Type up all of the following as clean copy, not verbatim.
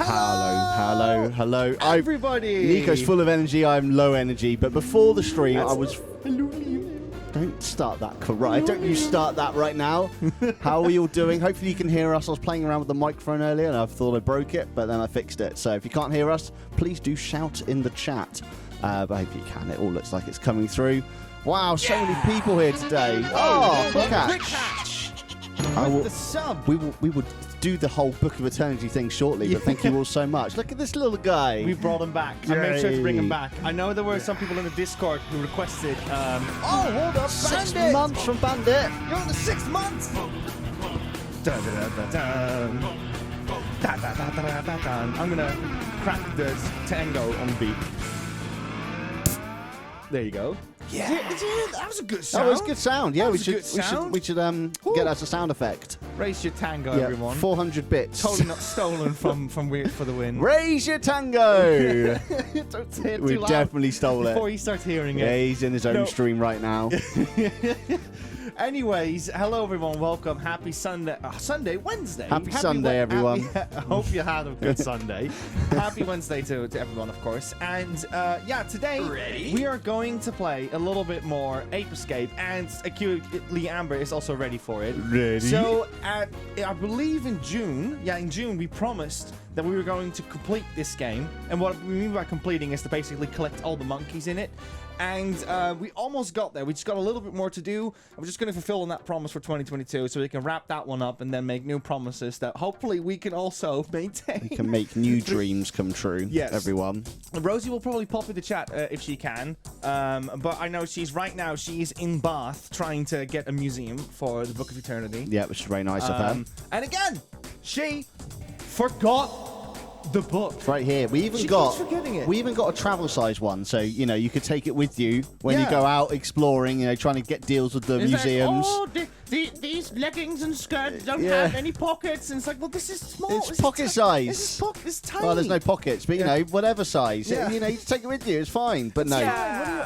Hello. Everybody! Nico's full of energy, I'm low energy, but before the stream I was... Don't start that right. Don't you start that right now. How are you all doing? Hopefully you can hear us. I was playing around with the microphone earlier and I thought I broke it, but then I fixed it. So if you can't hear us, please do shout in the chat. But I hope you can. It all looks like it's coming through. Wow, so many people here today. Oh, quick catch. We will do the whole Book of Eternity thing shortly, but thank you all so much. Look at this little guy. We brought him back. I made sure to bring him back. I know there were some people in the Discord who requested... hold up, 6 months from Bandit. You're on the 6th month. I'm gonna crack the tango on the beat. There you go. Yeah, that was a good sound. That was a good sound. Yeah, we should get us a sound effect. Raise your tango, everyone. 400 bits. Totally not stolen from Weird for the Win. Raise your tango. Don't say it too We loud. Definitely stole it. Before he starts hearing it. Yeah, he's in his own stream right now. Anyways, hello everyone, welcome. Happy Sunday, Wednesday. Happy Sunday, everyone. I hope you had a good Sunday. Happy Wednesday to everyone, of course. And yeah, today we are going to play a little bit more Ape Escape, and acutely Amber is also ready for it. Ready? So, I believe in June, we promised that we were going to complete this game. And what we mean by completing is to basically collect all the monkeys in it. And we almost got there. We just got a little bit more to do. We're just going to fulfill on that promise for 2022 so we can wrap that one up and then make new promises that hopefully we can also maintain. We can make new dreams come true, everyone. Rosie will probably pop in the chat if she can. But I know she's in Bath trying to get a museum for the Book of Eternity. Yeah, which is very nice of her. And again, she forgot the book. It's right here. We even got a travel size one, so you know you could take it with you when you go out exploring. You know, trying to get deals with the museums. Like, these leggings and skirts don't have any pockets, and it's like, well, this is small. It's pocket size. This is tiny. Well, there's no pockets, but you know, whatever size. Yeah. You know, you take it with you. It's fine. But no,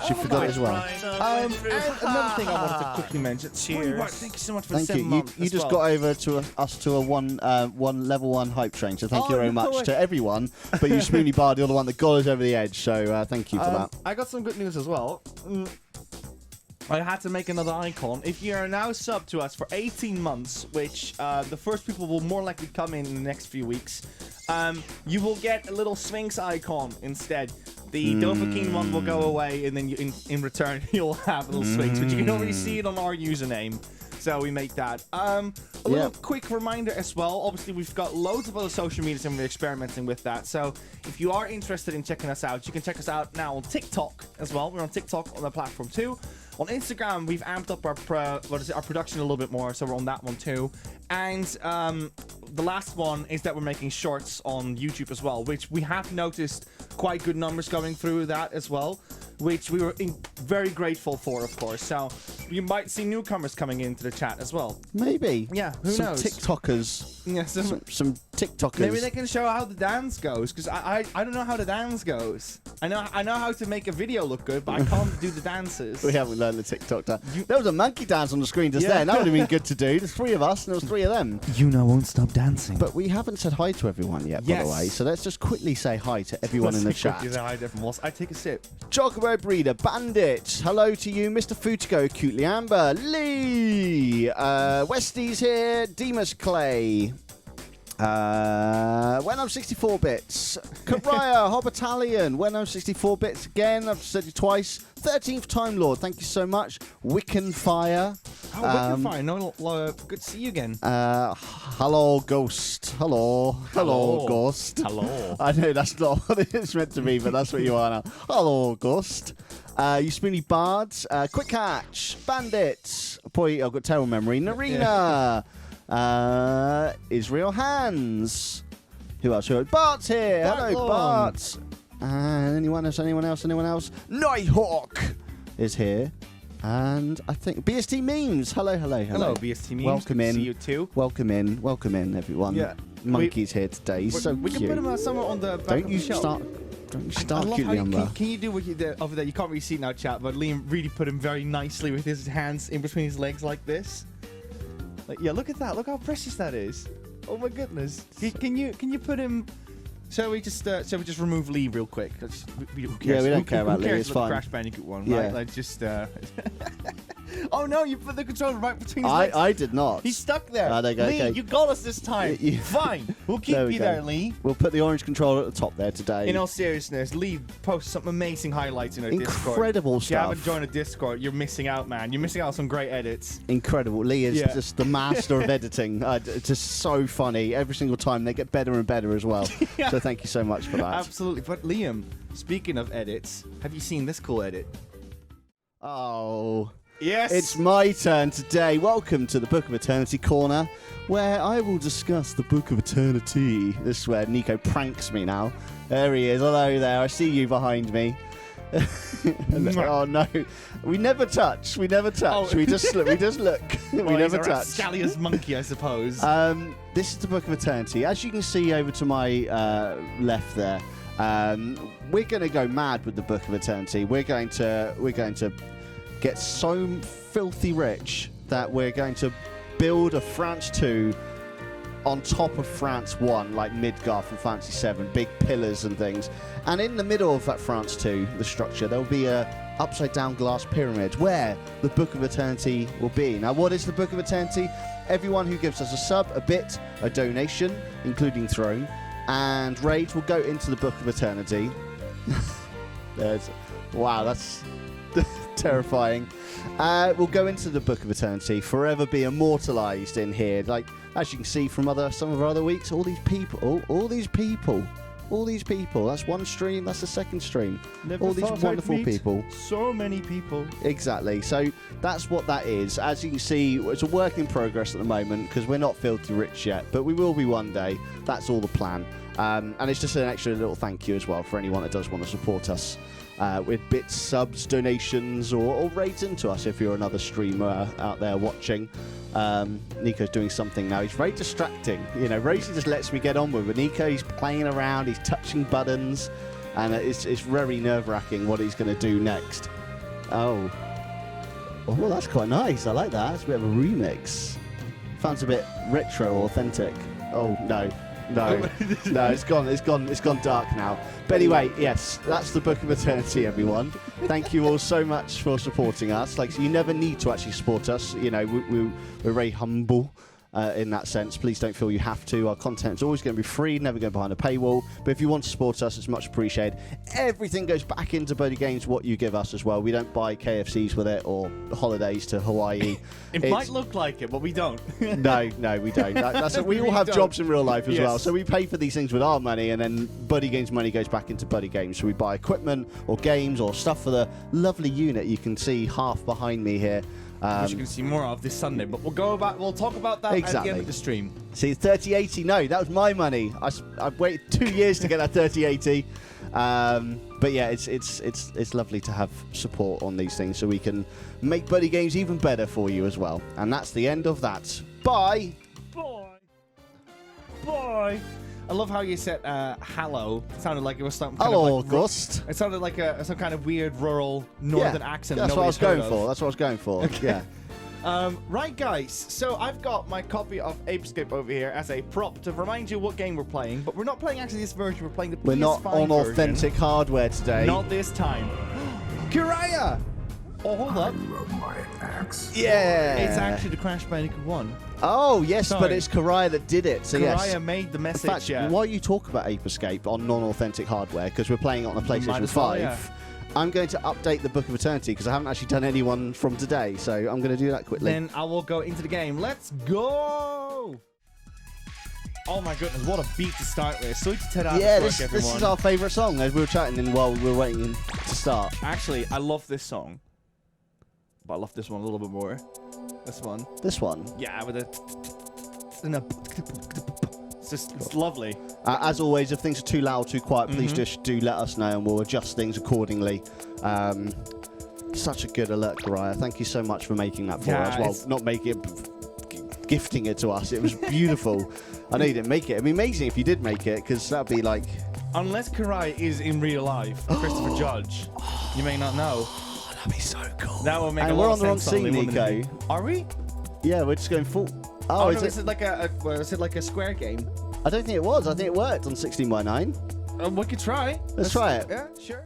she forgot as well. And another thing I wanted to quickly mention. Cheers. Thank you so much for the 7 months. You just got over to us to a one level 1 hype train. So thank you very much to everyone. But you spoony barred the other one that got us over the edge. So thank you for that. I got some good news as well. I had to make another icon. If you are now subbed to us for 18 months, which the first people will more likely come in the next few weeks, you will get a little Sphinx icon instead. The Dovahkiin one will go away, and then in return, you'll have a little Sphinx, but you can already see it on our username. So we make that. A little quick reminder as well. Obviously, we've got loads of other social medias and we're experimenting with that. So if you are interested in checking us out, you can check us out now on TikTok as well. We're on TikTok on the platform too. On Instagram, we've amped up our production a little bit more, so we're on that one too. And the last one is that we're making shorts on YouTube as well, which we have noticed quite good numbers going through that as well, which we were very grateful for, of course. So you might see newcomers coming into the chat as well. Maybe. Yeah, who knows? Some TikTokers. Yeah, some TikTokers. Maybe they can show how the dance goes, because I don't know how the dance goes. I know how to make a video look good, but I can't do the dances. We haven't learned the TikTok dance. There was a monkey dance on the screen just then. That would have been good to do. There's 3 of us, and there was 3 of them. Yuna won't stop dancing. But we haven't said hi to everyone yet, by the way. So let's just quickly say hi to everyone in the chat. Hi to everyone. I take a sip. Chocobo Breeder, Bandit, hello to you, Mr. Futico, Cutely Amber, Lee, Westie's here, Demas Clay, when I'm 64 bits, Karaya, Hobbitalian, when I'm 64 bits again, I've said it twice, 13th Time Lord, thank you so much, Wiccan Fire. Wiccan Fire, good to see you again. Hello, Ghost. Hello, Ghost. Hello. I know that's not what it's meant to be, but that's what you are now. Hello, Ghost. You spoony bards. Quick Catch. Bandit. Boy, I've got terrible memory. Narina. Israel Hands. Who else? Bart's here. Hello, Bart. Anyone else? Nighthawk is here. And I think BST Memes. Hello, BST Memes. Welcome in. See you too. Welcome in, everyone. Yeah. Monkey's here today. He's so we cute. We can put him somewhere on the back of the show. Don't you start cutely on that. Can you do what you did over there? You can't really see it now, chat, but Liam really put him very nicely with his hands in between his legs like this. Like, yeah, look at that. Look how precious that is. Oh my goodness. Can you put him Shall we just remove Lee real quick? Who cares? Yeah, we don't care about Lee. It's fine. The Crash Bandicoot one, Yeah. right? Let's just. Oh no! You put the controller right between his legs. I did not. He's stuck there. There you go, Lee, okay. you got us this time. Fine. We'll keep There we you go. there, Lee. We'll put the orange controller at the top there today. In all seriousness, Lee posts some amazing highlights in our Discord. Incredible If you stuff. haven't joined a Discord, you're missing out, man. You're missing out on some great edits. Incredible. Lee is Yeah. just the master of editing. It's just so funny. Every single time they get better and better as well. Yeah. So thank you so much for that. Absolutely. But Liam, speaking of edits, have you seen this cool edit? Oh. Yes. It's my turn today. Welcome to the Book of Eternity corner, where I will discuss the Book of Eternity. This is where Nico pranks me now. There he is. Hello there. I see you behind me. Oh no, we never touch. We never touch. Oh. We just look. We just look. We Well, never he's a touch. Scallious monkey, I suppose. This is the Book of Eternity. As you can see over to my left there, we're going to go mad with the Book of Eternity. We're going to get so filthy rich that we're going to build a France 2 on top of France 1, like Midgar from Fantasy 7, big pillars and things. And in the middle of that France 2, the structure, there will be a upside-down glass pyramid where the Book of Eternity will be. Now, what is the Book of Eternity? Everyone who gives us a sub, a bit, a donation, including Throne, and Rage will go into the Book of Eternity. Wow, that's terrifying. We'll go into the Book of Eternity, forever be immortalized in here. Like, as you can see from some of our other weeks, all these people. That's one stream, that's the second stream. Never all these thought I'd wonderful meet people. So many people. Exactly. So that's what that is. As you can see, it's a work in progress at the moment because we're not filthy rich yet, but we will be one day. That's all the plan. And it's just an extra little thank you as well for anyone that does want to support us with bits, subs, donations, or rate into us if you're another streamer out there watching. Nico's doing something now. He's very distracting. You know, Rosie just lets me get on with it. Nico, he's playing around, he's touching buttons, and it's very nerve-wracking what he's going to do next. Oh, that's quite nice. I like that. It's a bit of a remix. Sounds a bit retro, authentic. Oh no. No, it's gone dark now. But anyway, yes, that's the Book of Eternity, everyone. Thank you all so much for supporting us. Like, you never need to actually support us. You know, we're very humble in that sense. Please don't feel you have to. Our content's always going to be free, never go behind a paywall. But if you want to support us, it's much appreciated. Everything goes back into BuddyGames, what you give us as well. We don't buy KFCs with it or holidays to Hawaii. It might look like it, but we don't. No, we don't. We all have jobs in real life as well. Yes. So we pay for these things with our money, and then BuddyGames money goes back into BuddyGames. So we buy equipment or games or stuff for the lovely unit you can see half behind me here. Which you can see more of this Sunday, but we'll talk about that at the end of the stream. See, 3080, no, that was my money. I've waited 2 years to get that 3080. But yeah, it's lovely to have support on these things so we can make BuddyGames even better for you as well. And that's the end of that. Bye! Bye! I love how you said hello. It sounded like it was something Hello, August. It sounded like some kind of weird rural northern accent. That's what I was going for. That's what I was going for. Okay. Yeah. Right, guys. So I've got my copy of Ape Escape over here as a prop to remind you what game we're playing. But we're not playing actually this version. We're playing the PS5 We're not on version. authentic hardware today. Not this time. Kiraya! Oh, hold up. Love my axe. Yeah. It's actually the Crash Bandicoot 1. Oh, yes, Sorry. but it's Karaya that did it. So Kiraya yes. made the In message. fact, Yeah. while you talk about Ape Escape on non-authentic hardware, because we're playing it on a Might PlayStation as well, 5, yeah. I'm going to update the Book of Eternity because I haven't actually done any one from today. So I'm going to do that quickly. Then I will go into the game. Let's go! Oh my goodness, what a beat to start with. Sweet to Ted out Yeah, of this everyone. is our favourite song as we were chatting and while we were waiting to start. Actually, I love this song. But I love this one a little bit more. This one. This one. Yeah, with it. It's lovely. As always, if things are too loud, too quiet, please just do let us know and we'll adjust things accordingly. Such a good alert, Karaya. Thank you so much for making that for us. Well, not making it, gifting it to us. It was beautiful. I know you didn't make it. It'd be amazing if you did make it because that'd be like... Unless Karai is in real life, Christopher Judge, you may not know. That'd be so cool. That would make And a we're lot on the wrong of sense scene, suddenly, wouldn't Nico. it? Are we? Yeah, we're just going full... Oh, Oh, no, is it like a square game? I don't think it was. I think it worked on 16 by 9. We could try. Let's try it. Yeah, sure.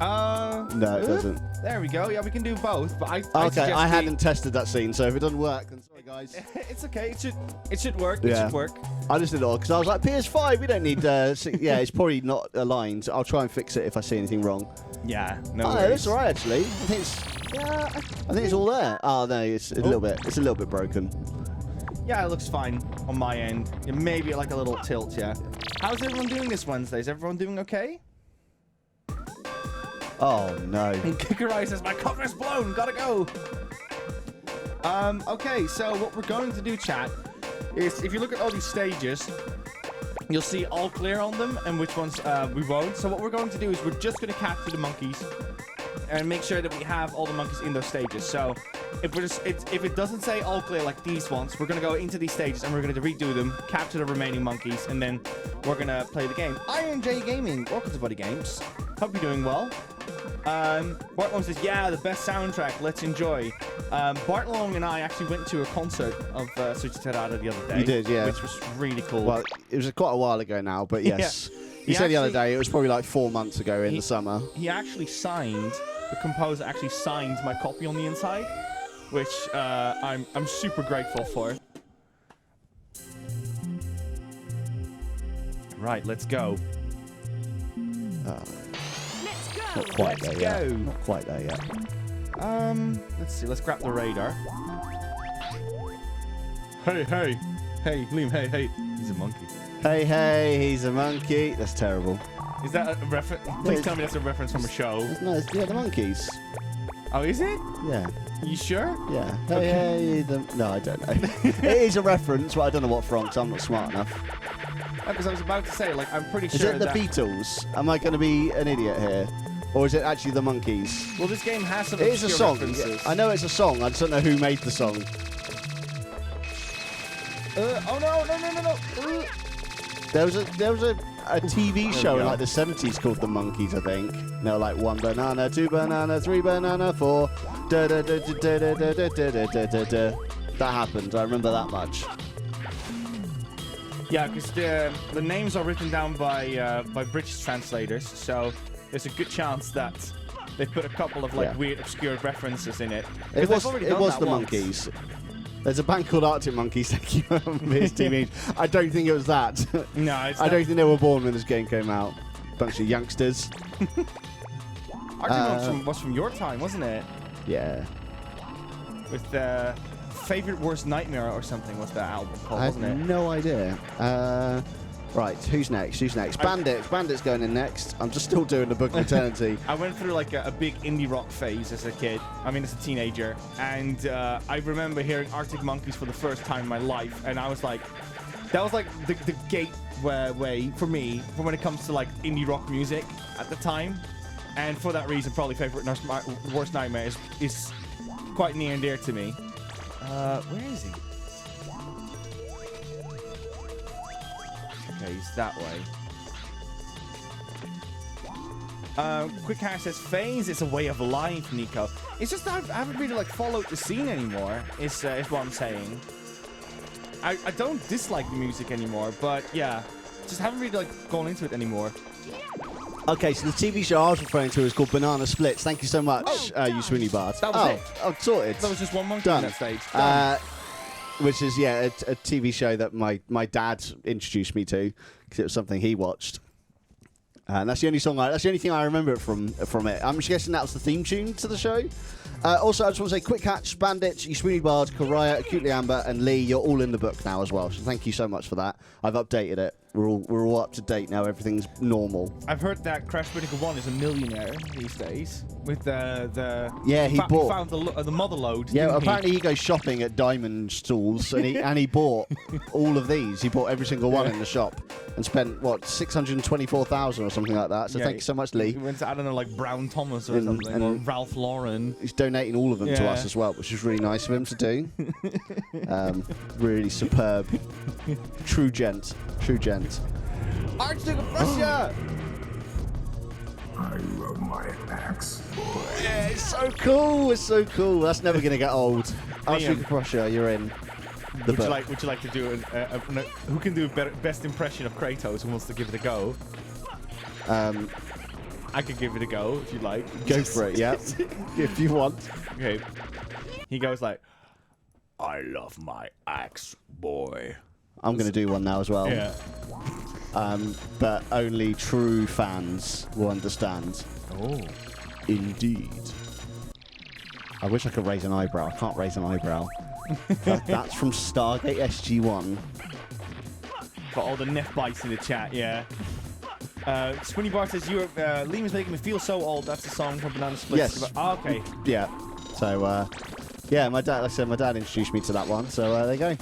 No, it doesn't. There we go. Yeah, we can do both. But Okay, I hadn't tested that scene, so if it doesn't work, then sorry guys. It's okay. It should work. It should work. I just did it all because I was like, PS5, we don't need. Yeah, it's probably not aligned. I'll try and fix it if I see anything wrong. Yeah. No. Oh, it's alright actually. I think it's all there. Oh no, it's a little bit. It's a little bit broken. Yeah, it looks fine on my end. Yeah, maybe like a little tilt. Yeah. How's everyone doing this Wednesday? Is everyone doing okay? Oh no. Kikurai says, my cover's blown, gotta go. Okay, so what we're going to do, chat, is if you look at all these stages, you'll see all clear on them and which ones we won't. So what we're going to do is we're just going to capture the monkeys and make sure that we have all the monkeys in those stages. So if it doesn't say all clear like these ones, we're going to go into these stages and we're going to redo them, capture the remaining monkeys, and then we're going to play the game. Iron J Gaming, welcome to BuddyGames. Hope you're doing well. Bartlong says, yeah, the best soundtrack, let's enjoy. Bartlong and I actually went to a concert of Eternityyy the other day. You did, yeah. Which was really cool. Well, it was quite a while ago now, but yes. Yeah. You said the other day, it was probably like 4 months ago in the summer. He actually signed, the composer actually signed my copy on the inside, which I'm super grateful for. Right, let's go. Not quite there yet. Not quite there yet. Let's see. Let's grab the radar. Hey, Liam. Hey. He's a monkey. Hey, he's a monkey. That's terrible. Is that a reference? Please tell me that's a reference from a show. No, yeah, the monkeys. Oh, is it? Yeah. You sure? Yeah. Hey, no, I don't know. It is a reference, but I don't know what from, because I'm not smart enough. Because I was about to say, like, I'm pretty Is sure it the Beatles? Am I going to be an idiot here? Or is it actually the monkeys? Well, this game has some It is a song. references. I know it's a song. I just don't know who made the song. Oh no! There was a TV show in like the 70s called The Monkeys, I think. And they were like 1 banana, 2 banana, 3 banana, 4. Da da da da da da da da da da da da. That happened. I remember that much. Yeah, because the names are written down by British translators, so there's a good chance that they put a couple of like weird, obscure references in it. It was the Monkeys. There's a band called Arctic Monkeys. Thank you for his team. I don't think it was that. No, it's I don't think they were born when this game came out. Bunch of youngsters. Arctic was from your time, wasn't it? Yeah. With the Favorite Worst Nightmare or something was that album called, wasn't it? I have no idea. Right, who's next? Bandit's going in next. I'm just still doing the Book of Eternityyy. I went through like a big indie rock phase as a kid. I mean, as a teenager. And I remember hearing Arctic Monkeys for the first time in my life. And I was like, that was like the gateway for me for when it comes to like indie rock music at the time. And for that reason, probably Favorite Worst Nightmare is quite near and dear to me. Where is he? Okay, he's that way. Quick Hash says, phase is a way of life, Nico. It's just that I haven't really like followed the scene anymore, is what I'm saying. I don't dislike the music anymore, but yeah, just haven't really like gone into it anymore. Okay, so the TV show I was referring to is called Banana Splits. Thank you so much, you Sweeney Bard. That was it. Oh, sorted. That was just one monkey Done. on that stage. Which is, a TV show that my dad introduced me to because it was something he watched. And that's the only thing I remember from it. I'm just guessing that was the theme tune to the show. Also, I just want to say, Quick Hatch, Bandit, Sweeney Bard, Karaya, Acutely Amber, and Lee, you're all in the book now as well. So thank you so much for that. I've updated it. We're all up to date now. Everything's normal. I've heard that Crash Bandicoot 1 is a millionaire these days with the he found the mother load. Yeah, apparently he goes shopping at diamond stalls and he bought all of these. He bought every single one in the shop and spent what 624,000 or something like that. So thank you so much, Lee. He went to, I don't know, like Brown Thomas or something, or Ralph Lauren. He's donating all of them to us as well, which is really nice of him to do. Really superb. True gent. Archduke of Prussia! I love my axe. Yeah, it's so cool. That's never going to get old. Archduke of Prussia, you're in. Would you like to do who can do a best impression of Kratos? Who wants to give it a go? I could give it a go if you like. Go for it, yeah. If you want. Okay. He goes like, "I love my axe, boy." I'm going to do one now as well. Yeah. But only true fans will understand. Oh. Indeed. I wish I could raise an eyebrow. I can't raise an eyebrow. That's from Stargate SG-1. Got all the neff bites in the chat, yeah. Swinny Bar says, Liam is making me feel so old. That's the song from Banana Splits. Yes. Oh, okay. Yeah. So, yeah, my dad, like I said, my dad introduced me to that one. So, there you go.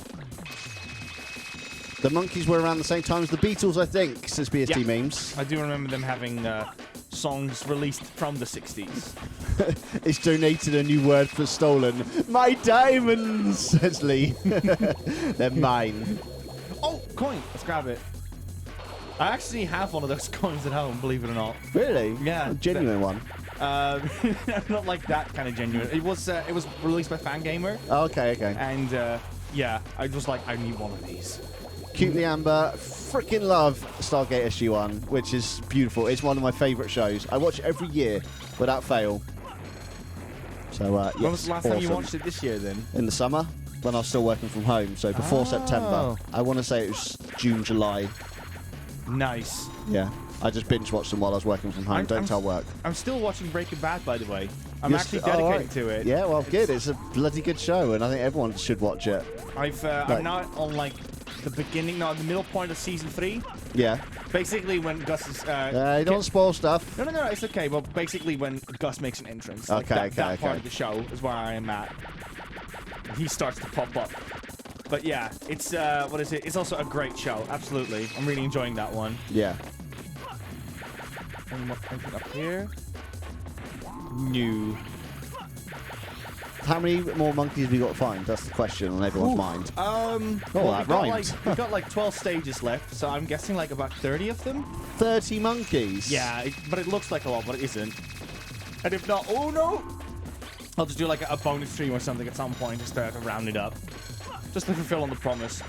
The Monkees were around the same time as the Beatles, I think, says BST Memes. I do remember them having songs released from the 60s. It's donated a new word for stolen. My diamonds, says Lee. They're mine. Oh, coin. Let's grab it. I actually have one of those coins at home, believe it or not. Really? Yeah. A genuine one. Not like that kind of genuine. It was released by Fangamer. Oh, okay. And yeah, I was like, I need one of these. Cutely Amber, freaking love Stargate SG-1, which is beautiful. It's one of my favourite shows. I watch it every year without fail. So, yes, when was the last time you watched it this year, then? In the summer, when I was still working from home. So before September. I want to say it was June, July. Nice. Yeah. I just binge watched them while I was working from home. Don't tell work. I'm still watching Breaking Bad, by the way. I'm actually dedicated to it. Yeah, well, good. It's a bloody good show, and I think everyone should watch it. I'm now on, like, the middle point of season 3. Yeah. Basically, when Gus is... you don't spoil stuff. No, it's okay. Well, basically, when Gus makes an entrance. Okay, that part of the show is where I am at. He starts to pop up. But yeah, it's, what is it? It's also a great show. Absolutely. I'm really enjoying that one. Yeah. Anything up here? New. How many more monkeys have you got to find? That's the question on everyone's mind. Well, that rhymed. we've got like 12 stages left, so I'm guessing like about 30 of them. 30 monkeys? Yeah, but it looks like a lot, but it isn't. And if not, oh no! I'll just do like a bonus stream or something at some point just to round it up. Just to fulfill on the promise.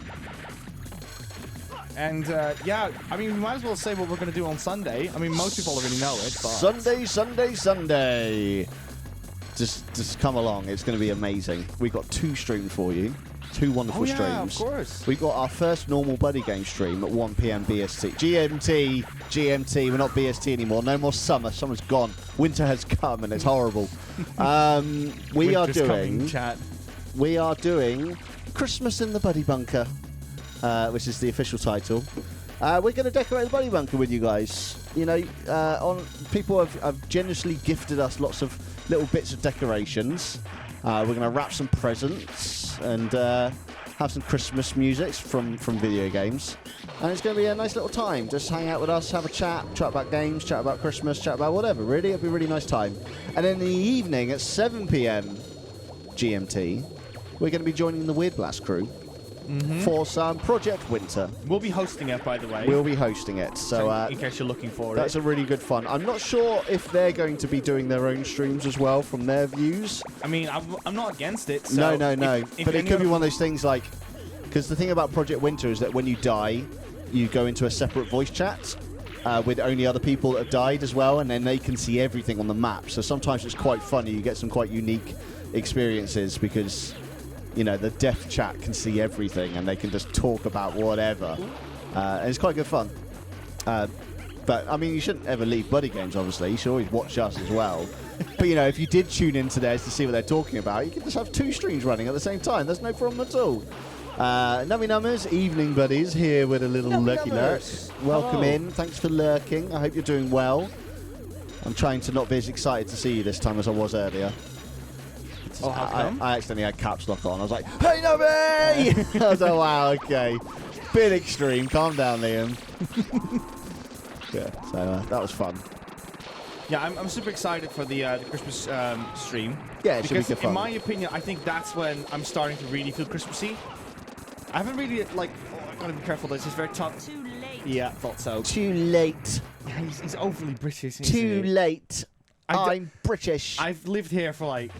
And, yeah, I mean, we might as well say what we're going to do on Sunday. I mean, most people already know it, but... Sunday. Just come along. It's going to be amazing. We've got 2 streams for you. 2 wonderful streams. Yeah, of course. We've got our first normal BuddyGames stream at 1 p.m. BST. GMT. We're not BST anymore. No more summer. Summer's gone. Winter has come, and it's horrible. We are doing Christmas in the Buddy Bunker, which is the official title. We're going to decorate the Buddy Bunker with you guys. You know, people have generously gifted us lots of little bits of decorations. We're going to wrap some presents and have some Christmas music from video games. And it's going to be a nice little time. Just hang out with us, have a chat about games, chat about Christmas, chat about whatever, really. It'll be a really nice time. And in the evening at 7 p.m. GMT, we're going to be joining the Weird Blast crew for some Project Winter. We'll be hosting it, by the way. We'll be hosting it. So in case you're looking for that's a really good fun. I'm not sure if they're going to be doing their own streams as well from their views. I mean, I'm not against it. So no. If But it could be one of those things like... Because the thing about Project Winter is that when you die, you go into a separate voice chat with only other people that have died as well, and then they can see everything on the map. So sometimes it's quite funny. You get some quite unique experiences because... You know, the death chat can see everything and they can just talk about whatever. And it's quite good fun. But, I mean, you shouldn't ever leave BuddyGames, obviously. You should always watch us as well. But, you know, if you did tune into theirs to see what they're talking about, you can just have 2 streams running at the same time. There's no problem at all. Nummy Numbers, evening buddies, here with a little lurky lurk. Welcome in. Thanks for lurking. I hope you're doing well. I'm trying to not be as excited to see you this time as I was earlier. Oh, how come? I accidentally had caps lock on. I was like, hey, Nubby! I was like, wow, okay. Bit extreme. Calm down, Liam. Yeah, so that was fun. Yeah, I'm super excited for the Christmas stream. Yeah, it should be good fun. In my opinion, I think that's when I'm starting to really feel Christmassy. I haven't really, like... Oh, I gotta be careful. This is very tough. Too late. Yeah, thought so. Too late. Yeah, he's overly British, isn't Too he? late. I'm British. I've lived here for like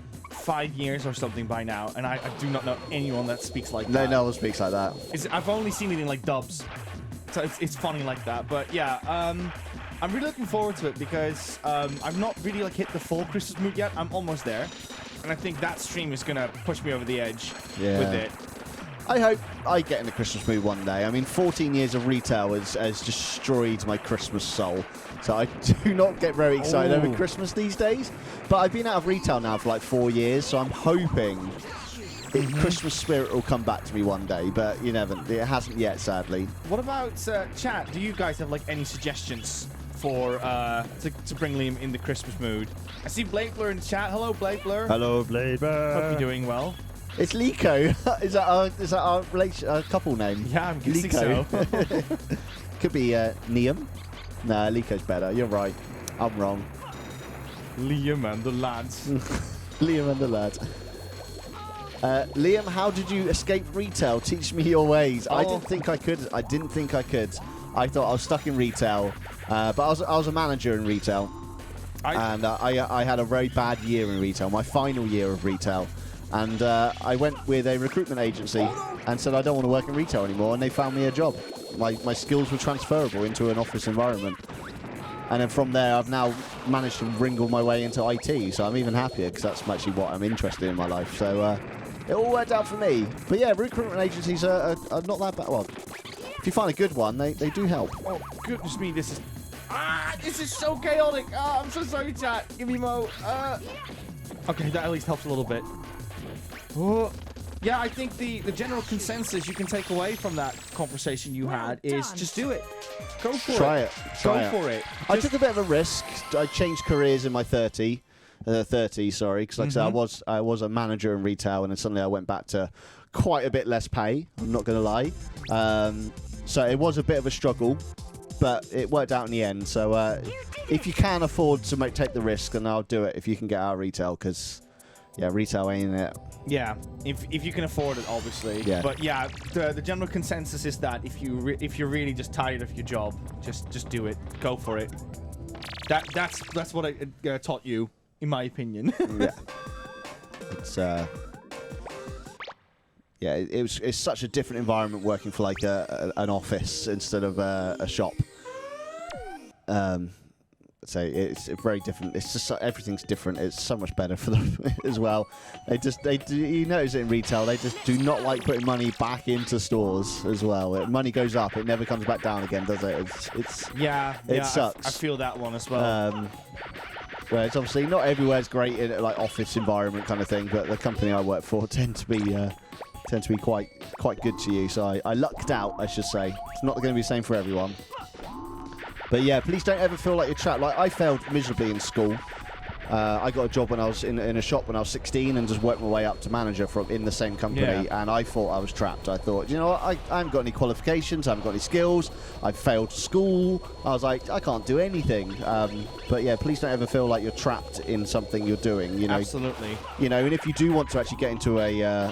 5 years or something by now, and I do not know anyone that speaks like No, that. no one speaks like that. I've only seen it in like dubs, so it's funny like that. But yeah, I'm really looking forward to it because I've not really like hit the full Christmas mood yet. I'm almost there, and I think that stream is gonna push me over the edge with it. I hope I get in the Christmas mood one day. I mean, 14 years of retail has destroyed my Christmas soul. So I do not get very excited over Christmas these days. But I've been out of retail now for like 4 years, so I'm hoping the Christmas spirit will come back to me one day. But it hasn't yet, sadly. What about chat? Do you guys have like any suggestions for to bring Liam in the Christmas mood? I see Blabler in chat. Hello, Blabler. Hello, Blabler. Hope you're doing well. It's Nico. Is that our couple name? Yeah, I'm guessing so. Could be Liam. Nah, Lico's better. You're right. I'm wrong. Liam and the lads. Liam and the lads. Liam, how did you escape retail? Teach me your ways. I didn't think I could. I thought I was stuck in retail, but I was a manager in retail, and I had a very bad year in retail. My final year of retail. And I went with a recruitment agency and said I don't want to work in retail anymore, and they found me a job. My skills were transferable into an office environment. And then from there, I've now managed to wrangle my way into IT, so I'm even happier because that's actually what I'm interested in my life. So it all worked out for me. But yeah, recruitment agencies are not that bad. Well, if you find a good one, they do help. Oh, goodness me, this is so chaotic. I'm so sorry, chat. Give me more. Okay, that at least helps a little bit. Oh. Yeah, I think the general consensus you can take away from that conversation you had is just do it. Go for it. Try it. Go for it. I took a bit of a risk. I changed careers in my 30s, because like I said, I was a manager in retail, and then suddenly I went back to quite a bit less pay. I'm not going to lie. So it was a bit of a struggle, but it worked out in the end. So if you can afford to take the risk, then I'll do it if you can get out of retail, because retail ain't it. Yeah, if you can afford it, obviously. Yeah. But yeah, the general consensus is that if you're really just tired of your job, just do it. Go for it. That's what I taught you, in my opinion. Yeah. It's it's such a different environment working for like an office instead of a shop. So it's very different. It's just everything's different. It's so much better for them as well. You notice it in retail. They just do not like putting money back into stores as well. Money goes up, it never comes back down again, does it? It sucks. I feel that one as well. Where it's obviously not everywhere's great in like office environment kind of thing, but the company I work for tend to be quite good to you. So I lucked out, I should say. It's not going to be the same for everyone. But yeah, please don't ever feel like you're trapped. Like I failed miserably in school. I got a job when I was in a shop when I was 16 and just worked my way up to manager in the same company. And I thought I was trapped. I thought, you know what? I haven't got any qualifications. I haven't got any skills. I failed school. I was like, I can't do anything. But yeah, please don't ever feel like you're trapped in something you're doing. You know, absolutely. You know, and if you do want to actually get into a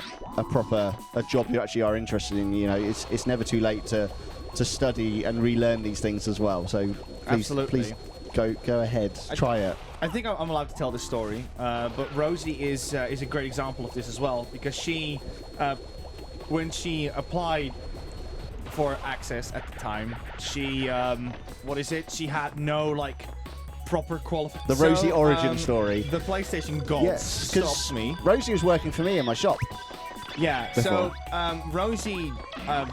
job you actually are interested in, you know, it's never too late to study and relearn these things as well. So please go ahead, try it. I think I'm allowed to tell this story, but Rosie is a great example of this as well, because she, when she applied for Access at the time, she she had no like proper qualification. The Rosie origin story. The PlayStation God stopped me. Rosie was working for me in my shop. Yeah, before. so Rosie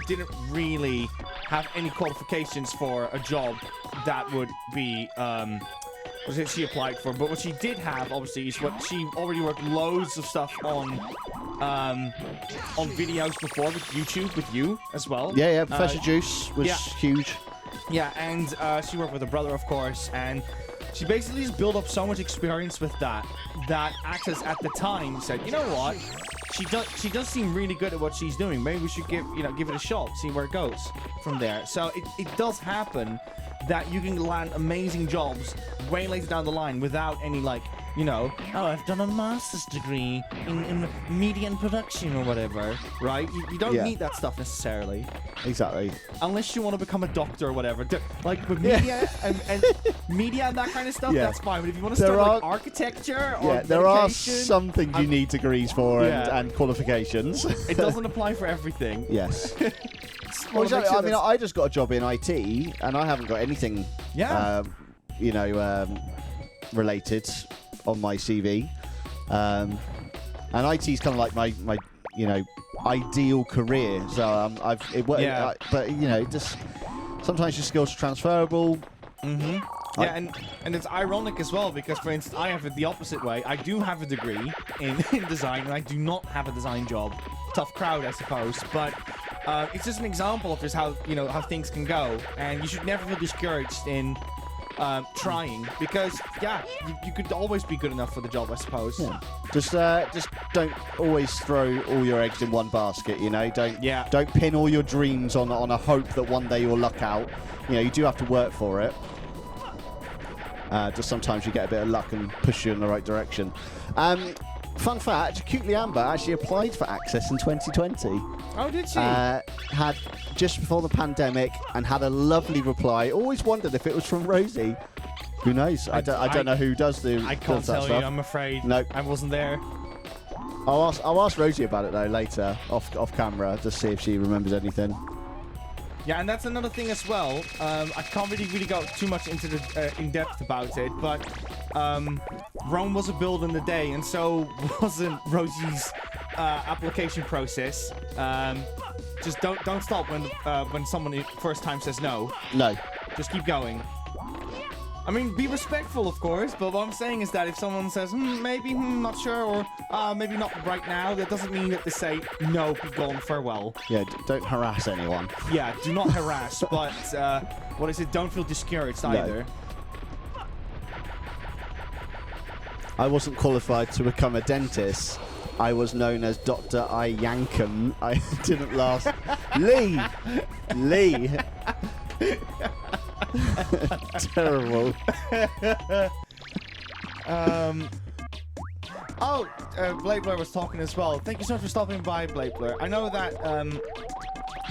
didn't really have any qualifications for a job that would be she applied for. But what she did have, obviously, is what she already worked loads of stuff on videos before with YouTube, with you as well. Yeah, Professor Juice was huge. Yeah, and she worked with her brother, of course, and she basically just built up so much experience with that Access at the time said, you know what? She does seem really good at what she's doing. Maybe we should give it a shot, see where it goes from there. So it does happen that you can land amazing jobs way later down the line without any like you know, oh, I've done a master's degree in media and production or whatever, right? You don't need that stuff necessarily. Exactly. Unless you want to become a doctor or whatever. Like with media and media and that kind of stuff, that's fine. But if you want to start like architecture or there are some things you need degrees for and qualifications. It doesn't apply for everything. Yes. Well, exactly. I mean, I just got a job in IT, and I haven't got anything, related on my CV. And IT is kind of like my ideal career. So but just sometimes your skills are transferable. Mm-hmm. And it's ironic as well because, for instance, I have it the opposite way. I do have a degree in design, and I do not have a design job. Tough crowd, I suppose, but it's just an example of just how how things can go, and you should never feel discouraged in trying because you could always be good enough for the job, I suppose. Yeah. Just don't always throw all your eggs in one basket. Don't pin all your dreams on a hope that one day you'll luck out. You do have to work for it. Just sometimes you get a bit of luck and push you in the right direction. Fun fact, Cutely Amber actually applied for Access in 2020. Oh, did she? Had just before the pandemic and had a lovely reply. Always wondered if it was from Rosie. Who knows? I don't know who does the. I can't tell you. I'm afraid. No, I wasn't there. I'll ask Rosie about it though later, off camera, to see if she remembers anything. Yeah, and that's another thing as well. I can't really go too much into the in depth about it, but Rome was a build in the day, and so wasn't Rosie's application process. Just don't stop when someone first time says no. No. Just keep going. I mean, be respectful, of course, but what I'm saying is that if someone says, maybe, not sure, or maybe not right now, that doesn't mean that they say, no, be gone, farewell. Yeah, don't harass anyone. Yeah, do not harass, but, what is it, don't feel discouraged either. I wasn't qualified to become a dentist. I was known as Dr. I Yankum. I didn't last. Lee! Terrible. Blade Blur was talking as well. Thank you so much for stopping by, Blade Blur. I know that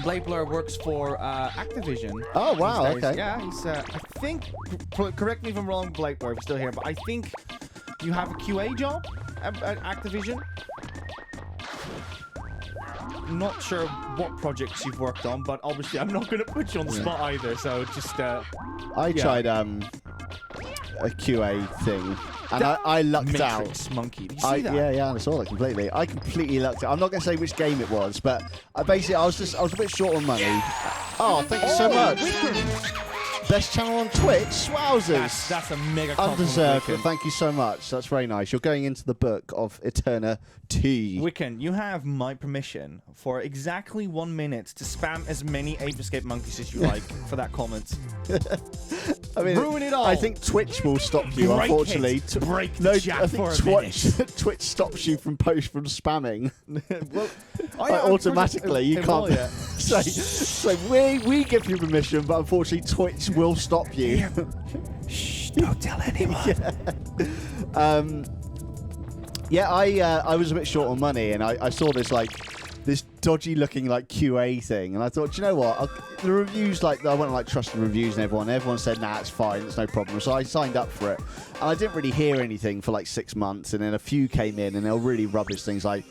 Blade Blur works for Activision. Oh wow, okay. Yeah, he's I think, correct me if I'm wrong, Blade Blur, if you're still here, but I think you have a QA job at Activision. Not sure what projects you've worked on, but obviously I'm not going to put you on the spot either, so just I tried a QA thing, and I lucked out. Monkey. Did you see that? Yeah, I saw that completely. I completely lucked out. I'm not going to say which game it was, but I was a bit short on money. Oh, thank you so much. Best channel on Twitch, Swowzers. That's a mega compliment. Undeserved, but thank you so much. That's very nice. You're going into the book of Eternityyy. Wicken, you have my permission for exactly 1 minute to spam as many Ape Escape monkeys as you like for that comment. I mean, ruin it all. I think Twitch will stop you, unfortunately. Break the chat for a minute. Twitch stops you from spamming. Well, automatically, you can't. So we give you permission, but unfortunately, Twitch will stop you. Shh! Don't tell anyone. I was a bit short on money, and I saw this dodgy looking QA thing, and I thought, you know what? The reviews, I went on trusted reviews and everyone said, nah, it's fine, it's no problem. So I signed up for it, and I didn't really hear anything for 6 months, and then a few came in, and they were really rubbish things like,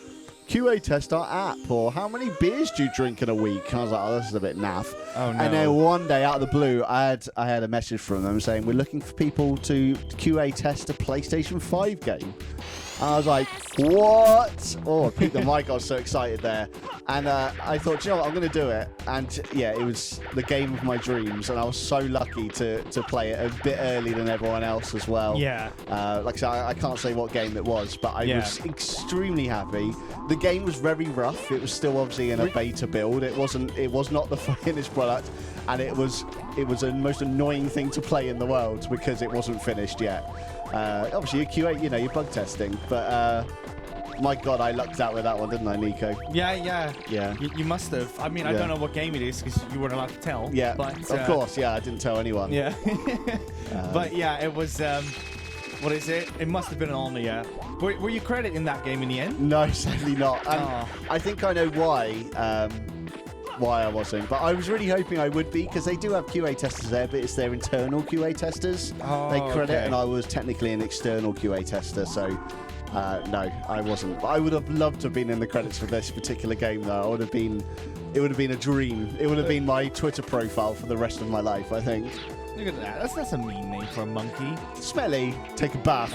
QA test our app, or how many beers do you drink in a week? And I was like, oh, this is a bit naff. Oh, no. And then one day, out of the blue, I had a message from them saying, we're looking for people to QA test a PlayStation 5 game. And I was like, what? Oh, I peaked the mic. I was so excited there. And I thought, you know what, I'm going to do it. And yeah, it was the game of my dreams. And I was so lucky to play it a bit early than everyone else as well. Yeah. Like I said, I can't say what game it was, but I was extremely happy. The game was very rough. It was still obviously in a beta build. It was not the finished product. And it was the most annoying thing to play in the world because it wasn't finished yet. Obviously, your QA, you're bug testing, but my God, I lucked out with that one, didn't I, Nico? Yeah. You must have. I mean, I don't know what game it is because you weren't allowed to tell. Yeah, but of course, I didn't tell anyone. Yeah. But yeah, it was. What is it? It must have been an honor, yeah. Were you credited in that game in the end? No, sadly not. I think I know why I wasn't, but I was really hoping I would be because they do have QA testers there, but it's their internal QA testers they credit, and I was technically an external QA tester, so no, I wasn't. But I would have loved to have been in the credits for this particular game, though. It would have been a dream. It would have been my Twitter profile for the rest of my life, I think. Look at that. That's a mean name for a monkey. Smelly, take a bath.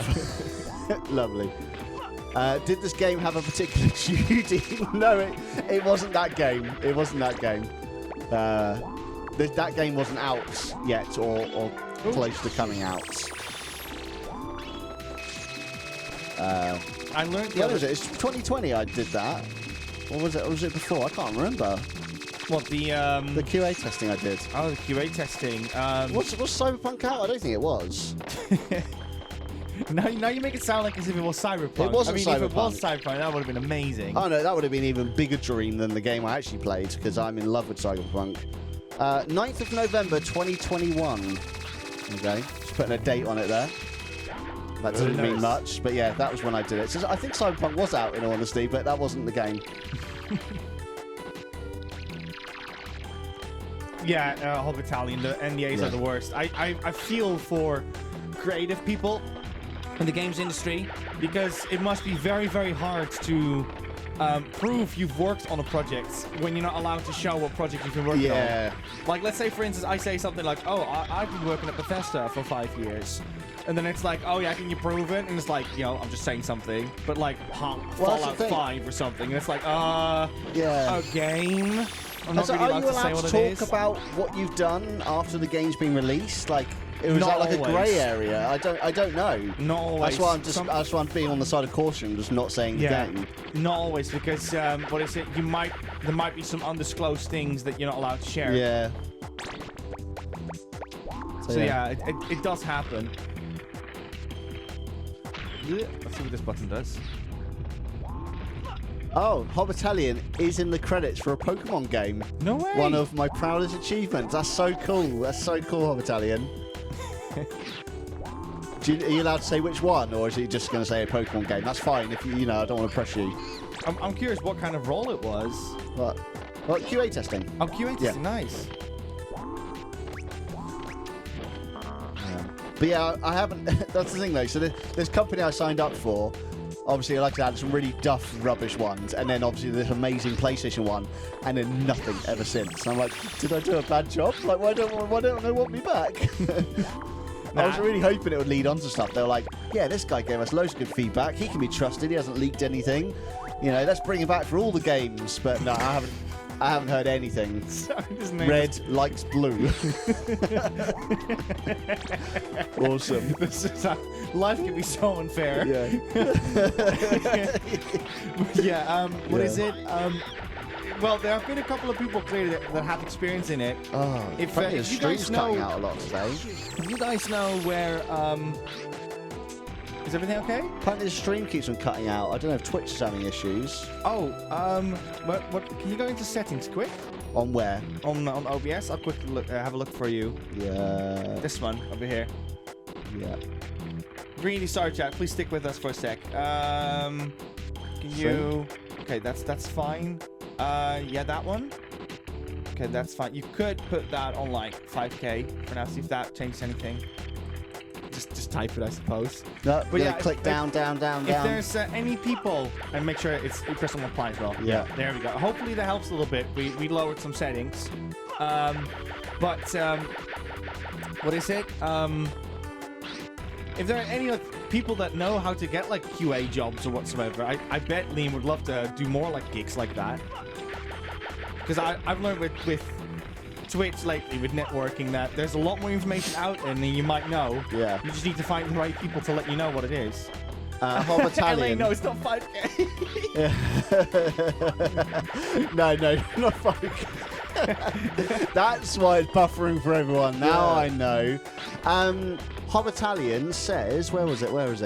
Lovely. Did this game have a particular duty? No, it wasn't that game. It wasn't that game. That game wasn't out yet or close to coming out. I learned When was it? It's 2020 I did that. Or was it? Or was it before? I can't remember. What, the QA testing I did. Oh, the QA testing. Was Cyberpunk out? I don't think it was. Now you make it sound like as if it was Cyberpunk. It wasn't if it was Cyberpunk, that would have been amazing. Oh no, that would have been an even bigger dream than the game I actually played because I'm in love with Cyberpunk. 9th of November 2021. Okay, just putting a date on it there. That doesn't mean much, but yeah, that was when I did it. So I think Cyberpunk was out, in all honesty, but that wasn't the game. Yeah, Whole Battalion, the NDAs are the worst. I feel for creative people in the games industry because it must be very, very hard to prove you've worked on a project when you're not allowed to show what project you've been working on. Like, let's say, for instance, I say something like, oh, I've been working at Bethesda for 5 years. And then it's like, oh yeah, can you prove it? And it's like, you know, I'm just saying something. But like, Fallout 5 or something. And it's like, a game? I'm not really allowed to say what it is. Are you allowed to talk about what you've done after the game's been released? Like, is that like a grey area? I don't know. Not always. That's why I'm being on the side of caution, just not saying the game. Not always, because what is it? There might be some undisclosed things that you're not allowed to share. Yeah. So yeah, it does happen. Let's see what this button does. Oh, Whole Battalion is in the credits for a Pokemon game. No way. One of my proudest achievements. That's so cool. That's so cool, Whole Battalion. Are you allowed to say which one, or is he just going to say a Pokemon game? That's fine. If you know, I don't want to press you. I'm curious what kind of role it was. What? Well, QA testing. Oh, QA testing. Nice. But yeah, I haven't. That's the thing, though. So this company I signed up for, obviously, like I had some really duff, rubbish ones, and then obviously this amazing PlayStation one, and then nothing ever since. And I'm like, did I do a bad job? Like, why don't they want me back? I was really hoping it would lead on to stuff. They were like, yeah, this guy gave us loads of good feedback. He can be trusted. He hasn't leaked anything. You know, let's bring him back for all the games. But no, I haven't heard anything. Sorry, Red likes blue. Awesome. Life can be so unfair. Yeah. What is it? Well, there have been a couple of people clearly that have experience in it. Oh, if you guys know, cutting out a lot today. If you guys know where, is everything okay? Apparently the stream keeps on cutting out. I don't know if Twitch is having issues. Oh, what? Can you go into settings quick? On where? On OBS. I'll quickly look, have a look for you. Yeah. This one over here. Yeah. Really sorry, chat. Please stick with us for a sec. Can you? Okay, that's fine. Yeah, that one. Okay, that's fine. You could put that on like 5K for now. See if that changes anything. Just type it, I suppose. No, but yeah, click down. If there's any people, and make sure you press on apply as well. Yeah. There we go. Hopefully that helps a little bit. We lowered some settings. What is it? If there are any people that know how to get like QA jobs or whatsoever, I bet Liam would love to do more like gigs like that. Because I've learned with Twitch lately, with networking, that there's a lot more information out there than you might know. Yeah. You just need to find the right people to let you know what it is. Whole Battalion. No, it's not 5K. No, not 5K. That's why it's buffering for everyone. Now I know. Whole Battalion says, where was it? I've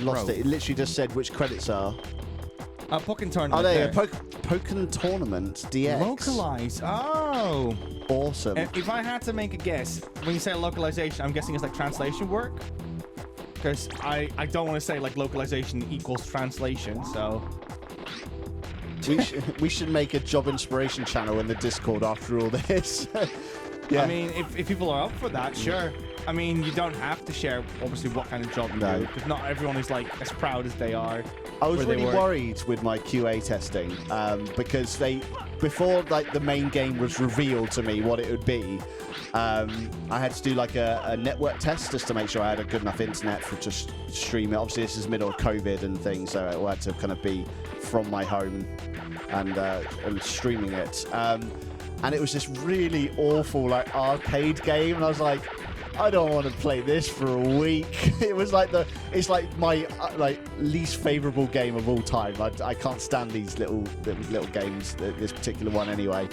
lost it. It literally just said which credits are. Pokken Tournament. Oh, there you go. Pokken Tournament DX. Localize. Oh. Awesome. If I had to make a guess, when you say localization, I'm guessing it's like translation work. Because I don't want to say like localization equals translation, so... We should make a job inspiration channel in the Discord after all this. Yeah. I mean, if people are up for that, sure. I mean, you don't have to share, obviously, what kind of job you do, because not everyone is, like, as proud as they are. I was really worried with my QA testing, because before, like, the main game was revealed to me what it would be, I had to do, like, a network test just to make sure I had a good enough internet for just stream it. Obviously, this is middle of COVID and things, so it had to kind of be from my home and streaming it. And it was this really awful, like, arcade game, and I was like, I don't want to play this for a week. It was like it's like my least favorable game of all time. I can't stand these little games, this particular one anyway.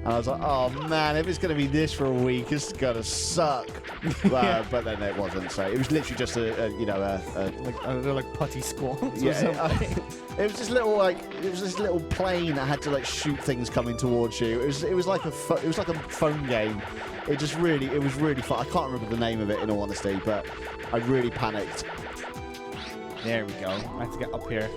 And I was like, oh man, if it's going to be this for a week, it's going to suck. But then it wasn't. So it was literally just like putty squads. Yeah, it was this little plane that had to like shoot things coming towards you. It was like a phone game. It was really fun. I can't remember the name of it in all honesty, but I really panicked. There we go. I have to get up here.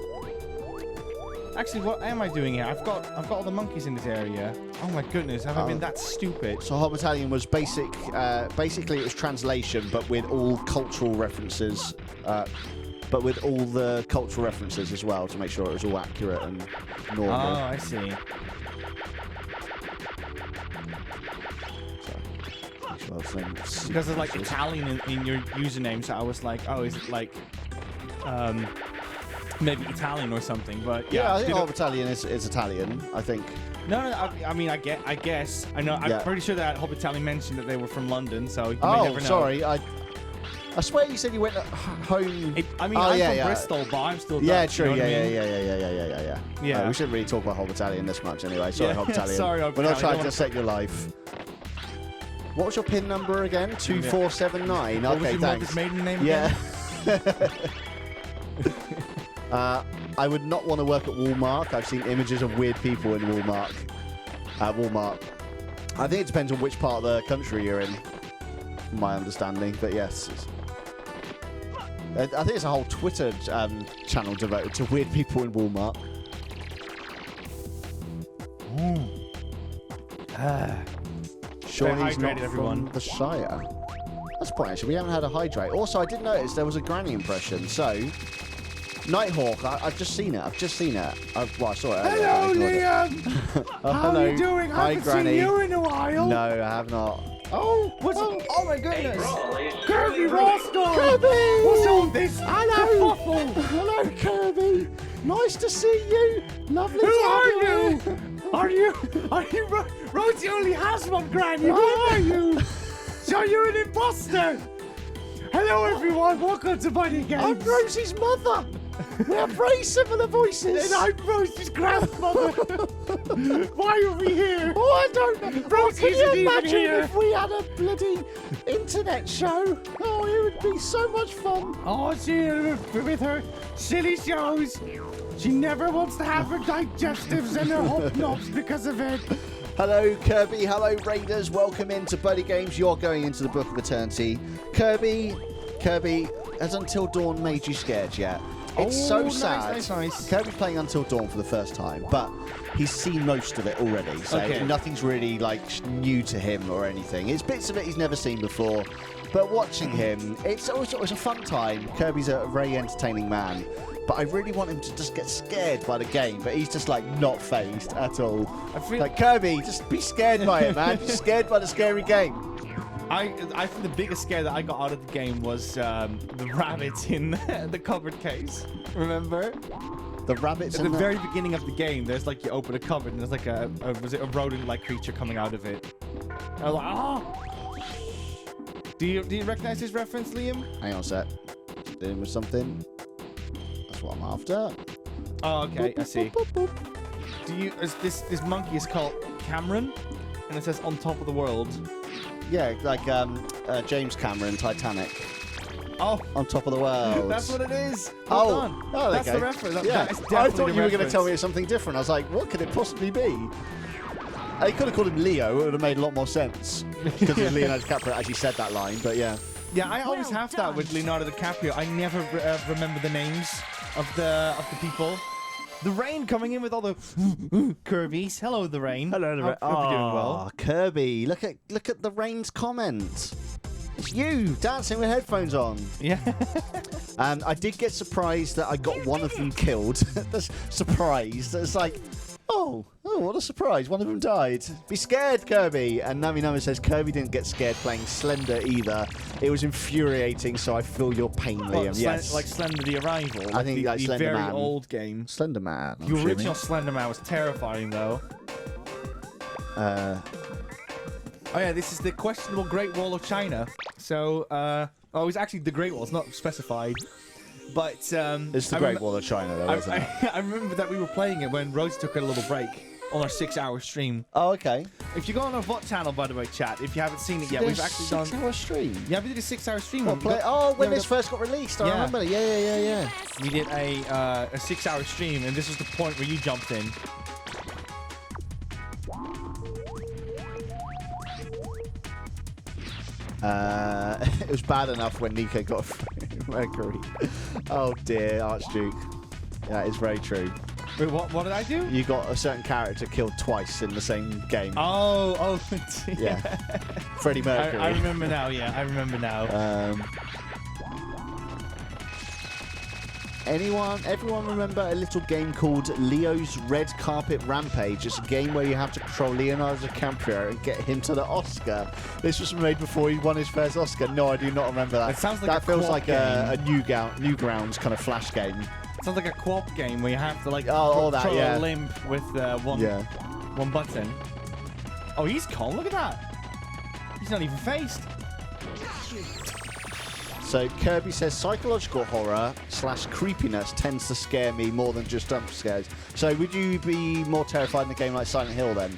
Actually, what am I doing here? I've got all the monkeys in this area. Oh my goodness, have I been that stupid? So Hot Battalion was basically it was translation, but with all cultural references, but with all the cultural references as well to make sure it was all accurate and normal. Oh, I see. Because there's like Italian in your username, so I was like, oh, is it like maybe Italian or something? But yeah, I think Hot Battalion is Italian. I think. No, I mean, I guess. I know. I'm pretty sure that Hot Battalion mentioned that they were from London, so you may never know. Sorry, I swear you said you went home. I'm from Bristol, but I'm still Dutch. Yeah, true. You know Yeah. We shouldn't really talk about Hot Battalion this much anyway. Sorry, Hot Battalion. Sorry, we're not trying to set your life. What was your PIN number again? 2479. What Okay, was your thanks. maiden name? Yeah. I would not want to work at Walmart. I've seen images of weird people in Walmart. I think it depends on which part of the country you're in, from my understanding. But yes, I think it's a whole Twitter channel devoted to weird people in Walmart. Sure, he's not from the Shire. That's point actually. We haven't had a hydrate. Also, I did notice there was a granny impression. So, Nighthawk, I've just seen it. I saw it earlier. Hello, Liam. How are you doing? I haven't seen you in a while. No, I have not. Oh, oh my goodness! Kirby Roscoe! Kirby! What's all this? Hello! Hello, Kirby! Nice to see you! Lovely Who to are have you? Are you Rosie only has one granny? Who are you? So you're an imposter! Hello everyone, welcome to BuddyGames. I'm Rosie's mother! We have very similar voices! And I'm Rosie's grandmother! Why are we here? Oh, I don't know! Rosie Can isn't you even imagine here. if we had a bloody internet show? Oh, it would be so much fun! Oh, she with her silly shows. She never wants to have her digestives and her hobnobs because of it. Hello, Kirby. Hello, Raiders. Welcome into BuddyGames. You're going into the Book of Eternityyy. Kirby, has Until Dawn made you scared yet? It's so sad. Nice. Kirby's playing Until Dawn for the first time, but he's seen most of it already, so nothing's really like new to him or anything. It's bits of it he's never seen before, but watching him, it's always a fun time. Kirby's a very entertaining man, but I really want him to just get scared by the game, but he's just like not phased at all. I feel like Kirby, just be scared by it, man. Be scared by the scary game. I think the biggest scare that I got out of the game was the rabbits in the cupboard case. Remember? The rabbits at the very beginning of the game. There's like you open a cupboard and there's like a rodent-like creature coming out of it. I was like, oh! Do you recognize this reference, Liam? Hang on a sec. Dealing with something. That's what I'm after. Oh, okay, I see. This monkey is called Cameron, and it says on top of the world. Yeah, like James Cameron, Titanic. Oh, on top of the world. That's what it is. Oh, that's the reference. Yeah, That's I thought you were going to reference. tell me something different. I was like, what could it possibly be? They could have called him Leo. It would have made a lot more sense because Leonardo DiCaprio actually said that line. But yeah. Yeah, I always have that with Leonardo DiCaprio. I never remember the names of the people. The Rain coming in with all the Kirby's. Hello, the Rain. Hello, the Rain. Hope you're doing well. Kirby, look at the Rain's comment. It's you dancing with headphones on. Yeah. And I did get surprised that I got one of them killed. That's surprised. It's like, oh, what a surprise. One of them died. Be scared, Kirby. And Nami Nami says Kirby didn't get scared playing Slender either. It was infuriating, so I feel your pain, Liam. Yes. Like Slender the Arrival. I think the Slender very Man. old game. Slender Man. The original Slender Man was terrifying, though. Oh yeah, this is the questionable Great Wall of China. So, it's actually the Great Wall. It's not specified. But, it's the Great Wall of China, though, isn't it? I remember that we were playing it when Rose took a little break on our 6-hour stream. Oh, okay. If you go on our VOD channel, by the way, chat, if you haven't seen it yet, we've actually done... 6-hour stream? Yeah, we did a 6-hour stream. When this first got released, I remember. Yeah. We did a 6-hour stream, and this was the point where you jumped in. It was bad enough when Nico got Mercury. Oh dear, Archduke. Yeah, it's very true. Wait, what did I do? You got a certain character killed twice in the same game. Oh, yeah. Freddie Mercury. I remember now, yeah, I remember now. Everyone remember a little game called Leo's Red Carpet Rampage? It's a game where you have to control Leonardo DiCaprio and get him to the Oscar. This was made before he won his first Oscar. No, I do not remember that. It sounds like that feels like a Newgrounds kind of flash game. It sounds like a co-op game where you have to control a limb with one button. Oh, he's calm. Look at that. He's not even phased. So Kirby says psychological horror / creepiness tends to scare me more than just jump scares. So would you be more terrified in a game like Silent Hill then?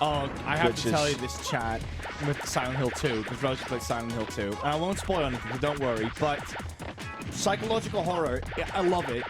Oh, I have to tell you this, chat, with Silent Hill 2, because Rose played Silent Hill 2. And I won't spoil anything, so don't worry, but psychological horror, I love it,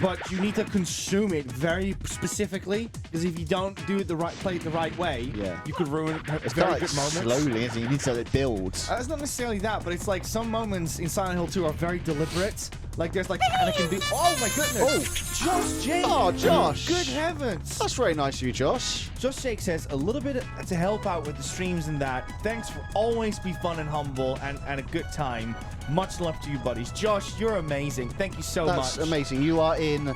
but you need to consume it very specifically, because if you don't do it play it the right way, you could ruin It's very kind of good moments. Slowly, isn't it? You need to let it build. It's not necessarily that, but it's like some moments in Silent Hill 2 are very deliberate. Like there's and it can be. Oh my goodness! Josh Jake! Oh, Josh! Good heavens! That's very nice of you, Josh. Josh Jake says a little bit to help out with the streams and that. Thanks for always be fun and humble and a good time. Much love to you, buddies. Josh, you're amazing. Thank you so much. That's amazing. You are in the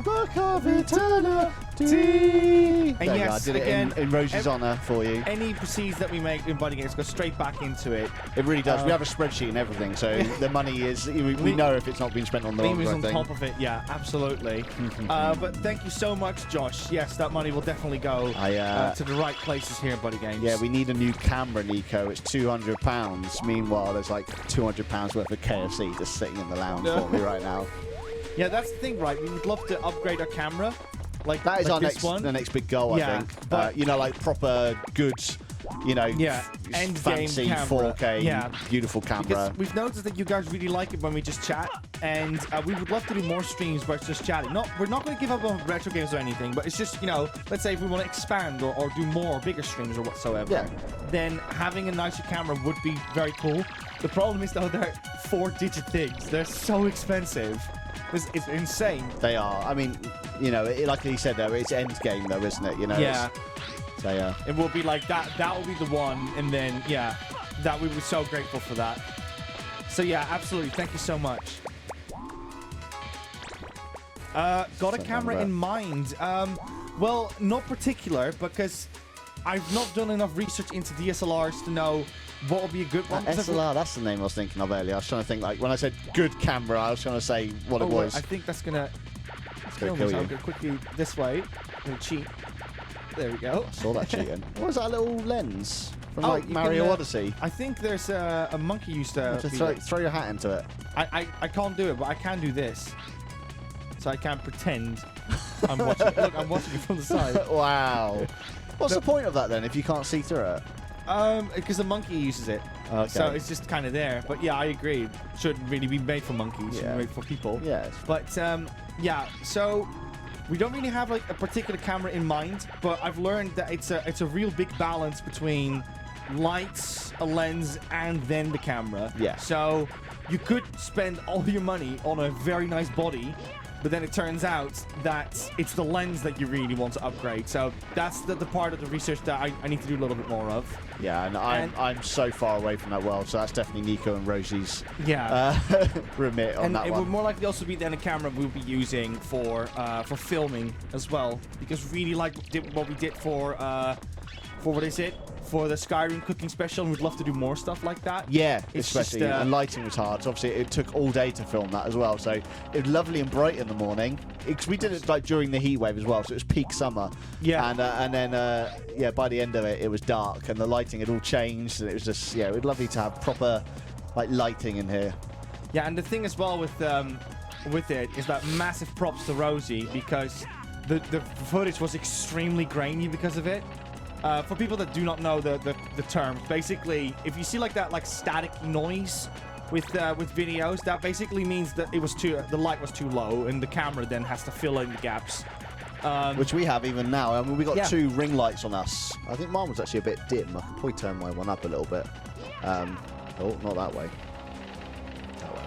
book of Eternityyy. And yes, I did again, it in Rose's honor for you. Any proceeds that we make in BuddyGames go straight back into it. It really does. We have a spreadsheet and everything, so the money is. We know if it's not being spent on the wrong on thing. top of it, yeah, absolutely. But thank you so much, Josh. Yes, that money will definitely go to the right places here in BuddyGames. Yeah, we need a new camera, Nico. It's £200. Meanwhile, there's like £200 worth of KFC just sitting in the lounge for me right now. Yeah, that's the thing, right? We would love to upgrade our camera. Like that is like our the next big goal, I think. But like proper good, fancy game 4K, beautiful camera. Because we've noticed that you guys really like it when we just chat, and we would love to do more streams where it's just chatting. We're not going to give up on retro games or anything, but it's just, let's say if we want to expand or do more bigger streams or whatsoever, then having a nicer camera would be very cool. The problem is, though, they're 4-digit things. They're so expensive. It's insane. They are. I mean, like he said, though, it's end game, though, isn't it? Yeah. So, yeah. It will be like that. That will be the one. And then, that we were so grateful for that. So, yeah, absolutely. Thank you so much. Got a camera in mind? Well, not particular, because I've not done enough research into DSLRs to know what would be a good one. SLR, that's the name I was thinking of earlier. I was trying to think, like, when I said good camera, I was trying to say what it was. I think that's going to kill kill me. you. I'll go quickly this way. I'm going to cheat. There we go. I saw that cheating. What was that little lens from, Mario Odyssey? I think there's a monkey used to... throw your hat into it. I can't do it, but I can do this. So I can pretend I'm watching it. Look, I'm watching it from the side. Wow. What's the point of that, then, if you can't see through it? Because the monkey uses it. Okay. So it's just kind of there. But yeah, I agree. It shouldn't really be made for monkeys. It should be made for people. Yes. But yeah, so we don't really have like a particular camera in mind, but I've learned that it's a real big balance between lights, a lens, and then the camera. Yeah. So you could spend all your money on a very nice body, but then it turns out that it's the lens that you really want to upgrade. So that's the part of the research that I need to do a little bit more of. Yeah, and I'm so far away from that world, so that's definitely Nico and Rosie's remit on that it one. would more likely also be then a camera we'll be using for filming as well, because we really like what we did for what is it? For the Skyrim cooking special, and we'd love to do more stuff like that. Yeah, It's especially, just, and lighting was hard. So obviously, it took all day to film that as well. So it was lovely and bright in the morning. We did it like during the heat wave as well, so it was peak summer. Yeah. And then by the end of it, it was dark, and the lighting had all changed, and it was just it was lovely to have proper like lighting in here. Yeah, and the thing as well with it is that massive props to Rosie, because the footage was extremely grainy because of it. For people that do not know the term, basically, if you see like that static noise with videos, that basically means that the light was too low, and the camera then has to fill in the gaps. Which we have even now. I mean, we got Yeah. 2 ring lights on us. I think mine was actually a bit dim. I could probably turn my one up a little bit. Oh, not that way. That way.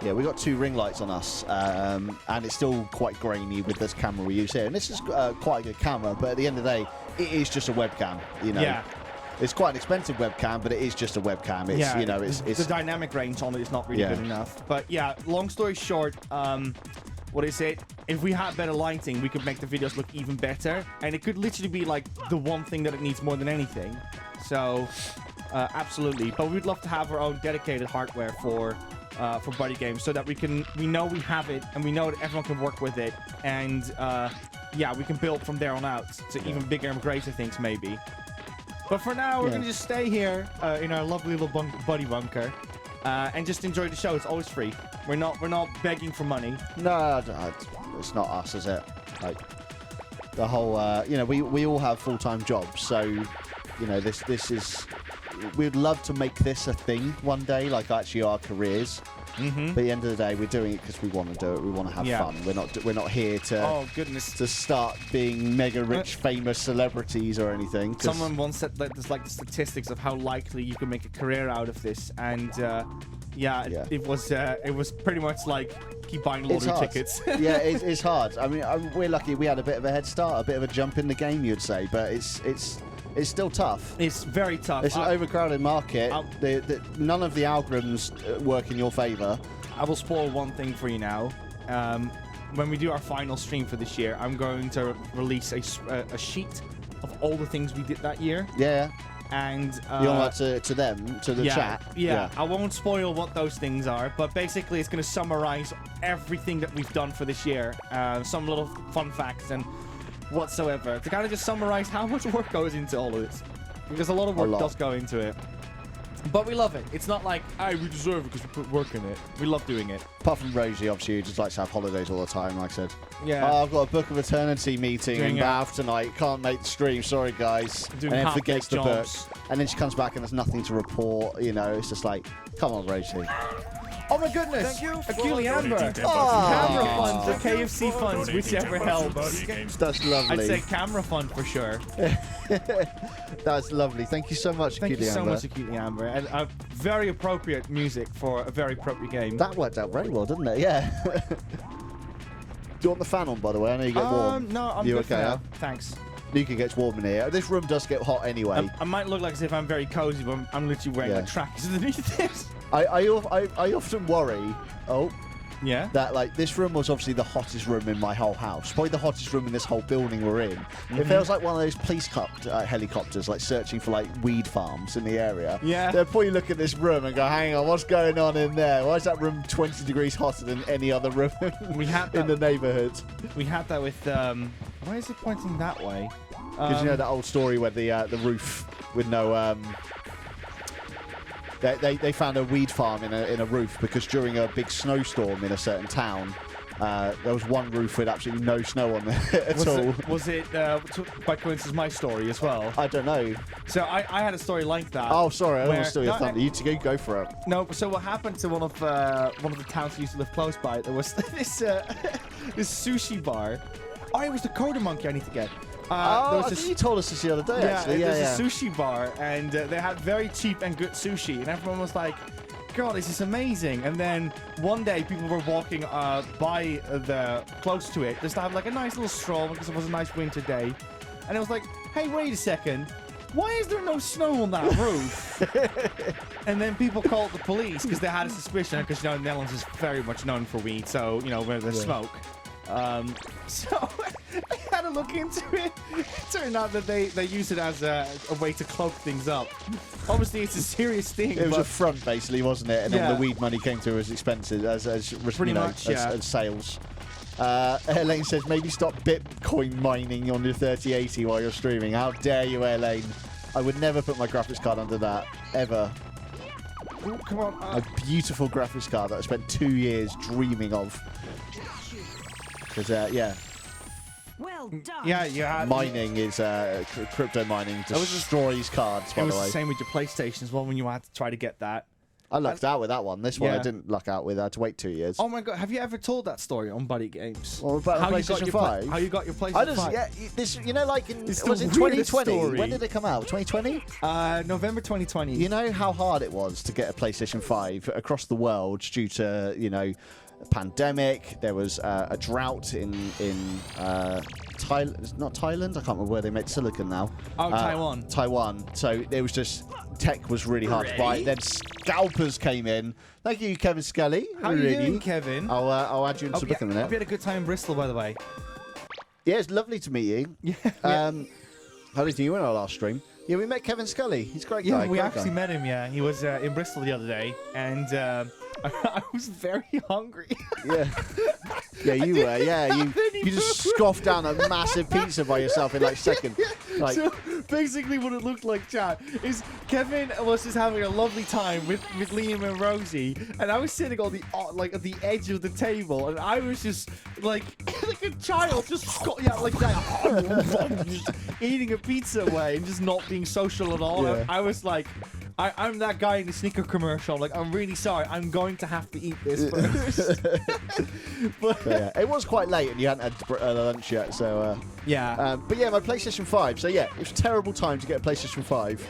Yeah, we got 2 ring lights on us, and it's still quite grainy with this camera we use here. And this is quite a good camera, but at the end of the day, it is just a webcam, you know. Yeah. It's quite an expensive webcam, but it is just a webcam. It's, it's the dynamic range on it is not really good enough. But yeah, long story short, what is it? If we had better lighting, we could make the videos look even better, and it could literally be like the one thing that it needs more than anything. So, absolutely. But we'd love to have our own dedicated hardware for BuddyGames, so that we know we have it, and we know that everyone can work with it, and we can build from there on out to even bigger and greater things maybe. But for now, we're gonna just stay here in our lovely little buddy bunker and just enjoy the show. It's always free. We're not begging for money. No, it's not us, is it? Like the whole, we all have full-time jobs, so this is. We'd love to make this a thing one day, like actually our careers. Mm-hmm. But at the end of the day, we're doing it because we want to do it. We want to have fun. We're not here to to start being mega rich, famous celebrities or anything. Someone once said that there's like the statistics of how likely you can make a career out of this, and it was pretty much like keep buying lottery tickets. Yeah, it's hard. I mean, we're lucky we had a bit of a head start, a bit of a jump in the game, you'd say, but it's still tough. It's very tough. It's an overcrowded market. None of the algorithms work in your favor. I will spoil one thing for you now. When we do our final stream for this year, I'm going to release a sheet of all the things we did that year. Yeah. And you want that to them, to the chat? Yeah, I won't spoil what those things are, but basically it's going to summarize everything that we've done for this year. Some little fun facts and whatsoever, to kind of just summarize how much work goes into all of this, because a lot of work does go into it, but we love it. It's not like we deserve it because we put work in it. We love doing it. Apart from Rosie, obviously, who just likes to have holidays all the time, like I said. Yeah. I've got a Book of Eternityyy meeting in Bath tonight. Can't make the stream. Sorry, guys. Doing and then forgets the book. jobs. And then she comes back and there's nothing to report. It's just like, come on, Rosie. Oh my goodness! Thank you. Akili Amber. Oh. Camera funds or KFC funds, whichever helps. That's lovely. I'd say camera fund for sure. That's lovely. Thank you so much, Thank you so Amber. much, Akili Amber. And very appropriate music for a very appropriate game. That worked out very well, didn't it? Yeah. Do you want the fan on, by the way? I know you get warm. No, I'm You good okay, for now. huh? Thanks. Nico gets warm in here. This room does get hot anyway. I might look like as if I'm very cozy, but I'm literally wearing my trackies underneath this. I often worry. Oh. Yeah. That this room was obviously the hottest room in my whole house, probably the hottest room in this whole building we're in. It feels like one of those police helicopters, searching for weed farms in the area. Yeah. They'll probably look at this room and go, "Hang on, what's going on in there? Why is that room 20 degrees hotter than any other room in the neighbourhood?" We had that with why is it pointing that way? Because you know that old story where the roof with no They found a weed farm in a roof because during a big snowstorm in a certain town, There was one roof with absolutely no snow on it at all. Was it by coincidence my story as well? I don't know. So I had a story like that. Oh, sorry, I where- almost stole your no, thunder. You two go for it. No, so what happened to one of the towns I used to live close by? There was this this sushi bar. Oh, it was the Coda Monkey I need to get. I think you told us this the other day, actually. Yeah, there's a sushi bar, and they had very cheap and good sushi, and everyone was like, God, this is amazing. And then one day people were walking by close to it just to have like a nice little stroll because it was a nice winter day. And it was like, hey, wait a second. Why is there no snow on that roof? And then people called the police because they had a suspicion because, you know, the Netherlands is very much known for weed. So, you know, where there's smoke. So I had to look into it. It turned out that they use it as a way to cloak things up. Obviously, it's a serious thing. It was a front, basically, wasn't it? And then Yeah. the weed money came through as expenses, as Pretty much, yeah. as sales. Elaine says, maybe stop Bitcoin mining on your 3080 while you're streaming. How dare you, Elaine? I would never put my graphics card under that, ever. Ooh, come on. A beautiful graphics card that I spent 2 years dreaming of. Because, yeah, Well done. Yeah, you had mining is, crypto mining destroys cards, by It the was way. the same with your PlayStation as well when you had to try to get that. I lucked out with that one. This one I Yeah. didn't luck out with. I had to wait 2 years. Oh my God, have you ever told that story on BuddyGames? Well, about the how you got PlayStation your 5? how you got your PlayStation I just, 5? yeah, this, you know, like in, It's was the it weirdest 2020? story. When did it come out? 2020? November 2020. You know how hard it was to get a PlayStation 5 across the world due to, you know, a pandemic. There was a drought in Thailand. Not Thailand. I can't remember where they make silicon now. Oh, Taiwan. Taiwan. So it was just tech was really hard to buy. Then scalpers came in. Thank you, Kevin Scully. How are you doing, Kevin? I'll add you into the book in a Hope minute. you had a good time in Bristol, by the way. Yeah, it's lovely to meet you. Yeah. How did you in our last stream? Yeah, we met Kevin Scully. He's a great guy. Yeah, we great actually guy. met him. Yeah, he was in Bristol the other day, and I was very hungry. Yeah. Yeah, you were. Yeah, you just scoffed down a massive pizza by yourself in like a second. Like, So basically, what it looked like, chat, is Kevin was just having a lovely time with Liam and Rosie, and I was sitting on the at the edge of the table, and I was just like a child, just like that, just eating a pizza away and just not being social at all. Yeah. I was like. I'm that guy in the sneaker commercial. Like, I'm really sorry. I'm going to have to eat this first. But yeah, it was quite late and you hadn't had lunch yet, so. yeah. But yeah, my PlayStation 5. So yeah, it was a terrible time to get a PlayStation 5.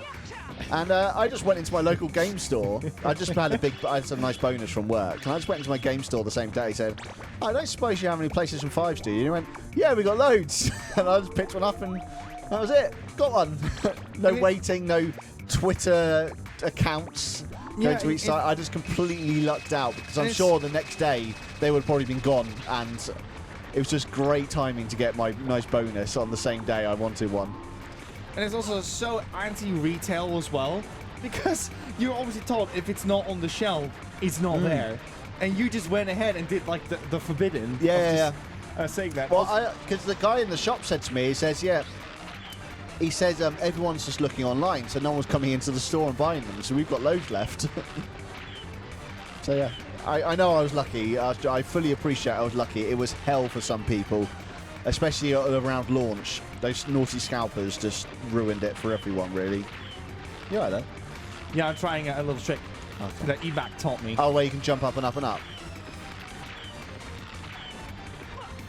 And I just went into my local game store. I just had I had some nice bonus from work. And I just went into my game store the same day and said, I don't suppose you have any PlayStation 5s, do you? And he went, yeah, we got loads. And I just picked one up and that was it. Got one. No waiting, no Twitter accounts going to each site. I just completely lucked out because I'm sure the next day they would have probably been gone, and it was just great timing to get my nice bonus on the same day I wanted one. And it's also so anti-retail as well, because you're obviously told if it's not on the shelf, it's not there, and you just went ahead and did like the forbidden. Yeah. Saying that. Well, because the guy in the shop said to me, he says, everyone's just looking online, so no one's coming into the store and buying them, so we've got loads left. So yeah, I know I was lucky. I fully appreciate I was lucky. It was hell for some people, especially around launch. Those naughty scalpers just ruined it for everyone, really. You all right, though? Yeah, I'm trying a little trick that Evac taught me. Oh, where you can jump up and up and up.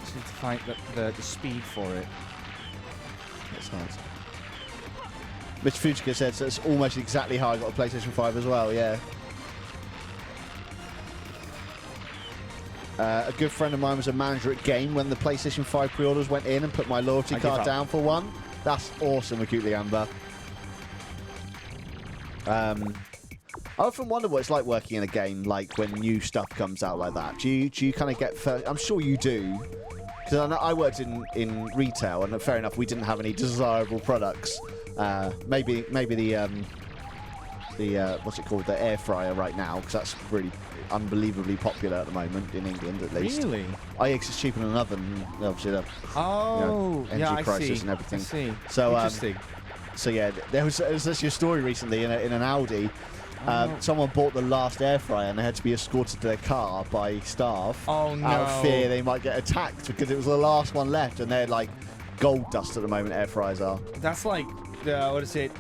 Just need to find the speed for it. That's nice. Mr. Fujika says that's almost exactly how I got a PlayStation 5 as well, yeah. A good friend of mine was a manager at Game when the PlayStation 5 pre-orders went in and put my loyalty card down for one. That's awesome, Acutely Amber. I often wonder what it's like working in a game, like when new stuff comes out like that. Do you kind of get first? I'm sure you do. Because I worked in retail, and fair enough, we didn't have any desirable products. Maybe the what's it called, the air fryer right now, because that's really unbelievably popular at the moment in England, at least. Really? Oh, yeah, 'cause it's cheaper than an oven. Obviously, the energy crisis and everything. I see. So Interesting. So yeah, there was actually a story recently in an Audi. Someone bought the last air fryer and they had to be escorted to their car by staff. Oh, no. Out of fear they might get attacked because it was the last one left, and they're like gold dust at the moment. Air fryers are. That's like what is it?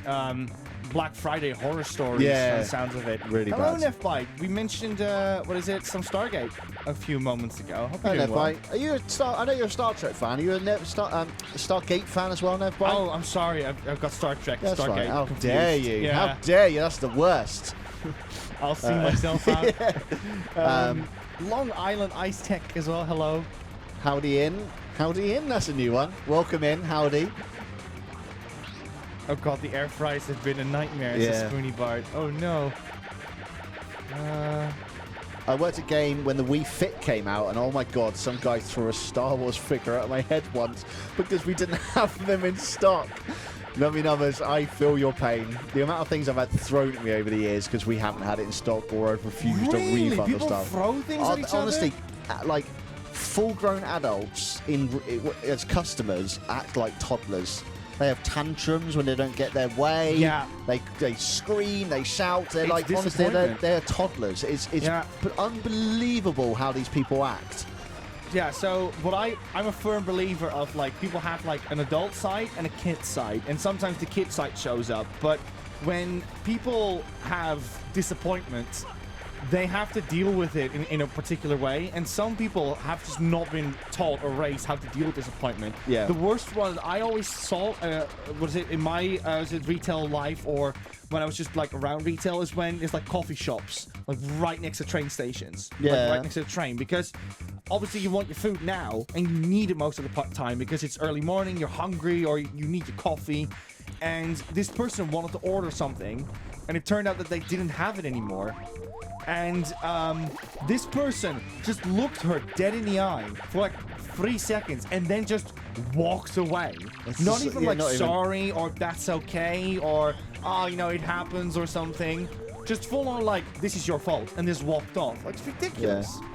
Black Friday horror stories. Yeah. By the sounds of it. Really Hello, bad. Nefbite. We mentioned what is it? Some Stargate a few moments ago. Hope Hey, you're doing well. Nevbite. Are you a I know you're a Star Trek fan. Are you a Stargate fan as well, Nevbite? Oh, I'm sorry. I've got Star Trek. That's Stargate. right. How confused. dare you? Yeah. How dare you? That's the worst. I'll see myself out. Long Island Ice Tech as well. Hello. Howdy in. Howdy in. That's a new one. Welcome in. Howdy. Oh god, the air fryers have been a nightmare. Yeah. It's a Spoony Bard. Oh no. I worked a game when the Wii Fit came out, and oh my god, some guy threw a Star Wars figure at my head once because we didn't have them in stock. Nummy numbers, I feel your pain. The amount of things I've had thrown at me over the years because we haven't had it in stock or I've refused to Really? refund the People stuff. throw things at each Honestly, other? like full-grown adults as customers act like toddlers. They have tantrums when they don't get their way. Yeah. They scream, they shout. They're It's like, honestly, disappointment. they're toddlers. It's unbelievable how these people act. Yeah, so I'm a firm believer of like people have like an adult side and a kid side, and sometimes the kid side shows up. But when people have disappointment, they have to deal with it in a particular way, and some people have just not been taught or raised how to deal with disappointment. Yeah. The worst one I always saw, was it in my retail life or when I was just like around retail, is when it's like coffee shops, like right next to train stations. Yeah. Like right next to the train, because obviously you want your food now and you need it most of the time because it's early morning, you're hungry, or you need your coffee. And this person wanted to order something, and it turned out that they didn't have it anymore. And this person just looked her dead in the eye for like 3 seconds and then just walks away. Not even like sorry or that's okay or it happens or something. Just full on like this is your fault and just walked off. Like it's ridiculous. Yeah.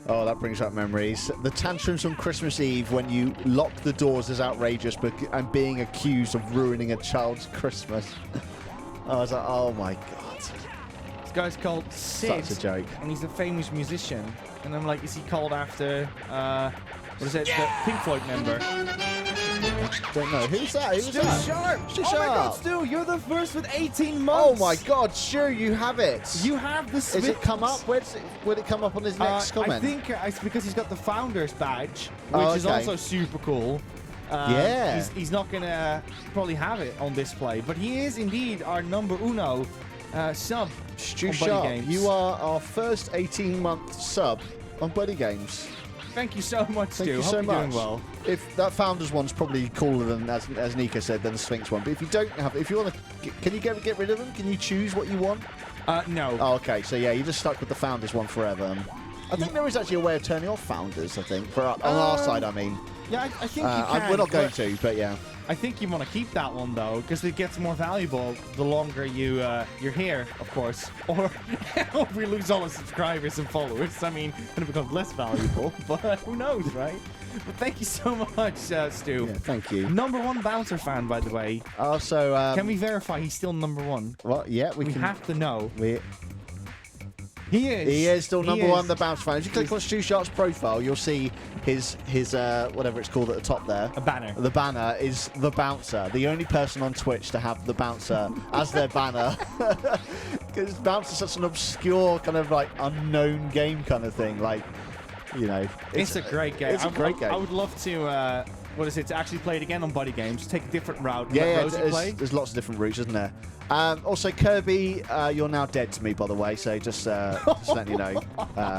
Oh, that brings up memories. The tantrums on Christmas Eve when you lock the doors is outrageous, and being accused of ruining a child's Christmas. I was like, oh my god. This guy's called Sid. Such a joke. And he's a famous musician. And I'm like, is he called after what is it? The Pink Floyd member. Don't know. Who's that? Who's Stu that? Sharp! Stu Oh my god, Sharp. Stu, you're the first with 18 Oh months! my god, sure you have it. You have the Is it come up? Would it come up on his next comment? I think it's because he's got the Founders badge, which Oh, is okay. also super cool. Yeah. He's not going to probably have it on display, but he is indeed our number uno sub Stu on Sharp, BuddyGames. you are our first 18-month sub on BuddyGames. Thank you so much, Stu. Thank you Hope so you're much. doing well. If that Founders one's probably cooler than, as Nico said, than the Sphinx one. But if you don't have, if you want to, can you get rid of them? Can you choose what you want? No. Oh, okay. So yeah, you're just stuck with the Founders one forever. I think there is actually a way of turning off Founders. I think on our side, I mean. Yeah, I think you can. We're not going but to, but yeah. I think you want to keep that one though, because it gets more valuable the longer you're here, of course. Or we lose all our subscribers and followers. I mean, then it becomes less valuable. But who knows, right? But thank you so much, Stu. Yeah, thank you. Number one Bouncer fan, by the way. Also, Can we verify he's still number one? Well, yeah, we We can. have to know. He is still number one, the is. Bounce fan. If you click on Stu Sharp's profile, you'll see his whatever it's called at the top there. A banner. The banner is the Bouncer, the only person on Twitch to have the Bouncer as their banner. Because Bouncer's such an obscure kind of like unknown game kind of thing. Like, you know, It's a great game. It's a great game. I would love to. To actually play it again on BuddyGames. Take a different route. Yeah, let Rosie play. there's lots of different routes, isn't there? Also, Kirby, you're now dead to me, by the way, so just letting you know,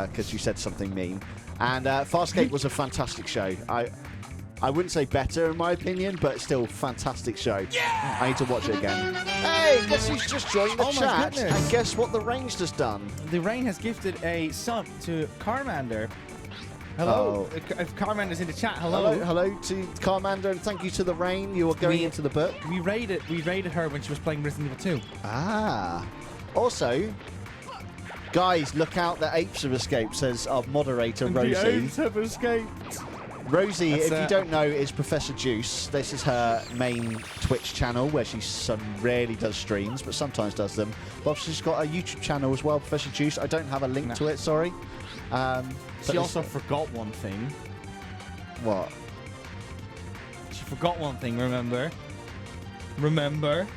because you said something mean. And Farscape was a fantastic show. I wouldn't say better, in my opinion, but still, fantastic show. Yeah! I need to watch it again. Hey, guess who's just joined the Oh my chat? goodness. And guess what the Range just done? The Rain has gifted a sub to Carmander. Hello. If Carmander's in the chat, hello. Hello to Carmander, and thank you to the Rain. You are going into the book. We raided her when she was playing Resident Evil 2. Ah. Also, guys, look out, the apes have escaped, says our moderator, Rosie. have escaped. Rosie, if you don't know, is Professor Juice. This is her main Twitch channel where she rarely does streams, but sometimes does them. But she's got a YouTube channel as well, Professor Juice. I don't have a link to it, sorry. She also forgot one thing. What? She forgot one thing, remember? Remember?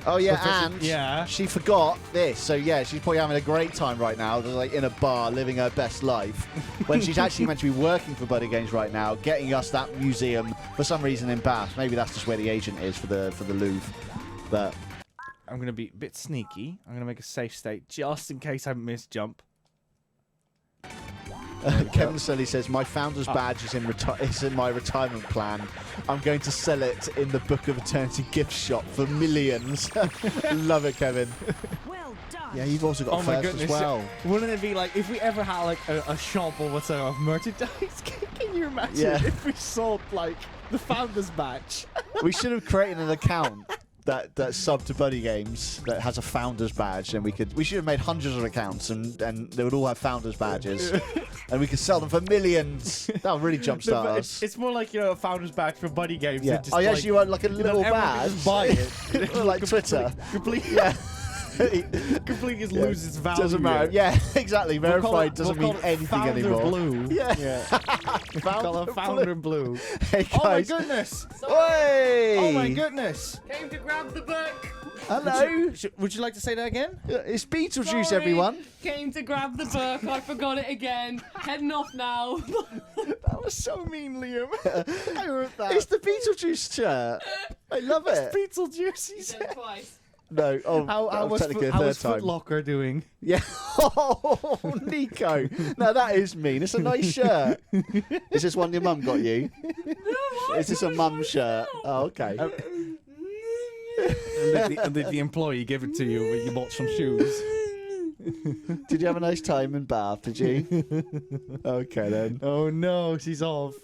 Oh, yeah, Professor, and she forgot this. So, yeah, she's probably having a great time right now, like in a bar, living her best life, when she's actually meant to be working for BuddyGames right now, getting us that museum for some reason in Bath. Maybe that's just where the agent is for the Louvre. But I'm going to be a bit sneaky. I'm going to make a safe state just in case I miss jump. Kevin Sully says, my founder's badge is in my retirement plan. I'm going to sell it in the Book of Eternity gift shop for millions. Love it, Kevin. Well done. Yeah, you've also got first as well. Wouldn't it be like if we ever had like a shop or whatever of merchandise? Can you imagine if we sold like the founder's badge? We should have created an account that sub to BuddyGames that has a founder's badge, and we should have made hundreds of accounts, and they would all have founder's badges, and we could sell them for millions. That would really jumpstart us. It's more like, you know, a founder's badge for BuddyGames. Yeah. Just, Oh yes, you want like a little badge. Just buy it. Like Twitter. Completely. Yeah. Completely just loses its value. Doesn't matter. Yeah, exactly. Verified doesn't mean anything founder anymore. Blue. Yeah. Founder blue. Hey guys. Oh my goodness. Oi! Oh my goodness. Came to grab the book. Hello. Would you like to say that again? It's Beetlejuice, Sorry. everyone. Came to grab the book. I forgot it again. Heading off now. That was so mean, Liam. I heard that. It's the Beetlejuice shirt. I love it. Beetlejuice, he He said. said it twice. No. Oh, How was technically a Foot third time. Locker doing? Yeah. Oh, Nico. Now that is mean. It's a nice shirt. Is this one your mum got you? No, Is this a mum shirt? Oh, okay. And did the employee give it to you when you bought some shoes? Did you have a nice time in Bath? Did you? Okay then. Oh no, she's off.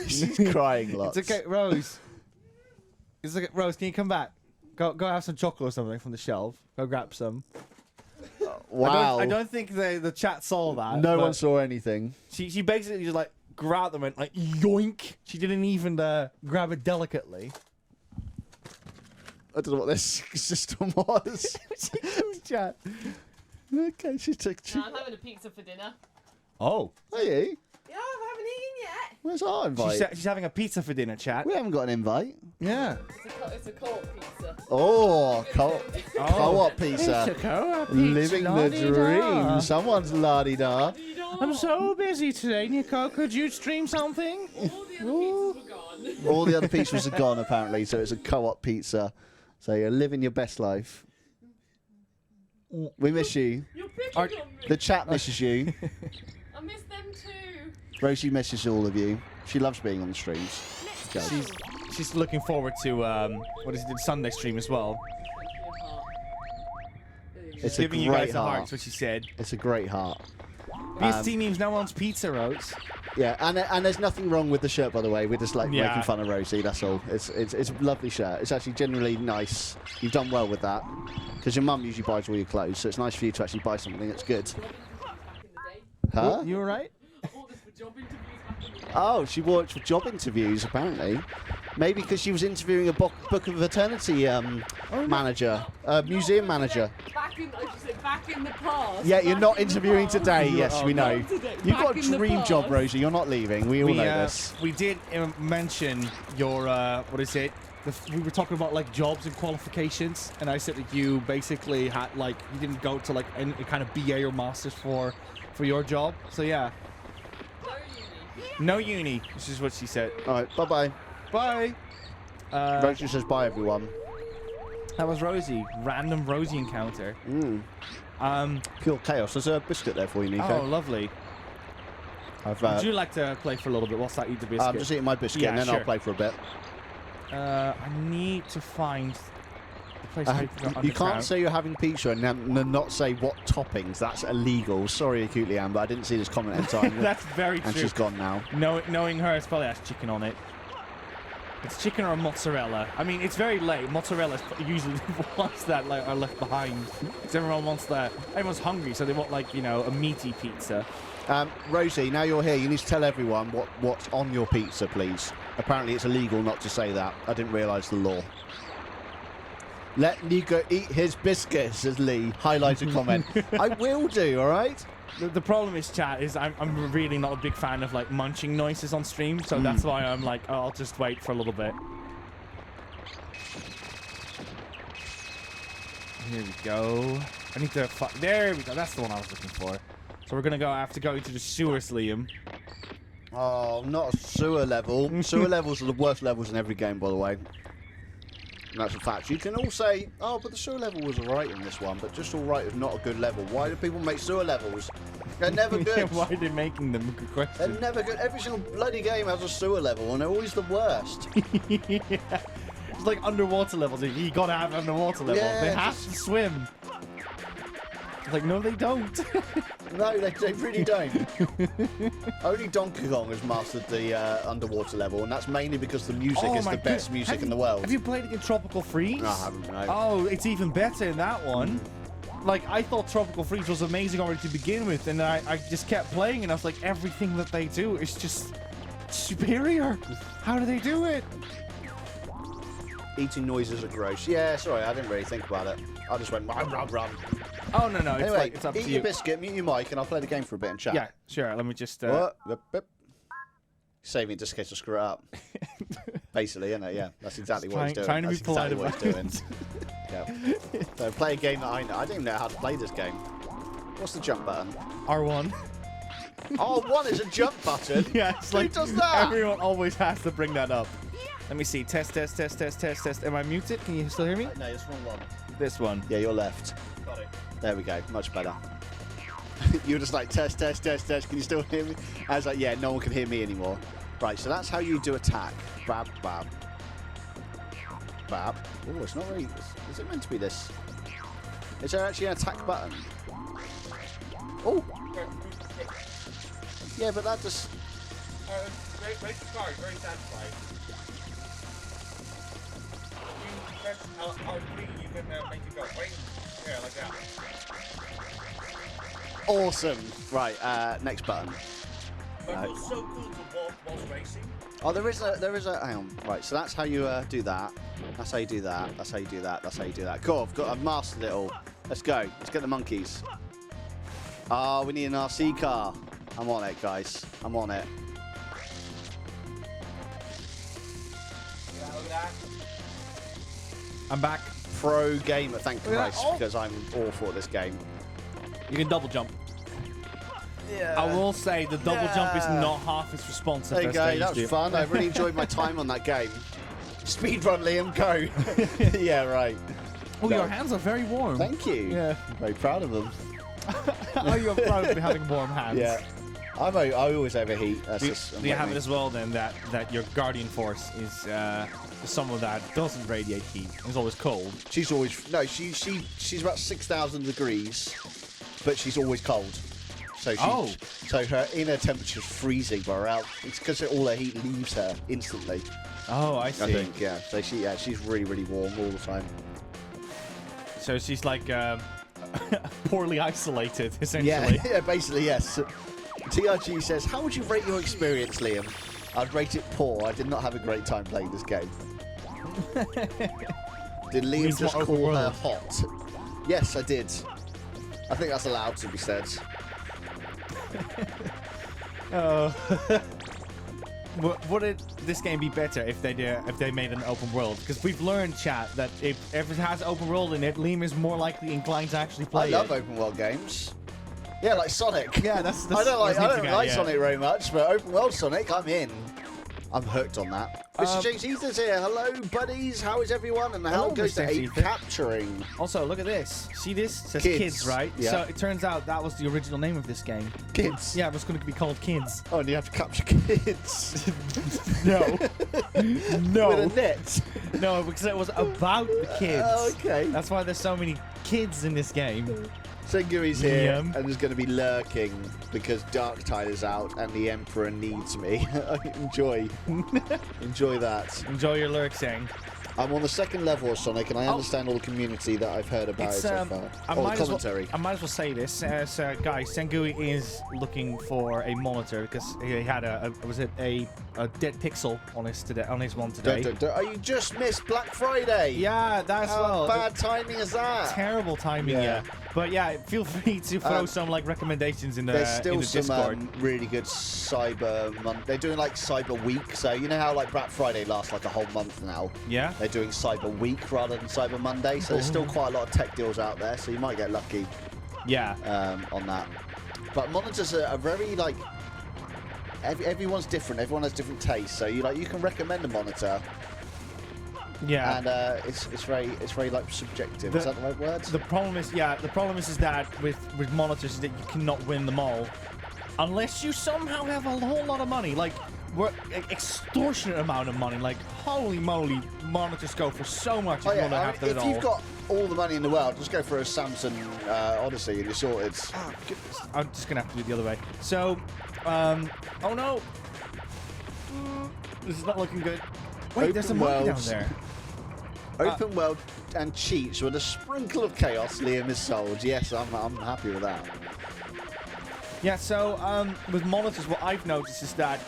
She's crying lots. It's okay, Rose. It's okay, Rose. Can you come back? Go have some chocolate or something from the shelf. Go grab some. Wow. I don't think the chat saw that. No but one saw anything. She basically just like grabbed them and like yoink. She didn't even grab it delicately. I don't know what this system was. Chat. Okay, she took. No, I'm having a pizza for dinner. Oh. Are you? Yeah, I haven't eaten yet. Where's our invite? She's having a pizza for dinner, chat. We haven't got an invite. Yeah. It's a co-op pizza. Oh, co-op pizza. Living the dream. Someone's la-di-da. I'm so busy today, Nico. Could you stream something? All the other pizzas were gone. All the other pizzas are gone, apparently, so it's a co-op pizza. So you're living your best life. We miss you. You're picking on me. The chat misses you. I miss them too. Rosie misses all of you. She loves being on the streams. She's looking forward to what is it, the Sunday stream as well. It's a Giving you great guys a heart, heart. that's what she said. It's a great heart. BST memes now owns Pizza Rose. Yeah, and there's nothing wrong with the shirt, by the way. We're just like Yeah. making fun of Rosie. That's all. It's a lovely shirt. It's actually genuinely nice. You've done well with that, because your mum usually buys all your clothes, so it's nice for you to actually buy something that's good. Huh? You alright? All this for job interviews back in the day. Oh, she wore it for job interviews, apparently. Maybe because she was interviewing a Book of Eternityyy manager, museum manager. Back in, I should say, back in the past. Yeah, you're Back not in the interviewing past. today. Yes, we know. Not today. You've Back got a in the dream job, past. Rosie. You're not leaving. We all know this. We did mention your, what is it? We were talking about like jobs and qualifications, and I said that you basically had like, you didn't go to like any kind of BA or Masters for your job. So yeah. No uni. This is what she said. All right, bye-bye. Bye. Rosie says bye, everyone. That was Rosie. Random Rosie encounter. Pure chaos. There's a biscuit there for you, Nico. Oh, lovely. Would you like to play for a little bit whilst I eat the biscuit? I'm just eating my biscuit, Yeah, and then sure. I'll play for a bit. I need to find the place where You can't say you're having pizza and then not say what toppings. That's illegal. Sorry, Acutely Anne, but I didn't see this comment in time. That's very and true. she's gone now. Knowing her, it's probably has chicken on it. It's chicken or mozzarella. I mean, it's very late. Mozzarella is usually the ones that are left behind. Because everyone wants that. Everyone's hungry, so they want like, you know, a meaty pizza. Rosie, now you're here. You need to tell everyone what's on your pizza, please. Apparently, it's illegal not to say that. I didn't realise the law. Let Nico eat his biscuits, says Lee. Highlight a comment. I will do, all right? The problem is, chat, is I'm really not a big fan of like munching noises on stream, so that's why I'm like, oh, I'll just wait for a little bit. Here we go. I need to. There we go. That's the one I was looking for. So we're gonna have to go into the sewers, Liam. Oh, not a sewer level. Sewer levels are the worst levels in every game, by the way. And that's a fact. You can all say, oh, but the sewer level was alright in this one, but just alright is not a good level. Why do people make sewer levels? They're never good. Why are they making them? Good question. They're never good. Every single bloody game has a sewer level, and they're always the worst. Yeah. It's like underwater levels. You gotta have underwater levels. Yeah, they have to swim. It's like, no, they don't. No, they really don't. Only Donkey Kong has mastered the underwater level, and that's mainly because the music is the best music in the world. Have you played it in Tropical Freeze? No, I haven't, no. Oh, it's even better in that one. Like, I thought Tropical Freeze was amazing already to begin with, and I just kept playing, and I was like, everything that they do is just superior. How do they do it? Eating noises are gross. Yeah, sorry, I didn't really think about it. I just went, run. Oh, no, it's, Anyway, like, it's up eat to your you. biscuit, mute your mic, and I'll play the game for a bit and chat. Yeah, sure. Let me just... Save me just in case I screw it up. Basically, isn't it? Yeah, that's exactly what he's doing. Trying to be That's polite exactly about what he's doing. Yeah. So play a game that I know. I don't even know how to play this game. What's the jump button? R1. Oh, one is a jump button. Yeah, it's Who like does that? everyone always has to bring that up. Let me see. Test. Am I muted? Can you still hear me? No, it's wrong one. This one. Yeah, you're left. Got it. There we go. Much better. You were just like, test. Can you still hear me? I was like, yeah, no one can hear me anymore. Right, so that's how you do attack. Bab. Oh, it's not really... Is it meant to be this? Is there actually an attack button? Oh! Yeah, but that just... Very satisfied. You press R3, you can make it go. Wait. Yeah, like that. Awesome! Right, next button. But it was so cool to walk whilst racing. Oh, there is a... Hang on. Right, so that's how you do that. That's how you do that. That's how you do that. That's how you do that. Cool, I've mastered it all. Let's go. Let's get the monkeys. Oh, we need an RC car. I'm on it, guys. I'm on it. Yeah, look at that. I'm back. Pro gamer, thank Look at that. Christ, Oh. because I'm awful at this game. You can double jump. Yeah. I will say the double jump is not half as responsive There you as go. they That used was to. fun. I really enjoyed my time on that game. Speedrun, Liam, go. Yeah, right. Oh, No. your hands are very warm. Thank you. Yeah. I'm very proud of them. Oh, you're proud of having warm hands. Yeah. I always overheat. That's Do, just, do you have it as well then that your guardian force is someone that doesn't radiate heat? It's always cold. She's always she's about 6,000 degrees, but she's always cold. So so her inner temperature's freezing, but her out it's because all her heat leaves her instantly. Oh, I see. I think, yeah. So she's really warm all the time. So she's like poorly isolated, essentially. Yeah, basically yes. TRG says, "How would you rate your experience, Liam?" I'd rate it poor. I did not have a great time playing this game. Did Liam Means just more call open her world. hot? Yes, I did. I think that's allowed to be said. Would this game be better if they made an open world? Because we've learned, chat, that if it has open world in it, Liam is more likely inclined to actually play I love it. open world games. Yeah, like Sonic. Yeah, that's I don't like yeah. Sonic very much, but open world Sonic, I'm in. I'm hooked on that. Mr. James Ethan's here. Hello, buddies. How is everyone? And how Hello, goes Mr. to Ape Ethan. Capturing? Also, look at this. See this? It says Kids. kids, right? Yeah. So it turns out that was the original name of this game. Kids. Yeah, it was going to be called Kids. Oh, and you have to capture kids. No. No. With a net. No, because it was about the kids. Oh, okay. That's why there's so many kids in this game. Sengui's here Liam. and is going to be lurking because Darktide is out and the Emperor needs me. Enjoy. Enjoy that. Enjoy your lurksing. I'm on the second level of Sonic, and I understand all the community that I've heard about it so far. All the commentary. I might as well say this. Guys, Sengui is looking for a monitor because he had a dead pixel on his one today. Oh, you just missed Black Friday. Yeah, that's How bad timing is that? Terrible timing, yeah. But yeah, feel free to throw some like recommendations in the There's still Discord. some really good Cyber month. They're doing like Cyber Week, so you know how like Black Friday lasts like a whole month now. Yeah. They're doing Cyber Week rather than Cyber Monday, so there's still quite a lot of tech deals out there. So you might get lucky. Yeah. On that, but monitors are very like everyone's different. Everyone has different tastes, so you can recommend a monitor. Yeah, and it's very like subjective. Is that the right word? The problem is that with monitors is that you cannot win them all, unless you somehow have a whole lot of money, like extortionate amount of money. Like holy moly, monitors go for so much. If you want to have them if you've got all the money in the world, just go for a Samsung Odyssey and you're sorted. Oh, goodness. I'm just gonna have to do it the other way. So, oh no, this is not looking good. Wait, there's a monkey down there. Open world and cheats with a sprinkle of chaos. Liam is sold. Yes, I'm happy with that. Yeah. So with monitors, what I've noticed is that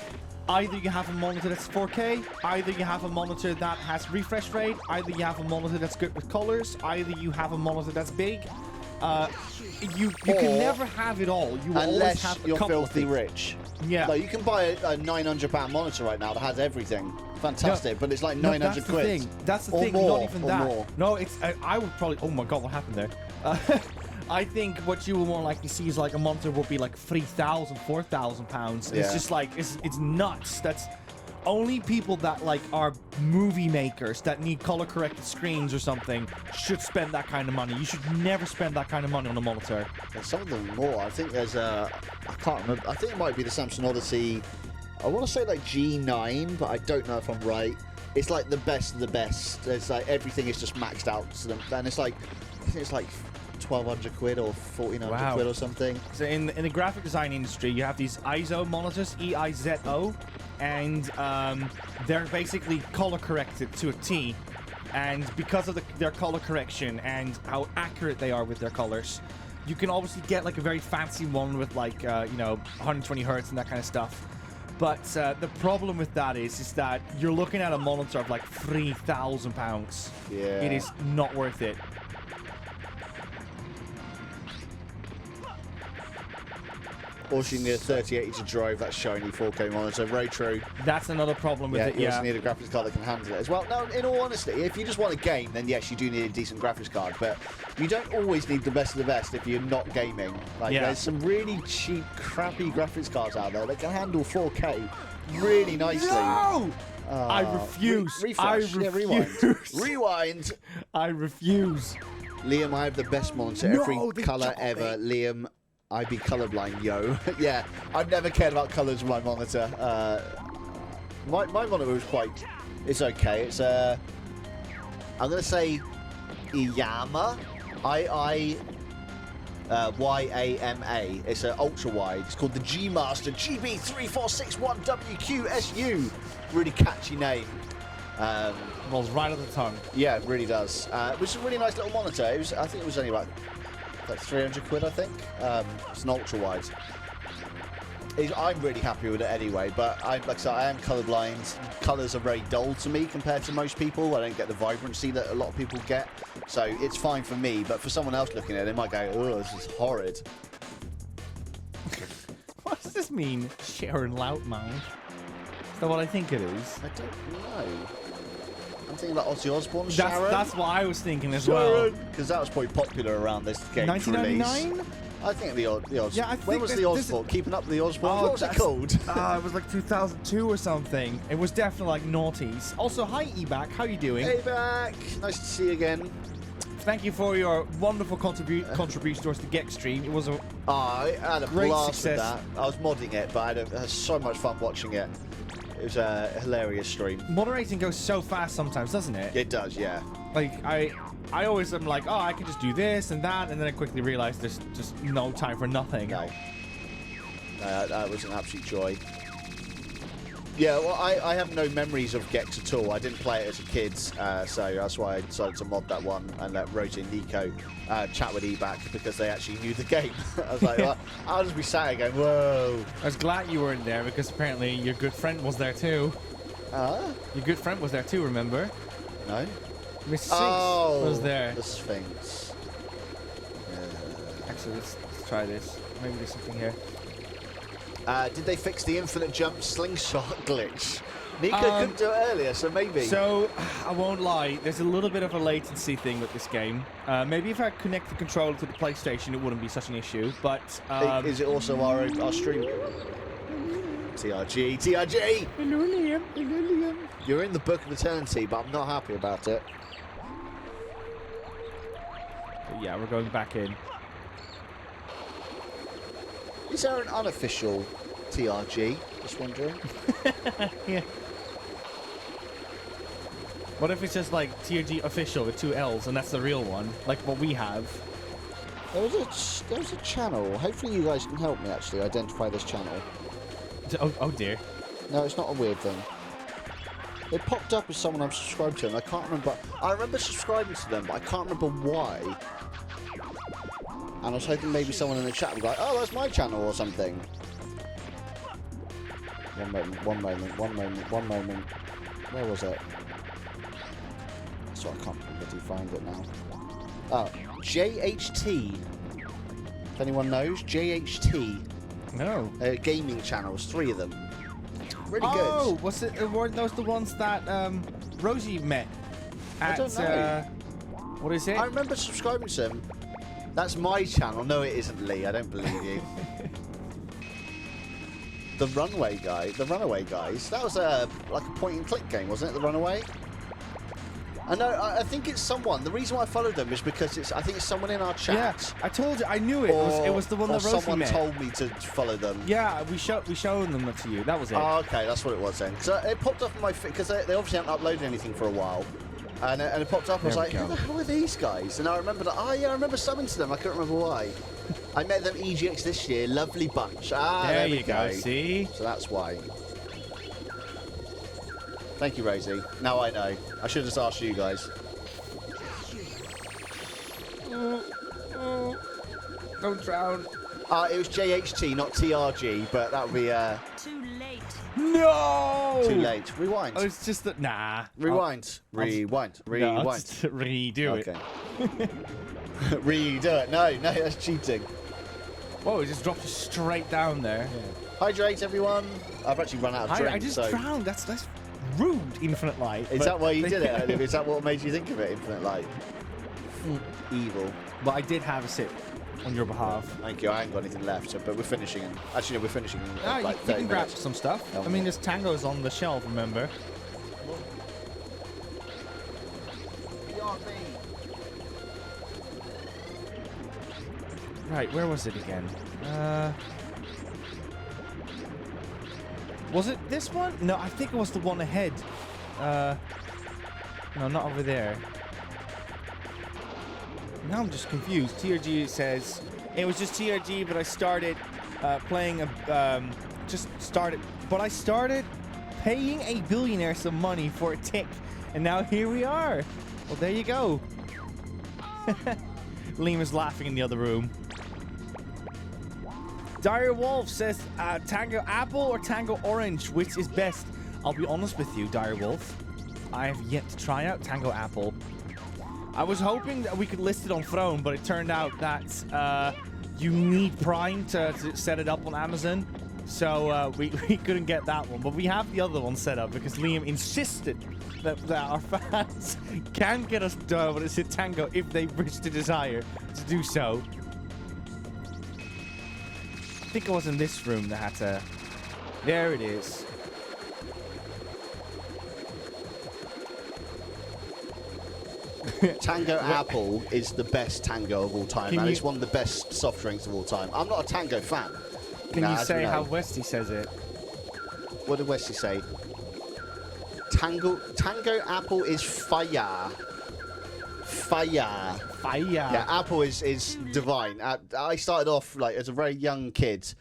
either you have a monitor that's 4K, either you have a monitor that has refresh rate, either you have a monitor that's good with colors, either you have a monitor that's big. You can never have it all. You will always have a you're couple filthy of rich. Yeah. Like, you can buy a £900 monitor right now that has everything. Fantastic, but it's like 900 quid. That's the or thing. More, not even or that. More. No, it's. I would probably. Oh my god, what happened there? I think what you will more likely see is like a monitor will be like £3,000, £4,000. Yeah. It's just like it's nuts. That's only people that like are movie makers that need color corrected screens or something should spend that kind of money. You should never spend that kind of money on a monitor. And some of them more. I think there's I can't remember. I think it might be the Samsung Odyssey. I want to say like G9, but I don't know if I'm right. It's like the best of the best. It's like everything is just maxed out to them, and it's like I think it's like 1,200 quid or 1,400 quid or something. So in the graphic design industry, you have these ISO monitors, EIZO, and they're basically color corrected to a T. And because of their color correction and how accurate they are with their colors, you can obviously get like a very fancy one with like 120 hertz and that kind of stuff. But the problem with that is that you're looking at a monitor of like £3,000. Yeah. It is not worth it. Also, you need a 3080 to drive that shiny 4K monitor. Very true. That's another problem with it. You also need a graphics card that can handle it as well. Now, in all honesty, if you just want a game, then yes, you do need a decent graphics card. But you don't always need the best of the best if you're not gaming. Like, there's some really cheap, crappy graphics cards out there that can handle 4K really nicely. No! I refuse. Refresh. I refuse. Yeah, rewind. Rewind. I refuse. Liam, I have the best monitor every colour ever. Liam, I'd be colourblind, yo. Yeah, I've never cared about colours with my monitor. My monitor was it's okay. It's I'm gonna say Iyama. YAMA. It's an ultra wide. It's called the G Master GB3461WQSU. Really catchy name. Rolls right on the tongue. Yeah, it really does. Which is a really nice little monitor. I think it was only about 300 quid, I think. It's an ultra wide. I'm really happy with it anyway, but like I said, I am colourblind. Colours are very dull to me compared to most people. I don't get the vibrancy that a lot of people get. So it's fine for me, but for someone else looking at it, they might go, oh, this is horrid. What does this mean? Sharon Loudmouth? Is that what I think it is? I don't know. I'm thinking like Ozzy Osbourne, Sharon. That's what I was thinking as well. Because that was probably popular around this game's 1999? release. I think the Osbourne. Yeah, when was the Osbourne? Keeping Up with the Osbourne? What was it called? It was like 2002 or something. It was definitely like noughties. Also, hi Eback, how you doing? Hey back, nice to see you again. Thank you for your wonderful contribution towards the Gex stream. It was I had a great blast success. with that. I was modding it, but I had so much fun watching it. It was a hilarious stream. Moderating goes so fast sometimes, doesn't it? It does, yeah. Like I always am like, oh, I can just do this and that, and then I quickly realize there's just no time for nothing. No. That was an absolute joy. Yeah, well, I have no memories of Gex at all. I didn't play it as a kid, so that's why I decided to mod that one and let Rosie and Nico chat with Ebac because they actually knew the game. I was like, well, I'll just be sat here going, whoa. I was glad you weren't there because apparently your good friend was there too. Your good friend was there too, remember? No? Miss Six was there. The Sphinx. Actually, let's try this. Maybe there's something here. Did they fix the infinite jump slingshot glitch? Nico couldn't do it earlier, so maybe. So, I won't lie, there's a little bit of a latency thing with this game. Maybe if I connect the controller to the PlayStation, it wouldn't be such an issue, but... is it also our stream? TRG, TRG! Hello, Liam. Hello, Liam. You're in the Book of Eternityyy, but I'm not happy about it. But yeah, we're going back in. Is there an unofficial TRG? Just wondering. Yeah. What if it's just like TRG official with 2 L's and that's the real one, like what we have? There's a channel. Hopefully you guys can help me actually identify this channel. Oh dear. No, it's not a weird thing. It popped up as someone I'm subscribed to, and I can't remember. I remember subscribing to them, but I can't remember why. And I was hoping maybe someone in the chat would be like, "Oh, that's my channel" or something. One moment. Where was it? So I can't bloody find it now. Oh, JHT. If anyone knows, JHT. No. Gaming channels, 3 of them. Really good. Oh, weren't those the ones that Rosie met at, I don't know. What is it? I remember subscribing to them. That's my channel. No, it isn't, Lee. I don't believe you. The Runaway Guys. That was like a point-and-click game, wasn't it? The Runaway. I know. I think it's someone. The reason why I followed them is because I think it's someone in our chat. Yeah, I told you. I knew it. It was the one that Rosie someone met. told me to follow them. Yeah, we showed them to you. That was it. Oh, okay, that's what it was then. So it popped up on my feed because they obviously haven't uploaded anything for a while, and it popped up. I was like, who the hell are these guys? And I remembered. Oh yeah, I remember subbing to them. I couldn't remember why. I met them EGX this year. Lovely bunch. There you go. See? So that's why. Thank you, Rosie. Now I know. I should have just asked you guys. Don't drown. It was JHT, not TRG, but that would be Too late. No! too late. Rewind. Oh, it's just that. Nah. Rewind. Rewind. Rewind. No, just redo it. Okay. Redo it. No, that's cheating. Whoa, it just dropped you straight down there. Hydrate, everyone. I've actually run out of drink. I just so. drowned. That's rude, Infinite Light. Is that why you did it? Is that what made you think of it, Infinite Light? Evil. But I did have a sip on your behalf. Thank you. I ain't got anything left, but we're finishing. Actually, no, we're finishing. In, Ah, like you 30 can grab minutes. some stuff. Oh, I mean, there's tangos on the shelf, remember? Right, where was it again? Was it this one? No, I think it was the one ahead. No, not over there. Now I'm just confused. TRG says it was just TRG, but I started playing but I started paying a billionaire some money for a tick, and now here we are. Well, there you go. Liam is laughing in the other room. Dire Wolf says, Tango Apple or Tango Orange, which is best? I'll be honest with you, Dire Wolf. I have yet to try out Tango Apple. I was hoping that we could list it on Throne, but it turned out that you need Prime to set it up on Amazon. So we couldn't get that one. But we have the other one set up because Liam insisted that our fans can get us what is it, Tango if they wish to desire to do so. I think it was in this room that had to... There it is. Tango Apple is the best Tango of all time, and it's one of the best soft drinks of all time. I'm not a Tango fan. Can you say how Westy says it? What did Westy say? Tango Apple is fire. Fire. Fire. Yeah, Apple is divine. I started off like as a very young kid,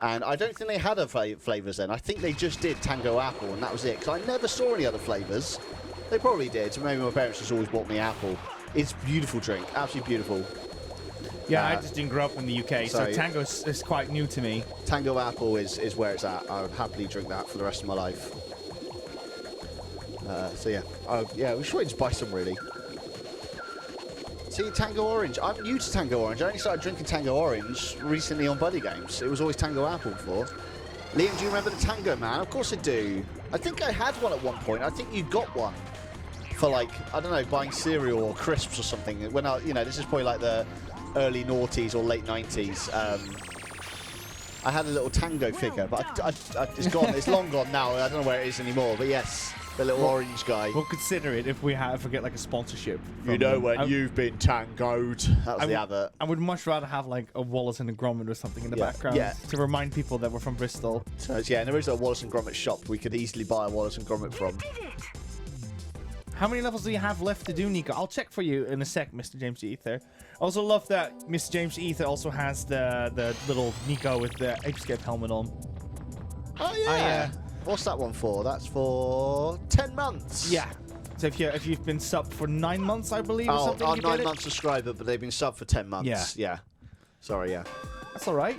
And I don't think they had other flavors then. I think they just did Tango Apple, and that was it. Because I never saw any other flavors. They probably did. So maybe my parents just always bought me apple. It's a beautiful drink. Absolutely beautiful. Yeah, I just didn't grow up in the UK, so Tango is quite new to me. Tango Apple is where it's at. I would happily drink that for the rest of my life. So yeah. Yeah, we should just buy some, really. See, Tango Orange. I'm new to Tango Orange. I only started drinking Tango Orange recently on BuddyGames. It was always Tango Apple before. Liam, do you remember the Tango Man? Of course I do. I think I had one at one point. I think you got one for, like, I don't know, buying cereal or crisps or something. When this is probably like the early noughties or late 90s. I had a little Tango figure, but it's gone. It's long gone now. I don't know where it is anymore. But yes. The little orange guy. We'll consider it if we get like a sponsorship. You know when you've been tangoed. That was the advert. I would much rather have like a Wallace and a Gromit or something in the background to remind people that we're from Bristol. So yeah, and there is a Wallace and Gromit shop we could easily buy a Wallace and Gromit from. How many levels do you have left to do, Nico? I'll check for you in a sec, Mr. James Ether. I also love that Mr. James Ether also has the little Nico with the Ape Escape helmet on. Oh yeah. What's that one for? That's for 10 months. Yeah. So if you've been subbed for 9 months, I believe, or something, I'm 9 months subscriber, but they've been subbed for 10 months. Yeah. Sorry, yeah. That's all right.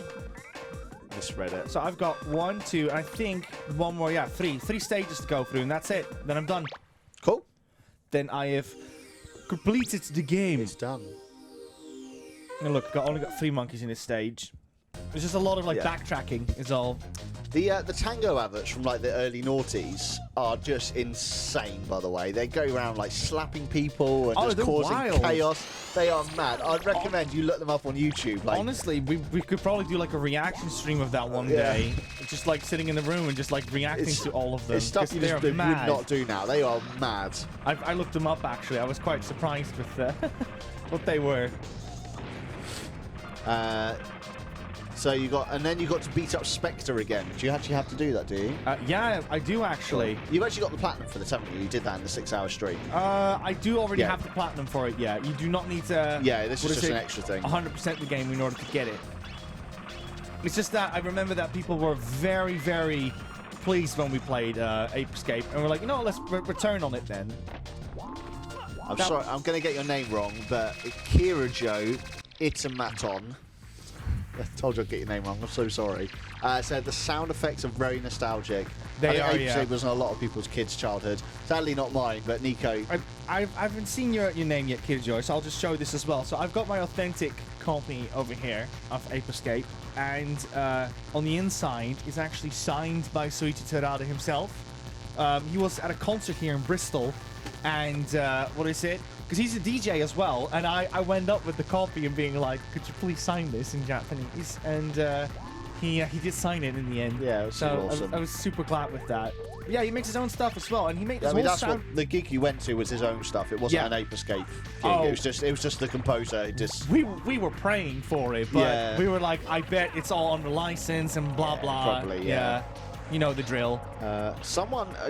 Misread it. So I've got 1, 2, I think one more. Yeah, 3 stages to go through, and that's it. Then I'm done. Cool. Then I have completed the game. It's done. And look, only got 3 monkeys in this stage. There's just a lot of backtracking is all. The Tango adverts from like the early noughties are just insane, by the way. They go around like slapping people and just causing chaos. They are mad. I'd recommend you look them up on YouTube. Like, honestly, we could probably do like a reaction stream of that one day. Just like sitting in the room and just like reacting to all of them. It's stuff you would not do now. They are mad. I looked them up actually. I was quite surprised with what they were. So you got to beat up Spectre again. Do you actually have to do that, do you? Yeah, I do actually. You've actually got the platinum for this, haven't you? You did that in the 6-hour stream. I do already have the platinum for it, yeah. You do not need to... Yeah, this is just an extra thing. 100% the game in order to get it. It's just that I remember that people were very, very pleased when we played Ape Escape, and we're like, you know what, let's return on it then. I'm sorry, I'm going to get your name wrong, but Kirajo Itamaton. I told you I'd get your name wrong. I'm so sorry. Said the sound effects are very nostalgic. They are, Ape Escape was in a lot of people's kids' childhood. Sadly, not mine, but Nico. I haven't seen your name yet, Kidjoy, so I'll just show this as well. So I've got my authentic copy over here of Ape Escape, and on the inside is actually signed by Soichi Terada himself. He was at a concert here in Bristol, and what is it? Because he's a DJ as well, and I went up with the copy and being like, could you please sign this in Japanese? And he did sign it in the end. Yeah, it was super awesome. I was super glad with that. Yeah, he makes his own stuff as well, and he made. I mean, that's what the gig you went to was his own stuff. It wasn't an Ape Escape gig. It was just the composer. It just we were praying for it, but we were like, I bet it's all on the license and blah blah. Probably, yeah. You know the drill.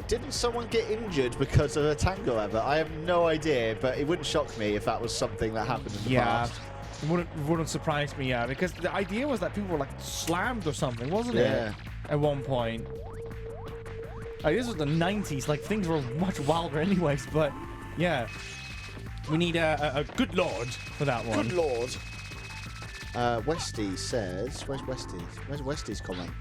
Didn't someone get injured because of a Tango advert? I have no idea, but it wouldn't shock me if that was something that happened in the past. It wouldn't surprise me, because the idea was that people were like slammed or something, wasn't it? At one point. This was the 90s, like things were much wilder anyways, but yeah. We need a good lord for that one. Good lord. Westy says, where's Westy's? Where's Westy's comment?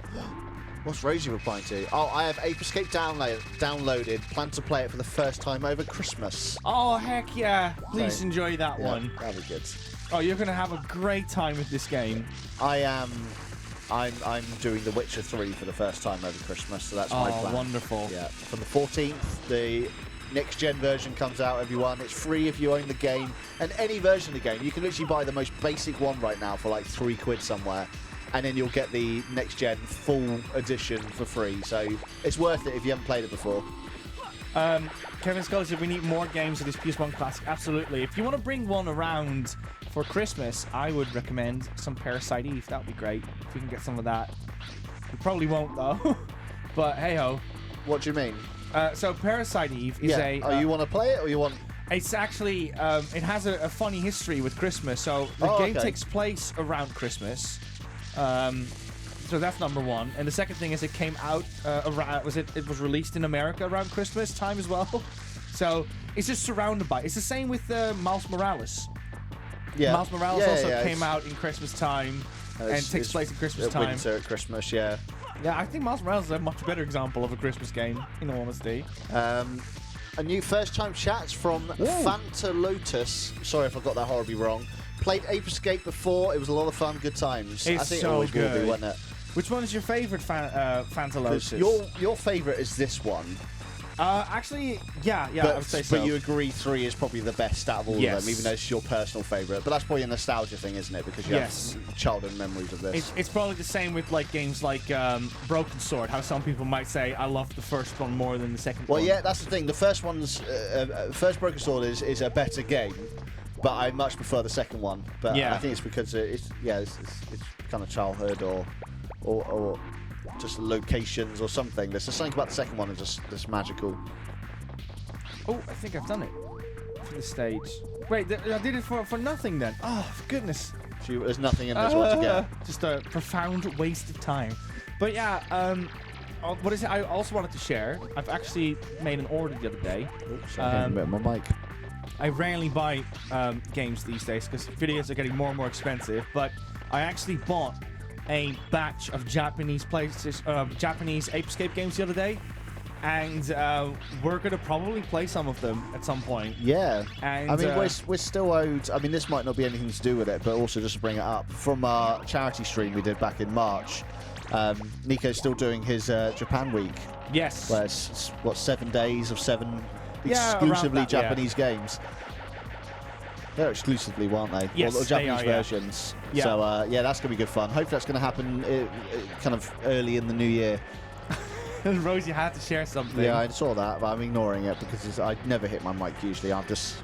What's Rosie replying to? Oh, I have Ape Escape downloaded. Plan to play it for the first time over Christmas. Oh, heck yeah. Please enjoy that one. That'll be good. Oh, you're going to have a great time with this game. I am. I'm doing The Witcher 3 for the first time over Christmas, so that's my plan. Oh, wonderful. Yeah. From the 14th, the next-gen version comes out, everyone. It's free if you own the game. And any version of the game, you can literally buy the most basic one right now for like £3 somewhere. And then you'll get the next-gen full edition for free. So it's worth it if you haven't played it before. Kevin Scully said we need more games of this PS1 Classic. Absolutely. If you want to bring one around for Christmas, I would recommend some Parasite Eve. That would be great if we can get some of that. We probably won't, though. But hey-ho. What do you mean? So Parasite Eve is a... you want to play it or you want... It's actually... it has a funny history with Christmas. So the game takes place around Christmas. So that's number one. And the second thing is it came out around, it was released in America around Christmas time as well. So it's just surrounded by. It's the same with Miles Morales. Yeah. Miles Morales also came out in Christmas time and takes place in Christmas time. Winter at Christmas, yeah. Yeah, I think Miles Morales is a much better example of a Christmas game, in all honesty. A new first-time chat from Fanta Lotus. Sorry if I got that horribly wrong. Played Ape Escape before. It was a lot of fun, good times. It's I think so it always good. will be, won't it? Which one is your favorite Fanta Lotus? Your favourite is this one. Actually, yeah, But, I would say so. But you agree 3 is probably the best out of all Yes. of them, even though it's your personal favourite. But that's probably a nostalgia thing, isn't it? Because you have childhood memories of this. It's probably the same with like games like Broken Sword. How some people might say, I love the first one more than the second one. Well, yeah, that's the thing. The first one's first Broken Sword is a better game, but I much prefer the second one. But Yeah. I think it's because it's kind of childhood or just locations or something. There's just something about the second one that's just magical. Oh, I think I've done it for the stage. Wait, I did it for nothing then. Oh, for goodness. There's nothing in this one to get. Just a profound waste of time. But yeah, what is it? I also wanted to share. I've actually made an order the other day. Oops, I'm hitting a bit of my mic. I rarely buy games these days because videos are getting more and more expensive. But I actually bought a batch of Japanese Ape Escape games the other day, and we're gonna probably play some of them at some point. Yeah, And I mean we're still owed. I mean, this might not be anything to do with it, but also just to bring it up from our charity stream we did back in March. Nico's still doing his Japan week. Yes. Where it's what 7 days of 7 Yeah, exclusively around that, yeah. Japanese games. They're exclusively, weren't they? Yes, or Japanese they are, yeah. versions. Yeah. So yeah, that's gonna be good fun. Hopefully that's gonna happen kind of early in the new year. Rosie had to share something. Yeah, I saw that, but I'm ignoring it because I never hit my mic usually. I'm just.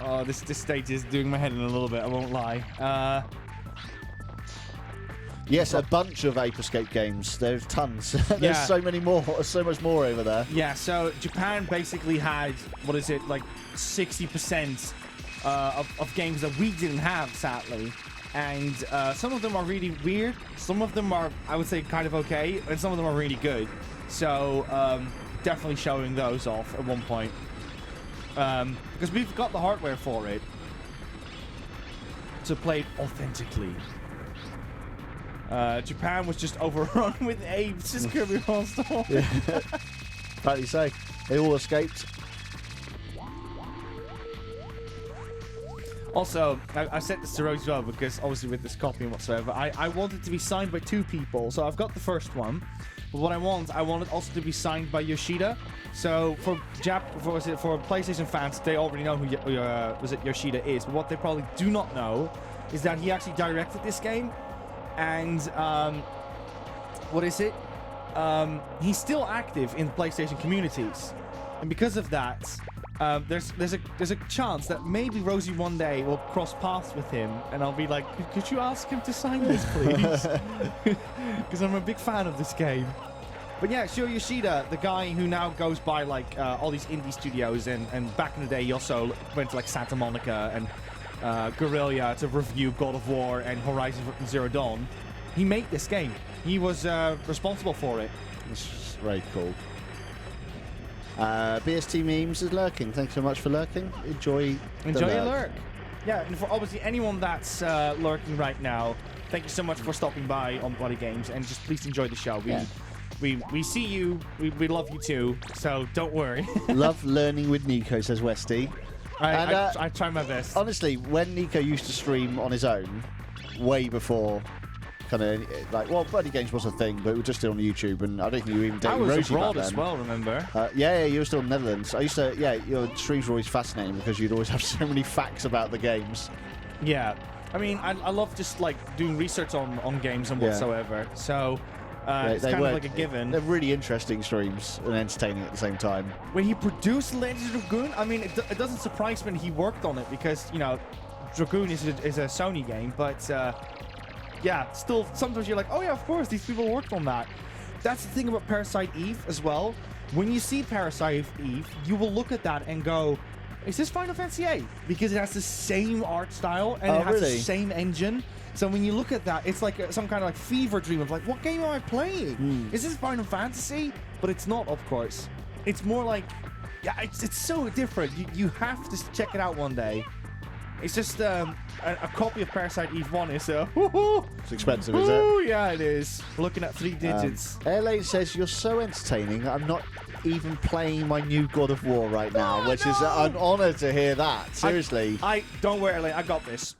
Oh, this stage is doing my head in a little bit. I won't lie. Yes, a bunch of Ape Escape games. There's tons. There's Yeah. so many more. So much more over there. Yeah. So Japan basically had like 60% of games that we didn't have, sadly. And some of them are really weird. Some of them are, I would say, kind of okay, and some of them are really good. So definitely showing those off at one point, because we've got the hardware for it to play it authentically. Japan was just overrun with apes. Just Kirby Monster. Rightly so. They all escaped. Also, I said this to Rose as well because obviously with this copy and whatsoever, I want it to be signed by 2 people. So I've got the first one, but what I want it also to be signed by Yoshida. So for PlayStation fans, they already know who Yoshida is. But what they probably do not know is that he actually directed this game, and he's still active in the PlayStation communities, and because of that. There's a chance that maybe Rosie one day will cross paths with him, and I'll be like, could you ask him to sign this, please? Because I'm a big fan of this game. But yeah, Shuo Yoshida, the guy who now goes by like all these indie studios, and back in the day he also went to like Santa Monica and Guerrilla to review God of War and Horizon Zero Dawn. He made this game. He was responsible for it. It's very cool. BST Memes is lurking. Thanks so much for lurking. Enjoy your lurk. Yeah, and for obviously anyone that's lurking right now, thank you so much for stopping by on BuddyGames, and just please enjoy the show. We see you. We love you too. So don't worry. Love learning with Nico, says Westy. I try my best. Honestly, when Nico used to stream on his own, way before kind of like, well, BuddyGames was a thing, but we were just still on YouTube, and I don't think you were even dating Rosie back then. I was abroad as well, remember? Yeah, you were still in the Netherlands. I used to, your streams were always fascinating because you'd always have so many facts about the games. Yeah. I mean, I love just like doing research on games and whatsoever. So it's kind of like a given. They're really interesting streams and entertaining at the same time. When he produced Legend of Dragoon, I mean, it doesn't surprise me when he worked on it because, Dragoon is a Sony game, but yeah, still, sometimes you're like, oh yeah, of course, these people worked on that. That's the thing about Parasite Eve as well. When you see Parasite Eve, you will look at that and go, Is this Final Fantasy VIII? Because it has the same art style and Oh, it has really? the same engine. So when you look at that, it's like some kind of like fever dream of like, what game am I playing? Is this Final Fantasy? But it's not, of course. It's more like, yeah, it's so different. You have to check it out one day. It's just a copy of Parasite Eve 1 is It's expensive, is it? Oh yeah, it is. We're looking at 3 digits. LA says, you're so entertaining. I'm not even playing my new God of War right now, which is an honor to hear that. Seriously. I don't worry, LA, I got this.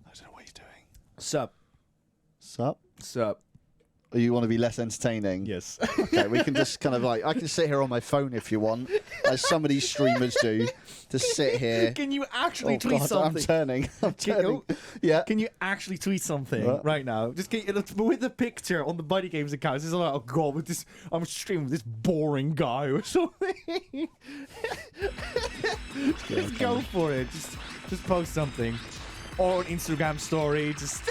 I don't know what he's doing. Sup? Sup? Sup? Or you want to be less entertaining? Yes. Okay, we can just kind of like, I can sit here on my phone if you want, as some of these streamers do. Just sit here. Can you actually Oh tweet God, something? I'm turning. I'm turning. you- Yeah. Can you actually tweet something What? right now? Just with the picture on the BuddyGames account. It's like, oh god, with this, I'm streaming with this boring guy or something. Just go for it. Just post something, or an Instagram story. Just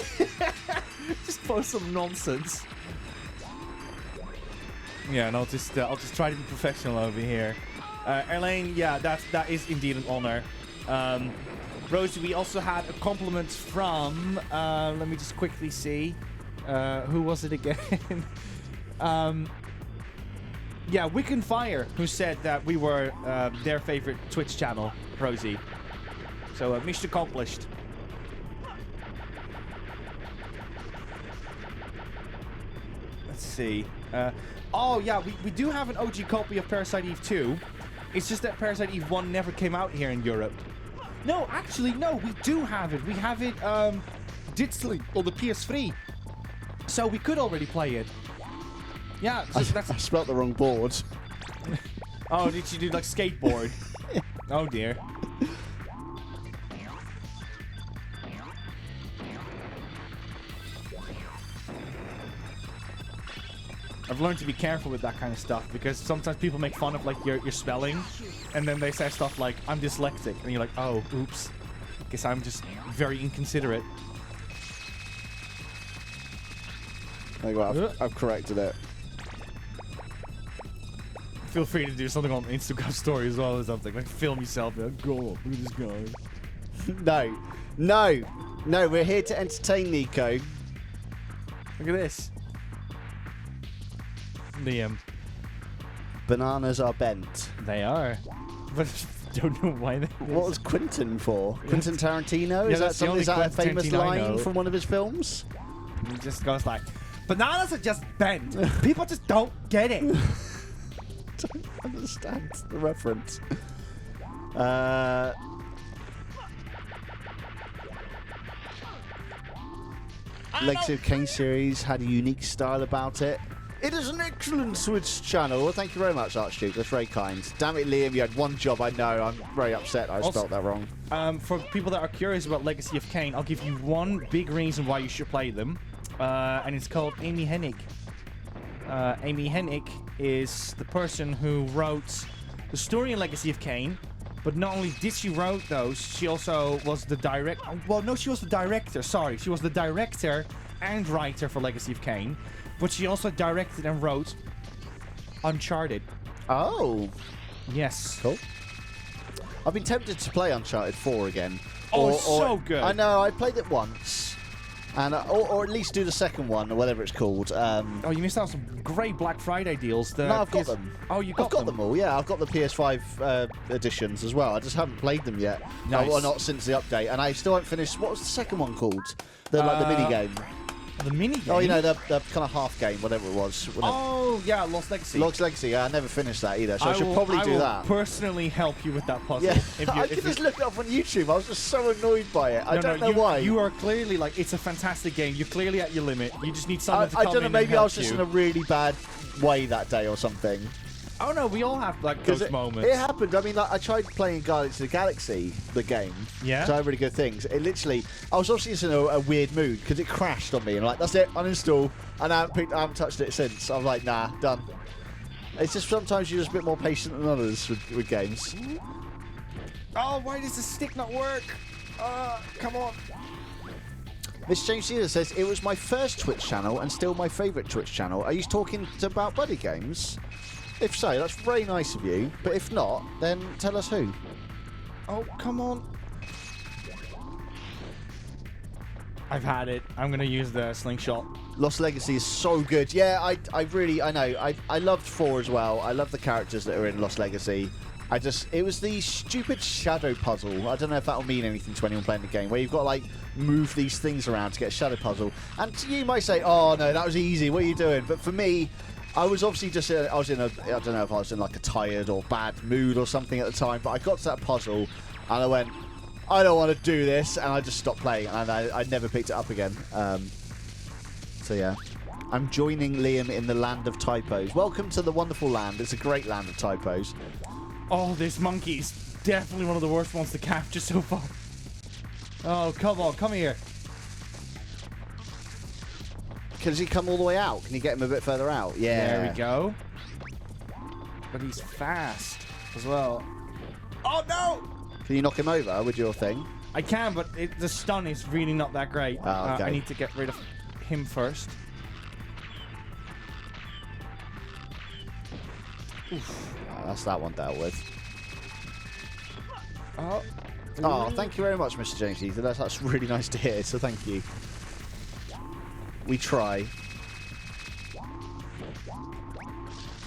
post some nonsense. Yeah, and I'll just try to be professional over here. Elaine, yeah, that is indeed an honor. Rosie, we also had a compliment from, let me just quickly see. Who was it again? Yeah, Wicked Fire, who said that we were their favorite Twitch channel, Rosie. So, mission accomplished. Let's see. Oh, yeah, we do have an OG copy of Parasite Eve 2. It's just that Parasite Eve 1 never came out here in Europe. No, actually, no, we do have it. We have it digitally on the PS3. So we could already play it. Yeah, so that's... I spelt the wrong board. Oh, did you do like skateboard? Oh, dear. I've learned to be careful with that kind of stuff because sometimes people make fun of like your spelling, and then they say stuff like "I'm dyslexic," and you're like, "Oh, oops," guess I'm just very inconsiderate. There you go, I've corrected it. Feel free to do something on Instagram story as well or something, like film yourself. Like, go on, look at this guy. No, we're here to entertain Nico. Look at this. Liam. Bananas are bent. They are. But I don't know why they... What was Quentin for? Quentin Tarantino? Yeah, Is that's the that only is that a Quentin famous Tarantino I line know. from one of his films? He just goes like, bananas are just bent. People just don't get it. Don't understand the reference. Legacy of Kain series had a unique style about it. It is an excellent Switch channel. Well, thank you very much, Archduke. That's very kind. Damn it, Liam, you had one job. I know. I'm very upset I spelt that wrong. For people that are curious about Legacy of Kain, I'll give you one big reason why you should play them. And it's called Amy Hennig. Amy Hennig is the person who wrote the story in Legacy of Kain. But not only did she write those, she also was the director. Well, no, she was the director. Sorry, she was the director and writer for Legacy of Kain. But she also directed and wrote Uncharted. Oh, Yes. cool. I've been tempted to play Uncharted 4 again. Oh, it's so good. I know. I played it once. And or at least do the second one, or whatever it's called. Oh, you missed out on some great Black Friday deals. No, I've got them. Oh, you I've got them all, yeah. I've got the PS5 editions as well. I just haven't played them yet. Nice. Well, not since the update. And I still haven't finished. What was the second one called? The mini game. The mini game? Oh, you know, the kind of half game, whatever it was. Oh, yeah, Lost Legacy. Lost Legacy. Yeah, I never finished that either. So I should probably do that. Personally help you with that puzzle. Yeah, If you, I could just look it up on YouTube. I was just so annoyed by it. I don't know why. You are clearly like, it's a fantastic game. You're clearly at your limit. You just need someone to come I don't know. in Maybe and I help was just you. in a really bad way that day or something. Oh no, we all have like those moments. It happened. I mean, like, I tried playing Guardians of the Galaxy, the game. Yeah. So I had really good things. It literally, I was obviously just in a weird mood because it crashed on me, and like, that's it, uninstall. And I haven't touched it since. I'm like, nah, done. It's just sometimes you're just a bit more patient than others with games. Oh, why does the stick not work? Come on. Miss James Caesar says, it was my first Twitch channel and still my favourite Twitch channel. Are you talking about BuddyGames? If so, that's very nice of you. But if not, then tell us who. Oh, come on. I've had it. I'm going to use the slingshot. Lost Legacy is so good. Yeah, I know. I loved 4 as well. I love the characters that are in Lost Legacy. It was the stupid shadow puzzle. I don't know if that'll mean anything to anyone playing the game, where you've got to, like, move these things around to get a shadow puzzle. And you might say, oh, no, that was easy. What are you doing? But for me, I was obviously just, I don't know if I was in, like, a tired or bad mood or something at the time, but I got to that puzzle, and I went, I don't want to do this, and I just stopped playing, and I never picked it up again. So, yeah. I'm joining Liam in the land of typos. Welcome to the wonderful land. It's a great land of typos. Oh, this monkey's definitely one of the worst ones to capture so far. Oh, come on, come here. Does he come all the way out? Can you get him a bit further out? Yeah. There we go. But he's fast as well. Oh, no! Can you knock him over with your thing? I can, but the stun is really not that great. Oh, okay. I need to get rid of him first. Oof. Oh, that's that one dealt with. Oh. Oh, thank you very much, Mr. James Ethan. That's really nice to hear, so thank you. We try.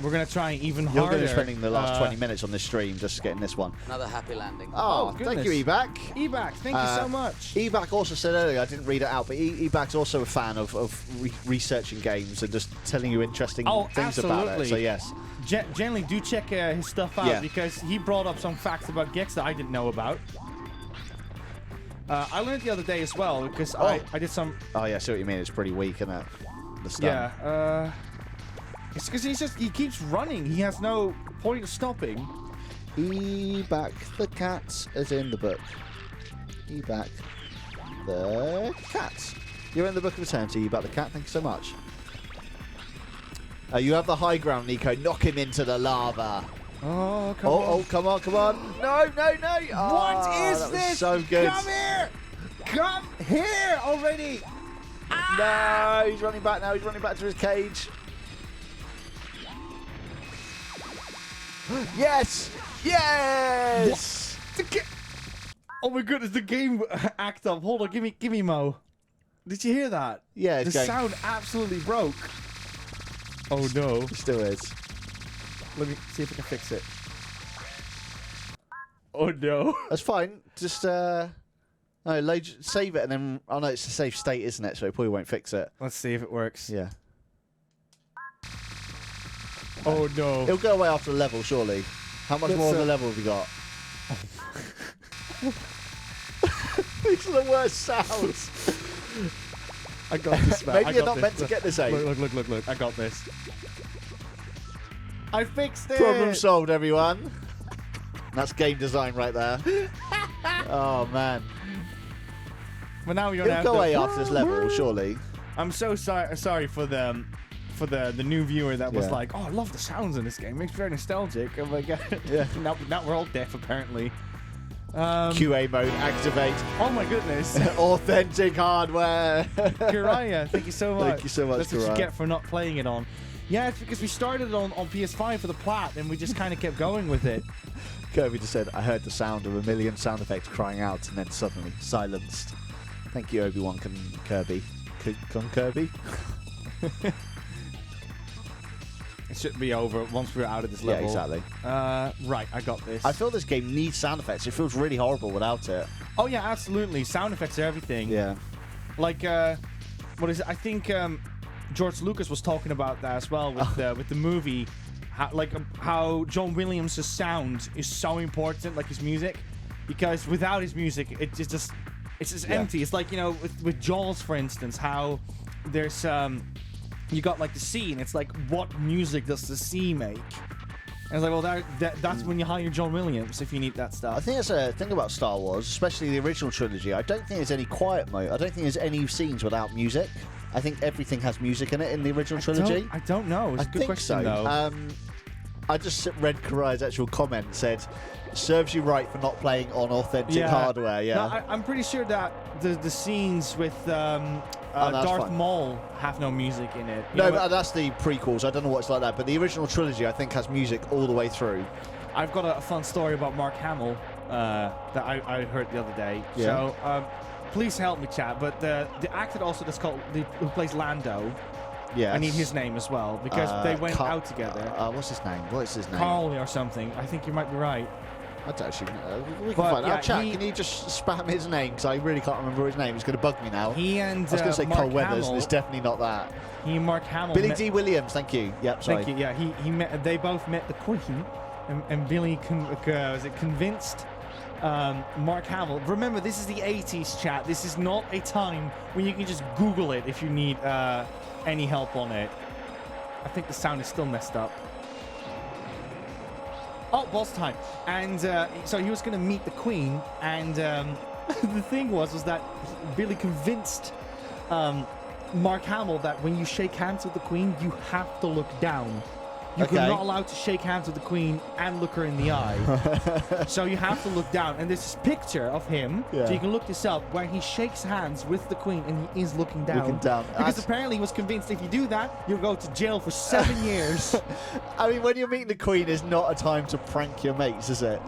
We're going to try even harder. You're going to be spending the last 20 minutes on this stream just getting this one. Another happy landing. Oh, thank you, Ebac. Ebac, thank you so much. Ebac also said earlier, I didn't read it out, but Ebac's also a fan of researching games and just telling you interesting things about it. So, yes. Generally, do check his stuff out, because he brought up some facts about Gex that I didn't know about. I learned the other day as well, because I did some... Oh, yeah, I see what you mean. It's pretty weak, isn't it? The stun. Yeah, it's because he keeps running. He has no point of stopping. Ebac the cat is in the book. Ebac the cat. You're in the book of Eternityyy, Ebac the cat. Thank you so much. You have the high ground, Nico. Knock him into the lava. Oh, come on. Oh, come on, come on. No, no, no. What is that this? Was so good. Come here. Come here already. No, he's running back now. He's running back to his cage. Yes! Yes! Oh my goodness, the game act up. Hold on, give me Mo. Did you hear that? Yeah, it's the sound absolutely broke. Oh no. It still is. Let me see if I can fix it. Oh no. That's fine. Just no, save it and then oh no, it's a safe state, isn't it? So it probably won't fix it. Let's see if it works. Yeah. Oh no. It'll go away after the level, surely. How much more of the level have you got? These are the worst sounds. I got this, man. Maybe you're not meant to get this, Ape. Look. I got this. I fixed it. Problem solved, everyone. That's game design right there. Oh man. But now you're It'll go away after this level, surely. I'm so sorry for the new viewer that was like, oh, I love the sounds in this game. It makes me very nostalgic. Oh my god. Yeah. now we're all deaf apparently. QA mode activate. Oh my goodness. Authentic hardware. Kiraya, thank you so much. Thank you so much, That's what you get for not playing it on. Yeah, it's because we started on PS5 for the plat and we just kind of kept going with it. Kirby just said, I heard the sound of a million sound effects crying out and then suddenly silenced. Thank you, Obi-Wan Kirby. Kirby? It should be over once we're out of this level. Yeah, exactly. Right, I got this. I feel this game needs sound effects. It feels really horrible without it. Oh yeah, absolutely. Sound effects are everything. Yeah. Like, what is it? I think George Lucas was talking about that as well with the movie. How John Williams' sound is so important, like his music, because without his music, it's just empty. It's like, you know, with Jaws, for instance, how there's you got like the sea, and it's like, what music does the sea make? And it's like, well, that's when you hire John Williams if you need that stuff. I think that's a thing about Star Wars, especially the original trilogy. I don't think there's any quiet mode. I don't think there's any scenes without music. I think everything has music in it in the original trilogy. I don't know. It's a good question, though. I just read Karai's actual comment, said, serves you right for not playing on authentic hardware. Yeah. No, I'm pretty sure that the scenes with that's Darth fine. Maul have no music in it. You No, know but what? that's the prequels. I don't know what's like that, but the original trilogy, I think, has music all the way through. I've got a fun story about Mark Hamill that I heard the other day. Yeah. So please help me, chat. But the actor also who plays Lando, Yeah. I need his name as well because they went out together. What's his name? What is his name? Carl or something. I think you might be right. I don't actually know. We can But, find yeah, out. Chat, he- can you just spam his name? Because I really can't remember his name. It's going to bug me now. He and I was going to say Mark Cole Weathers, Hamill, and it's definitely not that. he and Mark Hamill. Billy met- D. Williams, thank you. Yep, sorry. Thank you. Yeah, he met. They both met the Queen, and Billy convinced Mark Hamill. Remember, this is the 80s, chat. This is not a time when you can just Google it if you need any help on it. I think the sound is still messed up. Oh, boss time. And so he was going to meet the Queen, and the thing was that Billy convinced Mark Hamill that when you shake hands with the Queen, you have to look down. You're Okay. not allowed to shake hands with the Queen and look her in the eye. So you have to look down. And there's this picture of him, Yeah. so you can look this up, where he shakes hands with the Queen and he is looking down. Looking down. Because That's- apparently he was convinced if you do that, you'll go to jail for 7 years. I mean, when you're meeting the Queen, is not a time to prank your mates, is it?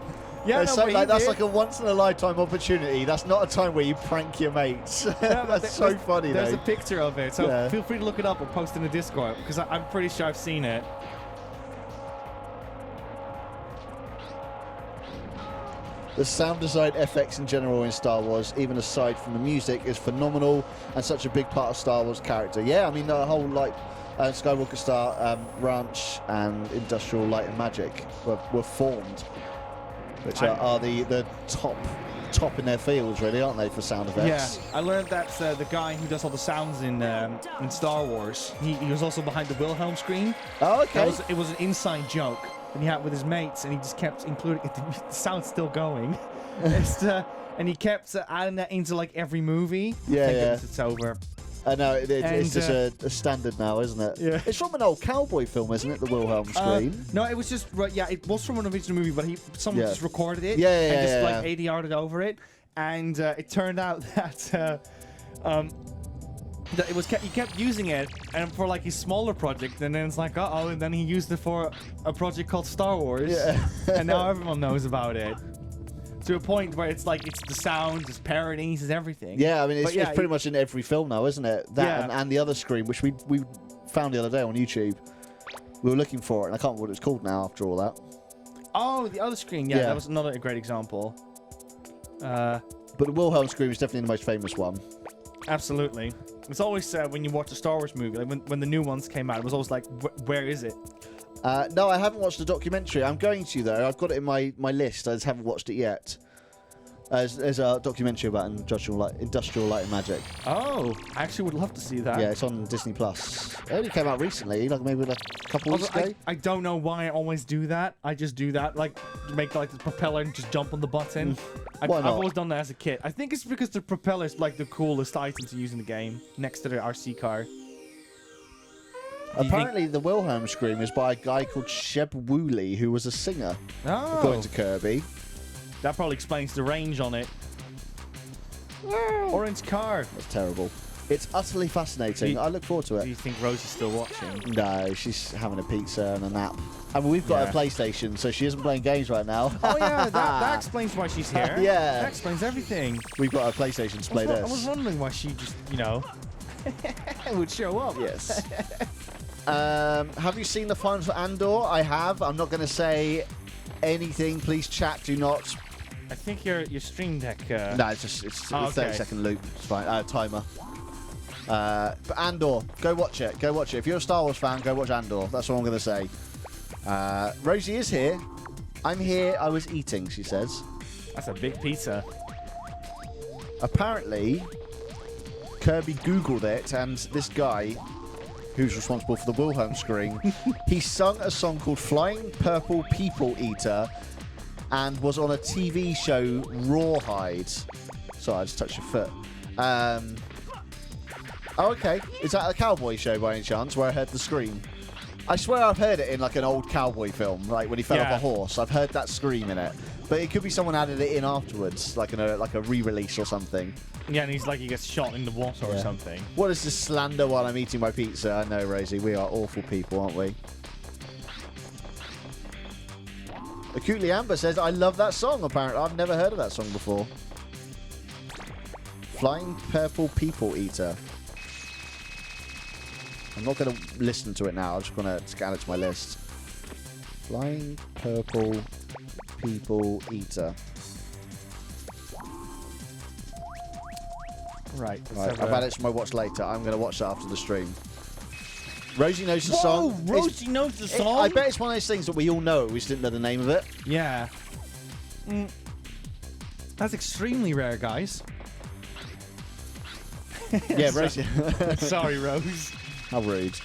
Yeah, There's no, so- but he that's did. like a once-in-a-lifetime opportunity. That's not a time where you prank your mates. Yeah, but That's so funny, There's though. a picture of it, so Yeah. feel free to look it up or post in the Discord, because I'm pretty sure I've seen it. The sound design, FX in general in Star Wars, even aside from the music, is phenomenal and such a big part of Star Wars character. Yeah, I mean, the whole, like, Skywalker Star Ranch and Industrial Light and Magic were formed, which are the top in their fields, really, aren't they, for sound Yeah, effects? I learned that the guy who does all the sounds in Star Wars, he was also behind the Wilhelm screen. Oh, okay. It was an inside joke that he had with his mates, and he just kept including it. The sound's still going. And he kept adding that into like every movie. Yeah, Thank yeah. goodness it's over. I know, it's And, just a standard now, isn't it? Yeah. It's from an old cowboy film, isn't it, the Wilhelm screen? No, it was just it was from an original movie, but someone Yeah. just recorded it Yeah, and just yeah, like yeah. ADR'd over it, and it turned out that that he kept using it and for like his smaller project, and then it's like and then he used it for a project called Star Wars, Yeah. and now everyone knows about it. To a point where it's like it's the sounds, it's parodies, it's everything. Yeah, I mean, But it's pretty much in every film now, isn't it? That Yeah. and the other screen, which we found the other day on YouTube. We were looking for it, and I can't remember what it's called now after all that. Oh, the other screen. Yeah, Yeah. that was another great example. But the Wilhelm screen was definitely the most famous one. Absolutely. It's always when you watch a Star Wars movie, like when the new ones came out, it was always like, where is it? No, I haven't watched the documentary. I'm going to, though. I've got it in my list. I just haven't watched it yet. There's a documentary about Industrial Light and Magic. Oh, I actually would love to see that. Yeah, it's on Disney Plus. It only came out recently, like maybe a couple weeks Although ago. I don't know why I always do that. I just do that, like make like the propeller and just jump on the button. I've Why not? always done that as a kid. I think it's because the propeller's like the coolest item to use in the game, next to the RC car. Apparently, the Wilhelm scream is by a guy called Sheb Woolley, who was a singer, according Oh, to Kirby. that probably explains the range on it. Orange car. That's terrible. It's utterly fascinating. Do- I look forward to Do it. you think Rosie's still watching? No, she's having a pizza and a nap. I mean, we've got Yeah. a PlayStation, so she isn't playing games right now. Oh yeah, that explains why she's here. Yeah. That explains everything. We've got a PlayStation to play I was this. wondering why she just, would show up. Yes. Have you seen the finals for Andor? I have. I'm not going to say anything. Please, chat. Do not. I think your Stream Deck. No, it's a okay. 30-second loop. It's fine. Timer. But Andor, go watch it. Go watch it. If you're a Star Wars fan, go watch Andor. That's all I'm going to say. Rosie is here. I'm here. I was eating, she says. That's a big pizza. Apparently, Kirby Googled it, and this guy, who's responsible for the Wilhelm screen, he sung a song called Flying Purple People Eater and was on a TV show, Rawhide. Sorry, I just touched your foot. Oh, okay. Is that a cowboy show by any chance, where I heard the scream? I swear I've heard it in like an old cowboy film, like when he fell off a horse. I've heard that scream in it. But it could be someone added it in afterwards, like in a re-release or something. Yeah, and he's like, he gets shot in the water or something. What is this slander while I'm eating my pizza? I know, Rosie, we are awful people, aren't we? Acutely Amber says, I love that song, apparently. I've never heard of that song before. Flying Purple People Eater. I'm not going to listen to it now. I'm just going to scan it to my list. Flying Purple People Eater. Right. I've added it to my watch later. I'm going to watch that after the stream. Rosie knows the song. Rosie knows the song? I bet it's one of those things that we all know. We just didn't know the name of it. Yeah. That's extremely rare, guys. Yeah, Rosie. Sorry, Rose. How rude.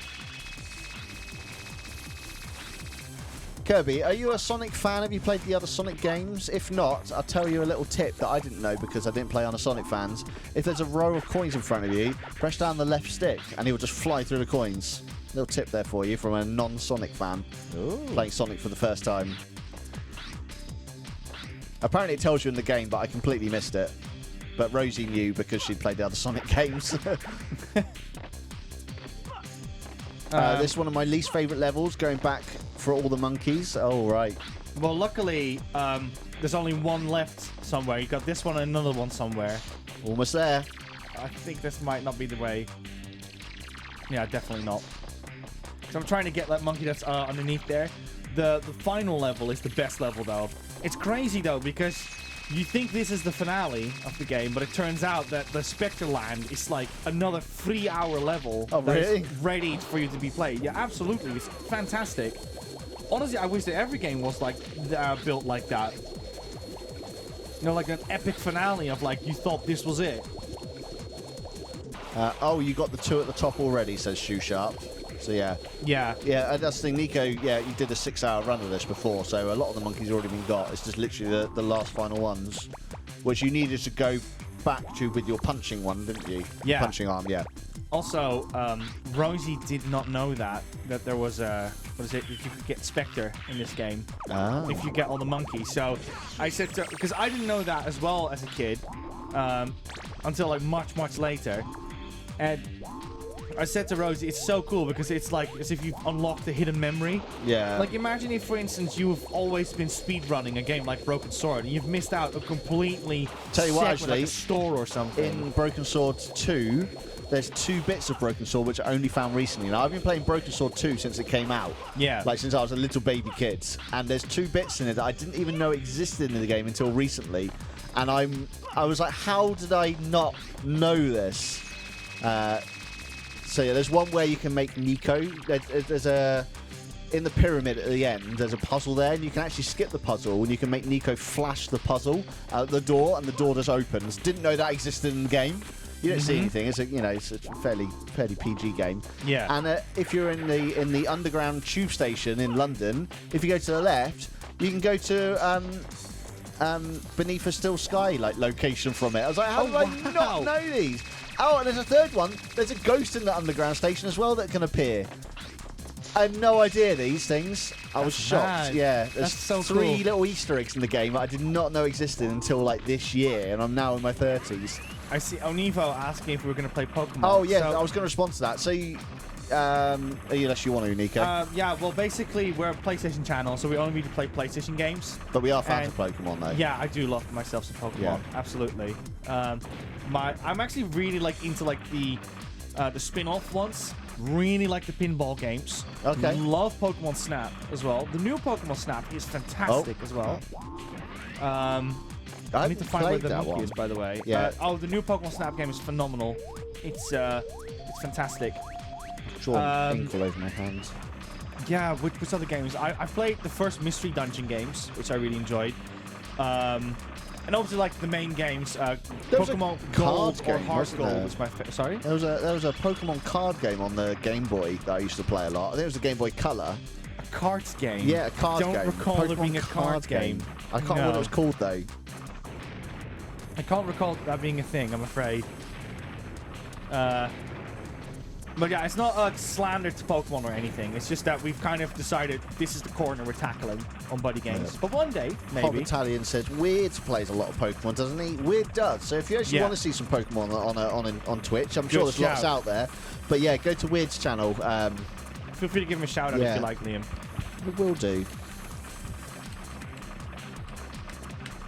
Kirby, are you a Sonic fan? Have you played the other Sonic games? If not, I'll tell you a little tip that I didn't know because I didn't play on a Sonic fans. If there's a row of coins in front of you, press down the left stick and it will just fly through the coins. Little tip there for you from a non-Sonic fan playing Sonic for the first time. Apparently it tells you in the game, but I completely missed it. But Rosie knew because she'd played the other Sonic games. This is one of my least favourite levels, going back for all the monkeys. Oh, right. Well, luckily, there's only one left somewhere. You got this one and another one somewhere. Almost there. I think this might not be the way. Yeah, definitely not. So I'm trying to get that monkey that's underneath there. The final level is the best level, though. It's crazy, though, because you think this is the finale of the game, but it turns out that the Spectre Land is like another 3-hour level. Oh, really? That is ready for you to be played. Yeah, absolutely. It's fantastic. Honestly, I wish that every game was like built like that. You know, like an epic finale of like, you thought this was it. Oh, you got the 2 at the top already, says Shoe Sharp. So, yeah. Yeah. Yeah, that's the thing. Nico, yeah, you did a 6-hour run of this before, so a lot of the monkeys already been got. It's just literally the last final ones, which you needed to go back to with your punching one, didn't you? Yeah. Punching arm, yeah. Also, Rosie did not know that there was a, what is it, you could get Spectre in this game. Oh. If you get all the monkeys. So I said to, because I didn't know that as well as a kid, until like much, much later. And I said to Rosie, it's so cool because it's like as if you've unlocked a hidden memory. Yeah. Like imagine if, for instance, you've always been speedrunning a game like Broken Sword and you've missed out a completely Tell you what, actually, like a store or something. in Broken Sword 2, there's 2 bits of Broken Sword which I only found recently. Now, I've been playing Broken Sword 2 since it came out. Yeah. Like, since I was a little baby kid. And there's 2 bits in it that I didn't even know existed in the game until recently. And I was like, how did I not know this? So yeah, there's one where you can make Nico. There's a in the pyramid at the end. There's a puzzle there, and you can actually skip the puzzle, and you can make Nico flash the puzzle out the door, and the door just opens. Didn't know that existed in the game. You don't see anything. It's a fairly PG game. Yeah. And if you're in the underground tube station in London, if you go to the left, you can go to Beneath a Still Sky location from it. I was like, how did I not know these? Oh, and there's a third one. There's a ghost in the underground station as well that can appear. I had no idea these things. I was shocked. Mad. Yeah, there's That's so 3 cool. little Easter eggs in the game that I did not know existed until like this year, and I'm now in my 30s. I see Onivo asking if we were going to play Pokemon. Oh yeah, So, I was going to respond to that. So, unless you want to, Nico. yeah, well, basically, we're a PlayStation channel, so we only need to play PlayStation games. But we are fans and- of Pokemon, though. Yeah, I do love myself some Pokemon. Yeah. Absolutely. I'm actually really into the spin-off ones. Really like the pinball games. Okay. Love Pokemon Snap as well. The new Pokemon Snap is fantastic as well. I need to find where the monkey is, by the way. Yeah. The new Pokemon Snap game is phenomenal. It's fantastic. Drawing ink all over my hands. Yeah, which other games? I played the first Mystery Dungeon games, which I really enjoyed. And obviously, like the main games, Pokemon Gold or game, Heart wasn't Gold there? was my favorite. Sorry? There was a Pokemon card game on the Game Boy that I used to play a lot. I think it was the Game Boy Color. A cards game? Yeah, a card game. I don't recall there Pokemon being a card game. I can't remember what it was called though. I can't recall that being a thing, I'm afraid. But yeah, it's not a slander to Pokemon or anything. It's just that we've kind of decided this is the corner we're tackling on BuddyGames. But one day, Hot maybe. Italian says Weird plays a lot of Pokemon, doesn't he? Weird does. So if you actually want to see some Pokemon on Twitch, I'm sure there's lots out there. But yeah, go to Weird's channel. Feel free to give him a shout out if you like, Liam. We will do.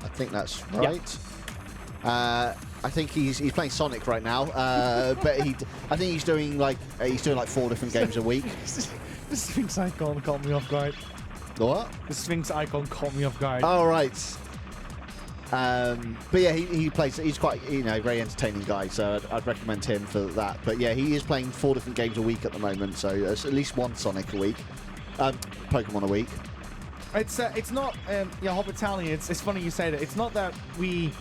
I think that's right. I think he's playing Sonic right now, but I think he's doing like 4 different games a week. The Sphinx icon caught me off guard. The what? The Sphinx icon caught me off guard. Oh right. But yeah, he plays. He's quite very entertaining guy, so I'd recommend him for that. But yeah, he is playing 4 different games a week at the moment, so it's at least one Sonic a week, Pokemon a week. It's not Hot Italian. It's funny you say that. It's not that we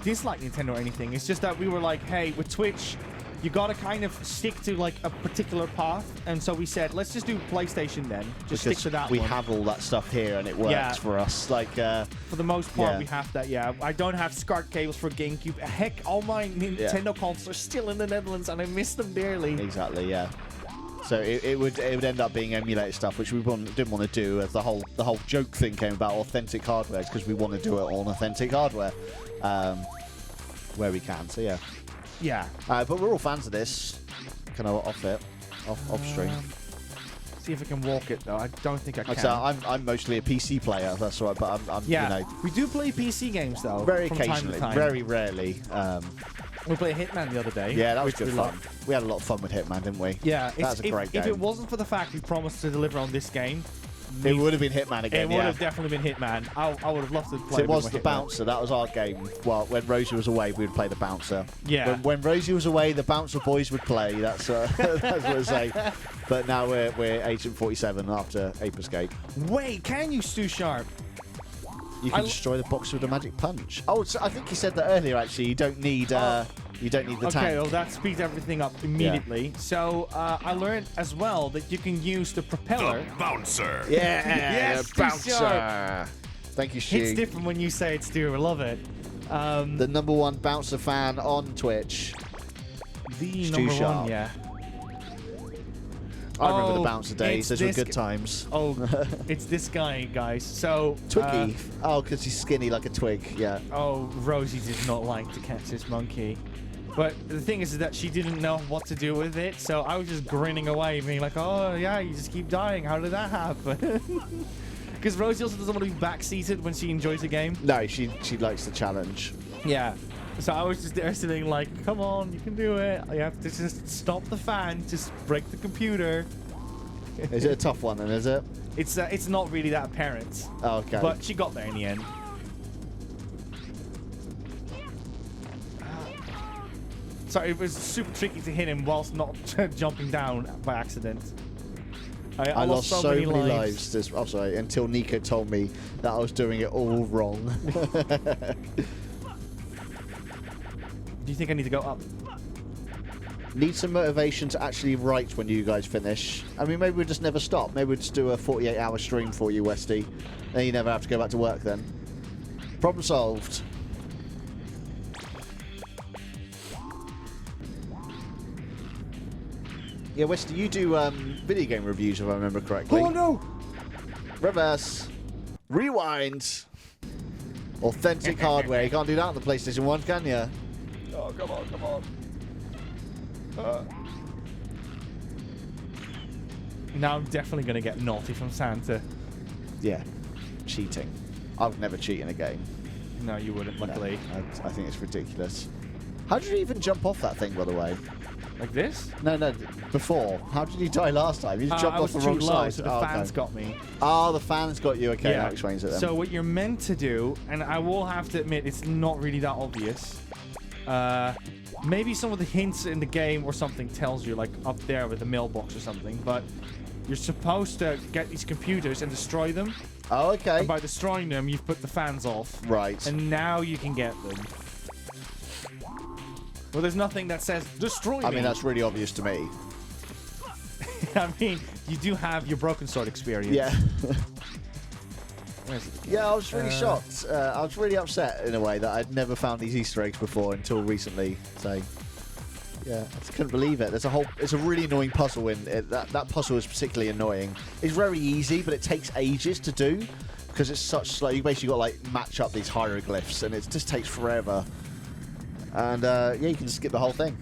dislike Nintendo or anything. It's just that we were like, hey, with Twitch, you gotta kind of stick to like a particular path, and so we said, let's just do PlayStation then. Just stick to that. We have all that stuff here, and it works for us. Like for the most part, we have that. Yeah, I don't have SCART cables for GameCube. Heck, all my Nintendo consoles are still in the Netherlands, and I miss them dearly. Exactly. Yeah. So it would end up being emulated stuff, which we didn't want to do, as the whole joke thing came about authentic hardware, because we want to do it on authentic hardware, where we can. So yeah. Yeah. But we're all fans of this. Kind of off stream. See if I can walk it though. I don't think I can. So I'm mostly a PC player. That's right. But I'm we do play PC games though. Very from occasionally, time to time. very rarely. We played Hitman the other day. Yeah, that was good fun. We had a lot of fun with Hitman, didn't we? Yeah, that was a great game. If it wasn't for the fact we promised to deliver on this game, it would have been Hitman again. It would have definitely been Hitman. I would have loved to play. So it was the Hitman. bouncer. That was our game. Well, when Rosie was away, we would play the bouncer. Yeah. When Rosie was away, the bouncer boys would play. That's that's what I say. But now we're Agent 47 after Ape Escape. Wait, can you, Stu Sharp? You can destroy the box with a magic punch. Oh, so I think you said that earlier. Actually, you don't need the tank. Okay, well that speeds everything up immediately. Yeah. So I learned as well that you can use the propeller. The bouncer. Yeah, yes, bouncer. Thank you, Stu. It's different when you say it, Stu. I love it. The #1 bouncer fan on Twitch. The Stu number Sharp. one, yeah. I remember the bouncer days. Those were good times. Oh, it's this guy, guys. So Twiggy. Because he's skinny like a twig. Yeah. Oh, Rosie did not like to catch this monkey. But the thing is that she didn't know what to do with it, so I was just grinning away, being like, oh, yeah, you just keep dying. How did that happen? Because Rosie also doesn't want to be backseated when she enjoys a game. No, she likes the challenge. Yeah. So I was just there sitting like, come on, you can do it. You have to just stop the fan, just break the computer. Is it a tough one then, is it? It's not really that apparent. Oh, okay. But she got there in the end. So it was super tricky to hit him whilst not jumping down by accident. I lost so many lives. I'm sorry, until Nico told me that I was doing it all wrong. Do you think I need to go up? Need some motivation to actually write when you guys finish. I mean, maybe we'll just never stop. Maybe we'll just do a 48-hour stream for you, Westy. Then you never have to go back to work then. Problem solved. Yeah, Westy, you do video game reviews, if I remember correctly. Oh, no! Reverse. Rewind. Authentic hardware. You can't do that on the PlayStation 1, can you? Oh, come on, come on. Now I'm definitely going to get naughty from Santa. Yeah. Cheating. I would never cheat in a game. No, you wouldn't, luckily. No, I think it's ridiculous. How did you even jump off that thing, by the way? Like this? No, before. How did you die last time? You just jumped off the wrong side. So the fans got me. Oh, the fans got you. Okay, that explains it then. So what you're meant to do, and I will have to admit, it's not really that obvious. Maybe some of the hints in the game or something tells you, like up there with the mailbox or something, but you're supposed to get these computers and destroy them. Oh, okay. And by destroying them, you've put the fans off. Right. And now you can get them. Well, there's nothing that says, destroy me. I mean, that's really obvious to me. I mean, you do have your broken sword experience. Yeah. Where is it? Yeah, I was really shocked. I was really upset in a way that I'd never found these Easter eggs before until recently. So, Yeah, I just couldn't believe it. It's a really annoying puzzle in it. That puzzle is particularly annoying. It's very easy, but it takes ages to do because it's such slow. You basically got to like match up these hieroglyphs, and it just takes forever. And yeah, you can skip the whole thing.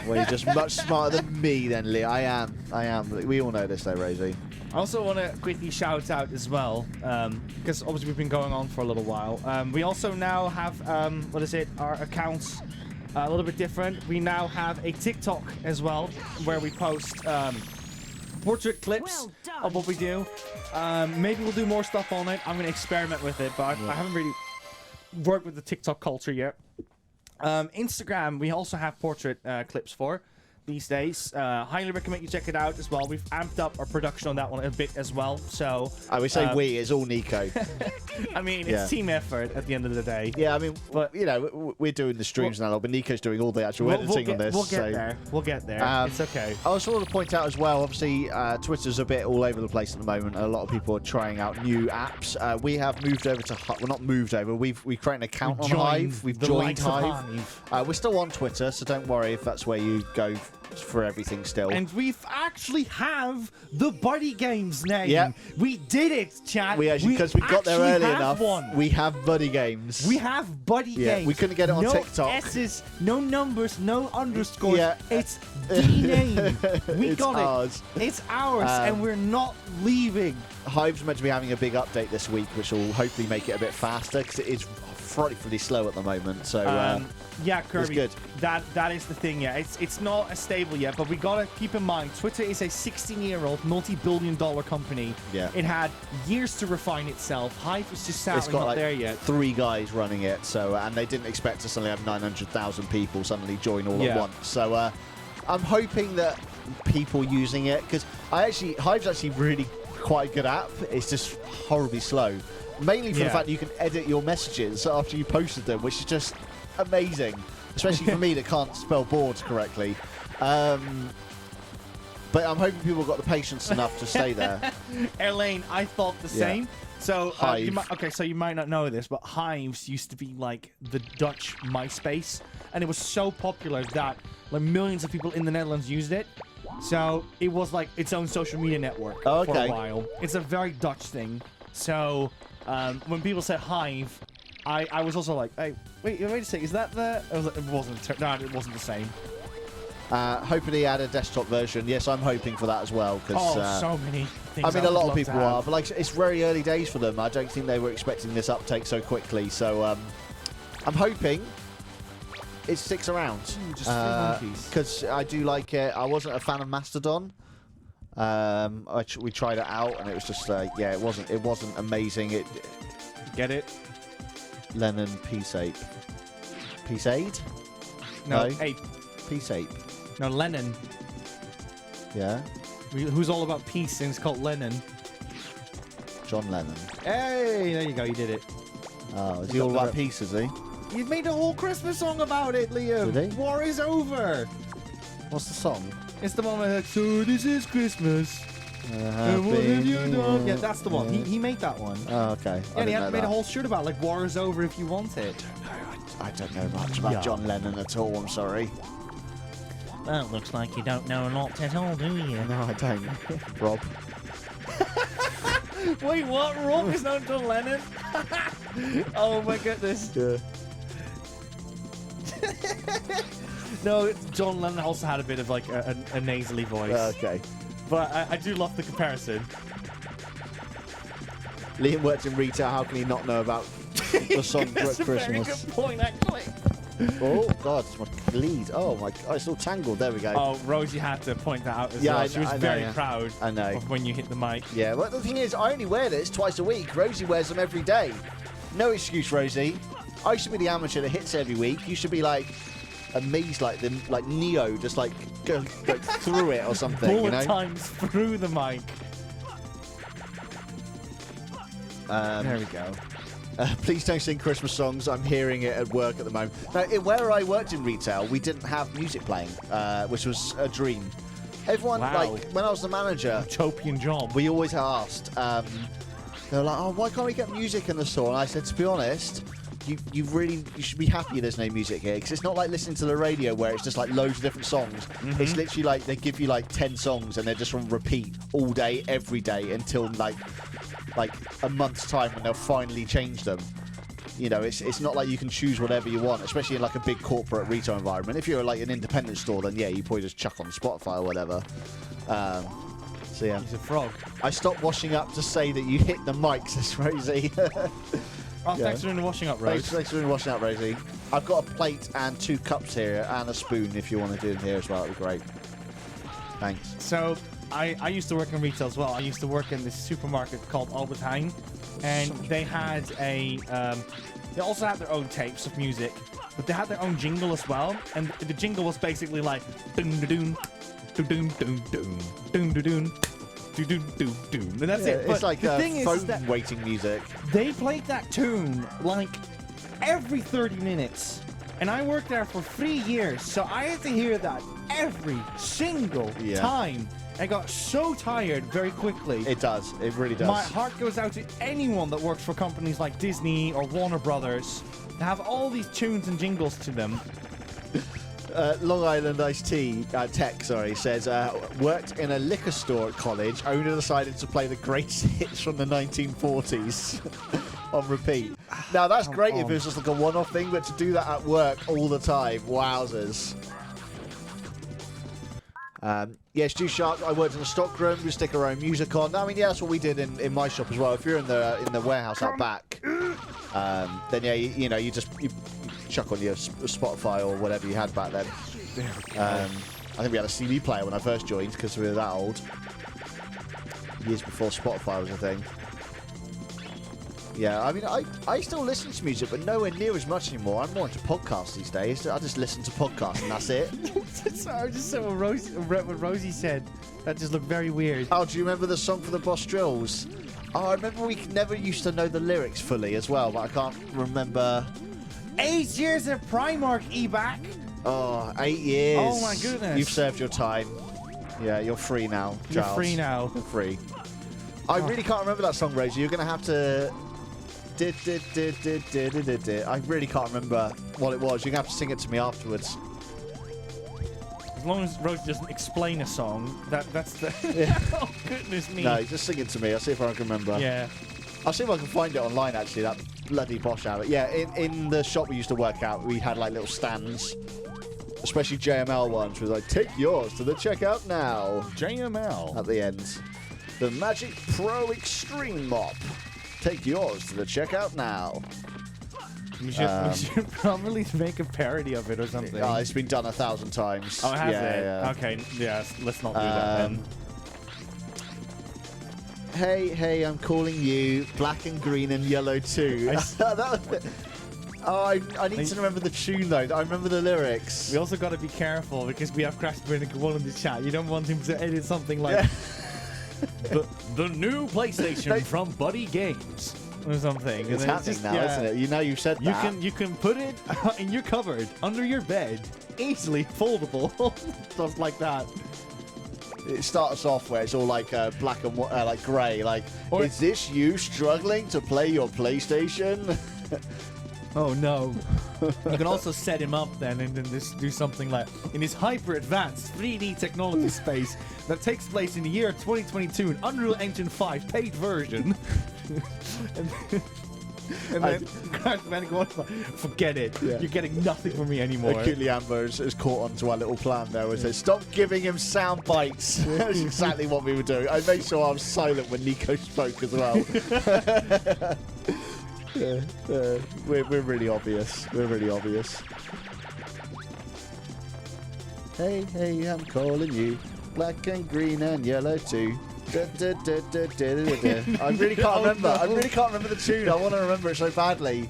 Well, you're just much smarter than me, then, Lee. I am. We all know this, though, Rosie. I also want to quickly shout out as well, because obviously we've been going on for a little while. We also now have, our accounts a little bit different. We now have a TikTok as well, where we post portrait clips of what we do. Maybe we'll do more stuff on it. I'm going to experiment with it, but I haven't really worked with the TikTok culture yet. Instagram, we also have portrait clips for these days. Highly recommend you check it out as well. We've amped up our production on that one a bit as well. So I would say it's all Nico. I mean, it's team effort at the end of the day. Yeah, I mean, but you know, we're doing the streams now, but Nico's doing all the actual editing on this. We'll get there. We'll get there. It's okay. I also want to point out as well, obviously, Twitter's a bit all over the place at the moment. A lot of people are trying out new apps. We have moved over to well, not moved over. We've created an account on Hive. We've joined Hive. We're still on Twitter, so don't worry if that's where you go for everything still. And we've actually have the BuddyGames name. Yeah. We did it, chat. We actually, because we got there early enough, we have BuddyGames. We have BuddyGames. Yeah, we couldn't get it on TikTok. No S's, no numbers, no underscores. Yeah. It's the name. We got ours. it. It's ours, and we're not leaving. Hive's meant to be having a big update this week, which will hopefully make it a bit faster, because it is frightfully slow at the moment. So yeah, Kirby, it's good. That is the thing. Yeah, it's not as stable yet, but we gotta keep in mind Twitter is a 16-year-old multi-billion-dollar company. Yeah, it had years to refine itself. Hive is just sadly not like there yet. 3 guys running it, so and they didn't expect to suddenly have 900,000 people suddenly join all at once. So I'm hoping that people using it, because Hive's actually really quite a good app. It's just horribly slow. Mainly for the fact that you can edit your messages after you posted them, which is just amazing. Especially for me that can't spell boards correctly. But I'm hoping people have got the patience enough to stay there. Elaine, I thought the same. So, Hive. so you might not know this, but Hives used to be like the Dutch MySpace. And it was so popular that like millions of people in the Netherlands used it. So it was like its own social media network for a while. It's a very Dutch thing. So when people said Hive, I was also like, hey, wait a second, is that the... It wasn't the same. Hopefully add a desktop version. Yes, I'm hoping for that as well. Cause, so many things. I mean, a lot of people are, but like, it's very early days for them. I don't think they were expecting this uptake so quickly. So I'm hoping it sticks around. Because I do like it. I wasn't a fan of Mastodon. We tried it out, and it was just yeah, it wasn't amazing. Get it? Lennon Peace Ape. Peace Aid? No, Ape. Peace Ape. No, Lennon. Yeah. Who's all about peace, and it's called Lennon. John Lennon. Hey, there you go. You did it. Oh, is he all about peace? Is he? You made a whole Christmas song about it, Liam. Did he? War is over. What's the song? It's the one where like, so this is Christmas. And what have you done? Yeah, that's the one. He made that one. Oh, okay. Yeah, and he had made a whole shirt about like war is over if you want it. I don't know much about John Lennon at all. I'm sorry. Well, it looks like you don't know a lot at all, do you? No, I don't. Rob. Wait, what? Rob is not John Lennon? Oh my goodness. Yeah. No, John Lennon also had a bit of like a nasally voice. Okay. But I do love the comparison. Liam works in retail. How can he not know about the song That's Christmas? a very good point, actually. Oh, God, it's my lead. Oh, my God, it's all tangled. There we go. Oh, Rosie had to point that out as well. She was very proud of when you hit the mic. Yeah, well, the thing is, I only wear this twice a week. Rosie wears them every day. No excuse, Rosie. I should be the amateur that hits every week. You should be like amazed, like Neo, just like go through it or something. Bullet you know? times through the mic. There we go. Please don't sing Christmas songs. I'm hearing it at work at the moment. Now, where I worked in retail, we didn't have music playing, which was a dream. Everyone, like, when I was the manager... Utopian job. We always asked, they were like, oh, why can't we get music in the store? And I said, to be honest, you should be happy there's no music here, because it's not like listening to the radio where it's just like loads of different songs. It's literally like they give you like 10 songs and they're just on repeat all day, every day until like a month's time when they'll finally change them. You know, it's not like you can choose whatever you want, especially in like a big corporate retail environment. If you're like an independent store, then yeah, you probably just chuck on Spotify or whatever. So yeah. He's a frog. I stopped washing up to say that you hit the mic, says Rosie. Thanks for doing the washing up, Rose. Thanks for doing the washing up, Rosie. I've got a plate and 2 cups here and a spoon if you want to do them here as well. That'd be great. Thanks. So, I used to work in retail as well. I used to work in this supermarket called Albert Heijn, and they had they also had their own tapes of music, but they had their own jingle as well, and the jingle was basically like doon doon doon doon doon doon doon doon doon doon, and that's it. But it's like the thing is that waiting music. they played that tune like every 30 minutes, and I worked there for 3 years, so I had to hear that every single time. I got so tired very quickly. It does. It really does. My heart goes out to anyone that works for companies like Disney or Warner Brothers to have all these tunes and jingles to them. Long Island Iced Tea, Tech, says, worked in a liquor store at college, owner decided to play the greatest hits from the 1940s on repeat. Now, that's great if it was just like a one-off thing, but to do that at work all the time, wowzers. Yeah, Stu Sharp, I worked in a stockroom, we stick our own music on. I mean, yeah, that's what we did in my shop as well. If you're in the warehouse out back, then yeah, you know, you chuck on your Spotify or whatever you had back then. I think we had a CD player when I first joined because we were that old. Years before Spotify was a thing. Yeah, I mean, I still listen to music, but nowhere near as much anymore. I'm more into podcasts these days. I just listen to podcasts and that's it. Sorry, I just saw what Rosie said. That just looked very weird. Oh, do you remember the song for the Boss Drills? Oh, I remember we never used to know the lyrics fully as well, but I can't remember. 8 years of Primark e-back. Oh, 8 years. Oh my goodness. You've served your time. Yeah, you're free now, Giles. You're free now. You're free. I really can't remember that song, Rosie. You're going to have to... I really can't remember what it was. You're going to have to sing it to me afterwards. As long as Rosie doesn't explain a song, that's the... Yeah. Oh, goodness me. No, just sing it to me. I'll see if I can remember. Yeah. I'll see if I can find it online, actually, that bloody Bosch out. Yeah, in the shop we used to work out, we had, like, little stands, especially JML ones, with, like, take yours to the checkout now. JML. At the end. The Magic Pro Extreme Mop. Take yours to the checkout now. We should probably make a parody of it or something. Oh, it's been done 1,000 times. Oh, has it? Yeah. Okay, yeah, let's not do that then. Hey, I'm calling you. Black and green and yellow too. I need to remember the tune though. I remember the lyrics. We also got to be careful because we have Crash Bandicoot 1 in the chat. You don't want him to edit something like the new PlayStation from BuddyGames or something. It's happening now, isn't it? You know, you said that. You can put it in your cupboard under your bed, easily foldable, stuff like that. It starts off where it's all like black and like grey. Like, is this you struggling to play your PlayStation? Oh no. You can also set him up then and then just do something like in his hyper advanced 3D technology space that takes place in the year 2022 in Unreal Engine 5 paid version. and then Crash Bandicoot, forget it. Yeah. You're getting nothing from me anymore. Acutely Amber has caught on to our little plan there. It says, stop giving him sound bites. That's exactly what we were doing. I made sure I was silent when Nico spoke as well. We're really obvious. We're really obvious. Hey, I'm calling you. Black and green and yellow too. I really can't remember. I really can't remember the tune. I want to remember it so badly.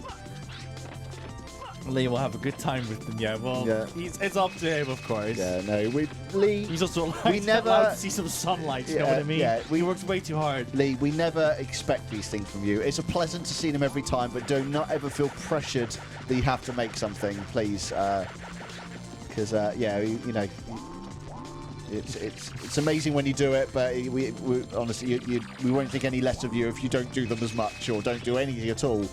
Lee will have a good time with them. Yeah, well, yeah. It's up to him, of course. Yeah, no, Lee. He's also allowed to see some sunlight. You know what I mean? Yeah, he works way too hard. Lee, we never expect these things from you. It's a pleasant to see them every time, but do not ever feel pressured that you have to make something, please. Because yeah, you know. It's amazing when you do it, but we honestly we won't think any less of you if you don't do them as much or don't do anything at all.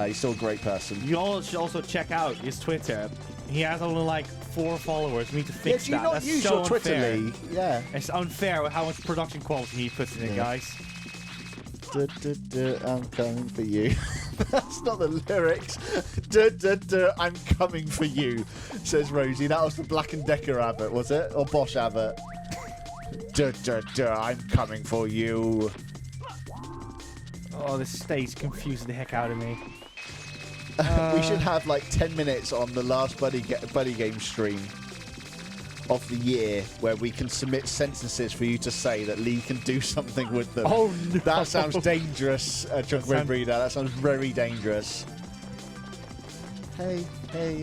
He's still a great person. You all should also check out his Twitter. He has only like 4 followers. We need to fix Yeah, do you that. not That's use so your Twitter, unfair. Lee? Yeah. It's unfair with how much production quality he puts in it, guys. I'm coming for you. That's not the lyrics. I'm coming for you, says Rosie. That was the Black & Decker advert, was it? Or Bosch advert? I'm coming for you. Oh, this stage confused the heck out of me. We should have like 10 minutes on the last Buddy Game stream of the year where we can submit sentences for you to say that Lee can do something with them. Oh, no. That sounds dangerous, Chunkman Breeder. That sounds very dangerous. Hey,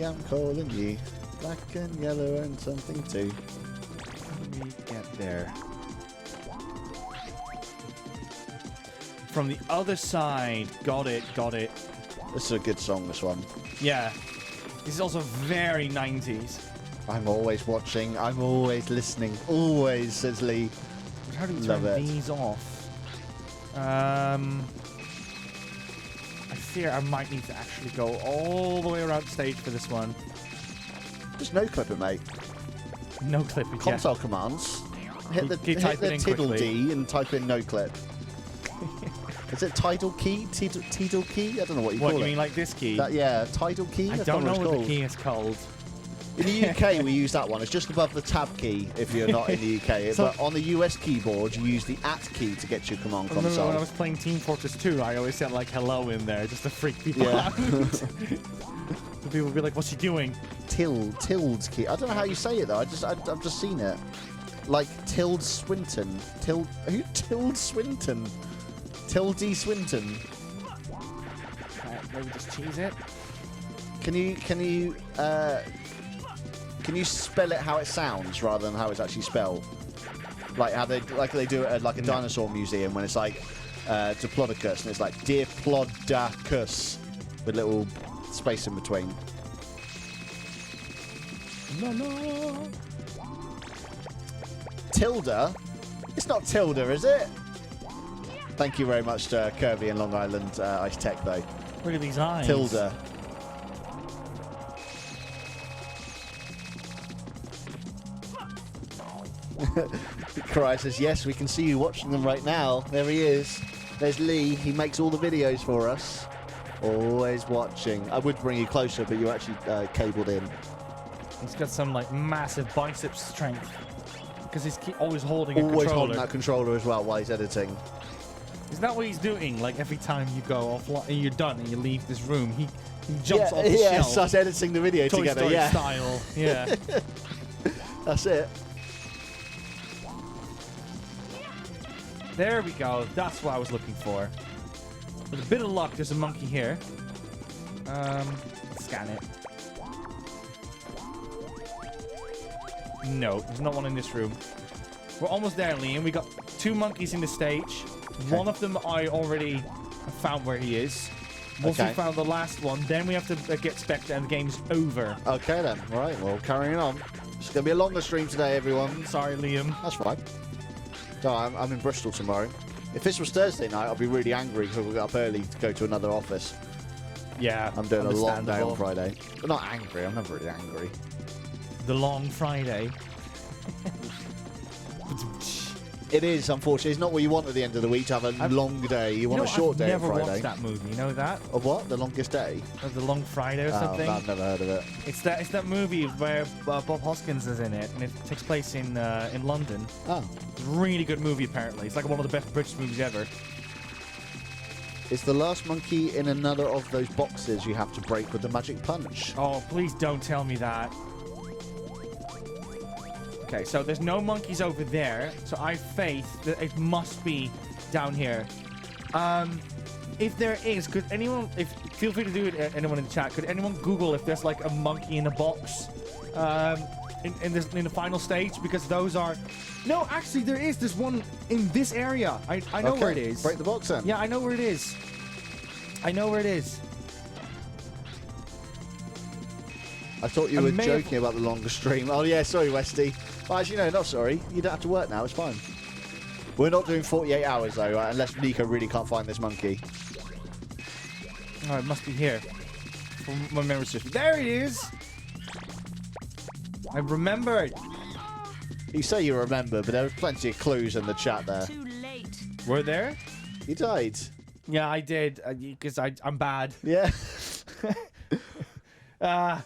I'm calling you. Black and yellow and something too. How do we get there? From the other side. Got it. This is a good song, this one. Yeah. This is also very 90s. I'm always watching. I'm always listening. Always, says Lee. How do we Love turn it. these off? I fear I might need to actually go all the way around stage for this one. Just no clip it, mate. No clip it yet. Console commands. Hit the type it in title quickly. D and type in no clip. Is it title key? Title key? I don't know what you What, call you it. mean like this key? Yeah, title key? I That's don't know what what it's the key is called. In the UK, we use that one. It's just above the tab key if you're not in the UK. So- but on the US keyboard, you use the @ key to get your command I remember console. when I was playing Team Fortress 2, I always said like hello in there just to freak people Yeah. out. So people would be like, what's he doing? Tilde key. I don't know how you say it though. I've just seen it. Like Tilde Swinton. Who Tilde Swinton? Tilde Swinton. Maybe just cheese it. Can you spell it how it sounds rather than how it's actually spelled? Like how they do it at like a dinosaur museum when it's like Diplodocus and it's like Diplodocus with little space in between. No. Tilda? It's not Tilda, is it? Thank you very much to Kirby and Long Island Ice Tech though. Look at these eyes. Tilda. Karai says, yes, we can see you watching them right now. There he is. There's Lee. He makes all the videos for us. Always watching. I would bring you closer, but you're actually cabled in. He's got some like massive bicep strength because he's always holding a Always controller. holding that controller as well while he's editing. Isn't that what he's doing? Like every time you go offline and you're done and you leave this room, he jumps Yeah, off the yeah, shelf. starts editing the video Toy together. Story Yeah, style. Yeah. that's it. There we go. That's what I was looking for. With a bit of luck, there's a monkey here. Let's scan it. No, there's not one in this room. We're almost there, Liam. We got 2 monkeys in the stage. Okay. One of them I already found where he is. Once we Okay. found the last one, then we have to get Spectre and the game's over. Okay then. All right, well, carrying on. It's going to be a longer stream today, everyone. Sorry, Liam. That's fine. No, I'm in Bristol tomorrow. If this was Thursday night, I'd be really angry because we got up early to go to another office. Yeah, I'm doing a long day on understandable. Friday. But not angry. I'm never really angry. The long Friday. It is, unfortunately. It's not what you want at the end of the week to have a long day. You want a short day on I've never Friday. watched that movie. You know that? Of what? The longest day? Of the Long Friday or Oh, something? no, I've never heard of it. It's that movie where Bob Hoskins is in it, and it takes place in London. Oh. It's a really good movie, apparently. It's like one of the best British movies ever. It's the last monkey in another of those boxes you have to break with the magic punch. Oh, please don't tell me that. Okay, so there's no monkeys over there, so I have faith that it must be down here. If there is, could anyone, feel free to do it, anyone in the chat, could anyone Google if there's like a monkey in a box in the final stage? Because those are... No, actually there is. There's one in this area. I know where it is. Break the box then. Yeah, I know where it is. I know where it is. I thought you I were may have- joking about the longer stream. Oh, yeah, sorry, Westy. Well, actually, no, not sorry. You don't have to work now. It's fine. We're not doing 48 hours, though, unless Nico really can't find this monkey. Oh, it must be here. From my memory system. There it is! I remembered. You say you remember, but there was plenty of clues in the chat there. Too late. We're there? You died. Yeah, I did. Because I'm bad. Yeah. I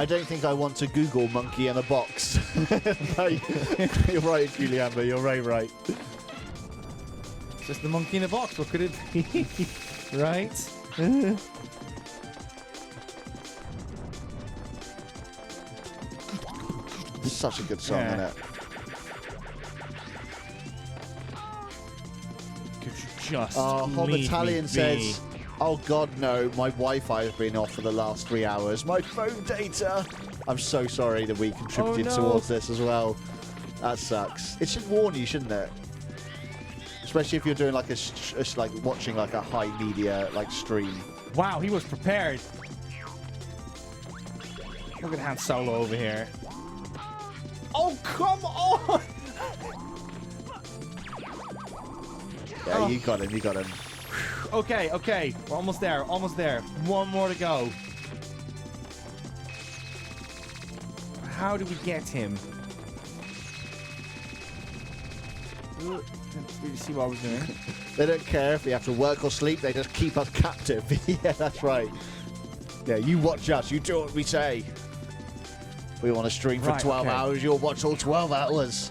don't think I want to Google monkey in a box. No, you're right, Juliana. You're right. It's just the monkey in a box. What could it be? Right? It's such a good song, Yeah. isn't it? Could you just Hot leave Italian me says, be? "Oh God, no! My Wi-Fi has been off for the last 3 hours. My phone data." I'm so sorry that we contributed Oh, no. towards this as well. That sucks. It should warn you, shouldn't it? Especially if you're doing like like watching like a high media like stream. Wow, he was prepared. Look at Han Solo over here. Oh, come on! Yeah, Oh. you got him. You got him. Okay. We're almost there. One more to go. How do we get him? Didn't really see what I was doing. They don't care if we have to work or sleep. They just keep us captive. Yeah, that's right. Yeah, you watch us. You do what we say. We want to stream for Right, 12 okay. hours. You'll watch all 12 hours.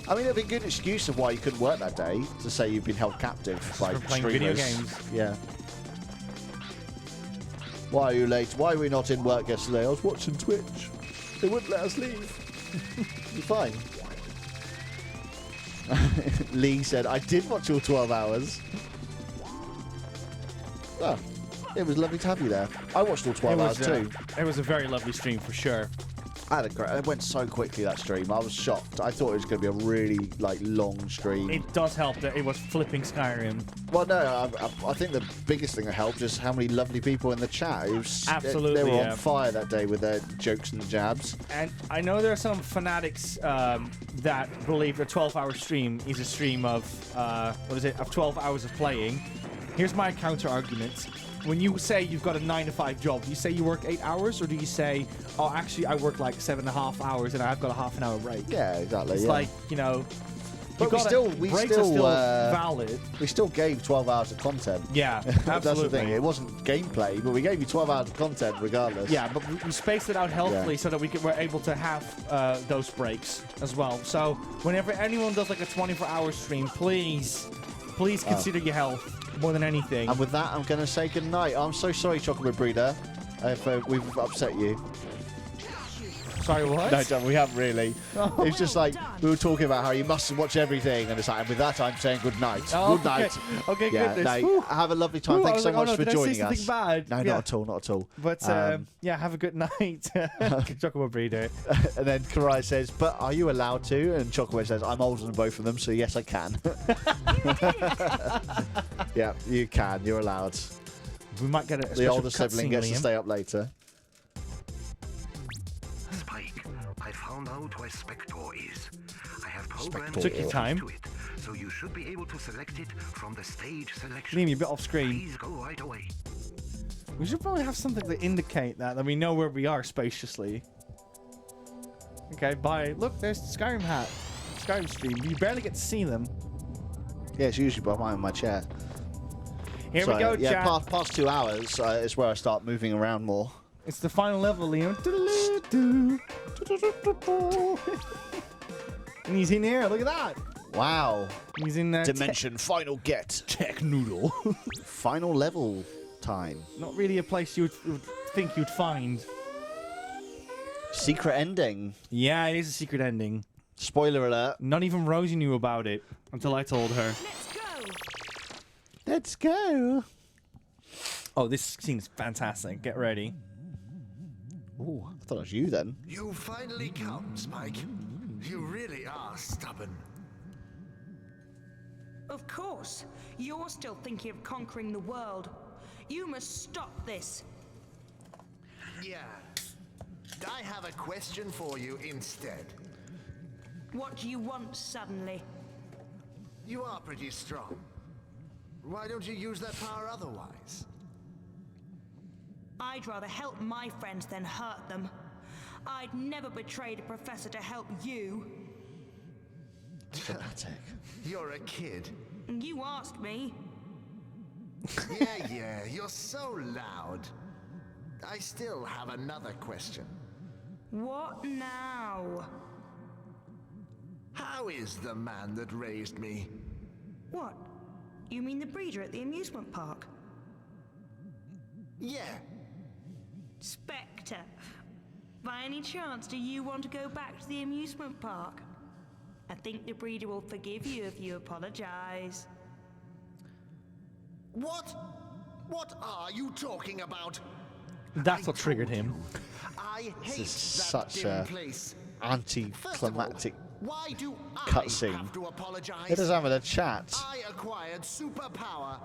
I mean, it'd be a good excuse of why you couldn't work that day to say you've been held captive by For playing streamers. video games. Yeah. Why are you late? Why were we not in work yesterday? I was watching Twitch. They wouldn't let us leave. You're fine. Lee said, I did watch all 12 hours. Oh, it was lovely to have you there. I watched all 12 hours too. It was a very lovely stream for sure. I had a great. It went so quickly, that stream. I was shocked. I thought it was going to be a really long stream. It does help that it was flipping Skyrim. Well, no, I think the biggest thing that helped is how many lovely people in the chat. It was Absolutely, they were yeah. on fire that day with their jokes and jabs. And I know there are some fanatics that believe a 12-hour stream is a stream of, of 12 hours of playing. Here's my counter-argument. When you say you've got a 9-to-5 job, do you say you work 8 hours, or do you say, oh, actually, I work like 7.5 hours and I've got a half-an-hour break? Yeah, exactly. It's yeah. like, you know, But breaks are still valid. We still gave 12 hours of content. Yeah, absolutely. That's the thing. It wasn't gameplay, but we gave you 12 hours of content regardless. Yeah, but we spaced it out healthily Yeah. so that we're able to have those breaks as well. So whenever anyone does like a 24-hour stream, please consider your health more than anything. And with that, I'm going to say goodnight. I'm so sorry, Chocolate Breeder, if we've upset you. Sorry, what? No, don't, we haven't really. Oh. It's just like we were talking about how you must watch everything, and it's like, and with that, I'm saying good night. Oh, Good night. Okay, Yeah, goodness. no, Whew. have a lovely time. Whew, I Thanks was so like, oh, much no, for did I say joining something us. bad? No, Yeah. not at all. But yeah, have a good night. Chocolate Breeder. And then Karai says, but are you allowed to? And Chocolate says, I'm older than both of them, so yes, I can. Yeah, you can. You're allowed. We might get a The special older sibling cutscene, gets to Liam. stay up later. Spike, I found out where Spectre is. I have programmed Spectre. Took your time. to it, so you should be able to select it from the stage selection. Liam, you're a bit off screen. Please go right away. We should probably have something to indicate that we know where we are spaciously. Okay, bye. Look, there's the Skyrim hat. Skyrim stream. You barely get to see them. Yeah, it's usually behind my chair. Here So, we go, yeah, chat. past 2 hours is where I start moving around more. It's the final level, Liam. And he's in here. Look at that. Wow. He's in Dimension final get. Tech Noodle. Final level time. Not really a place you would think you'd find. Secret ending. Yeah, it is a secret ending. Spoiler alert. Not even Rosie knew about it until I told her. Let's go. Let's go. Oh, this scene is fantastic. Get ready. Oh, I thought it was you then. You finally come, Spike. You really are stubborn. Of course. You're still thinking of conquering the world. You must stop this. Yeah. I have a question for you instead. What do you want suddenly? You are pretty strong. Why don't you use that power otherwise? I'd rather help my friends than hurt them. I'd never betrayed a professor to help you. Dramatic. You're a kid. You asked me. Yeah, you're so loud. I still have another question. What now? How is the man that raised me? What? You mean the breeder at the amusement park? Yeah. Spectre. By any chance, do you want to go back to the amusement park? I think the breeder will forgive you if you apologize. What? What are you talking about? That's what triggered him. I hate is that such dim a place. Anticlimactic Why do I cutscene. have to apologize? It is having a chat. I acquired superpower.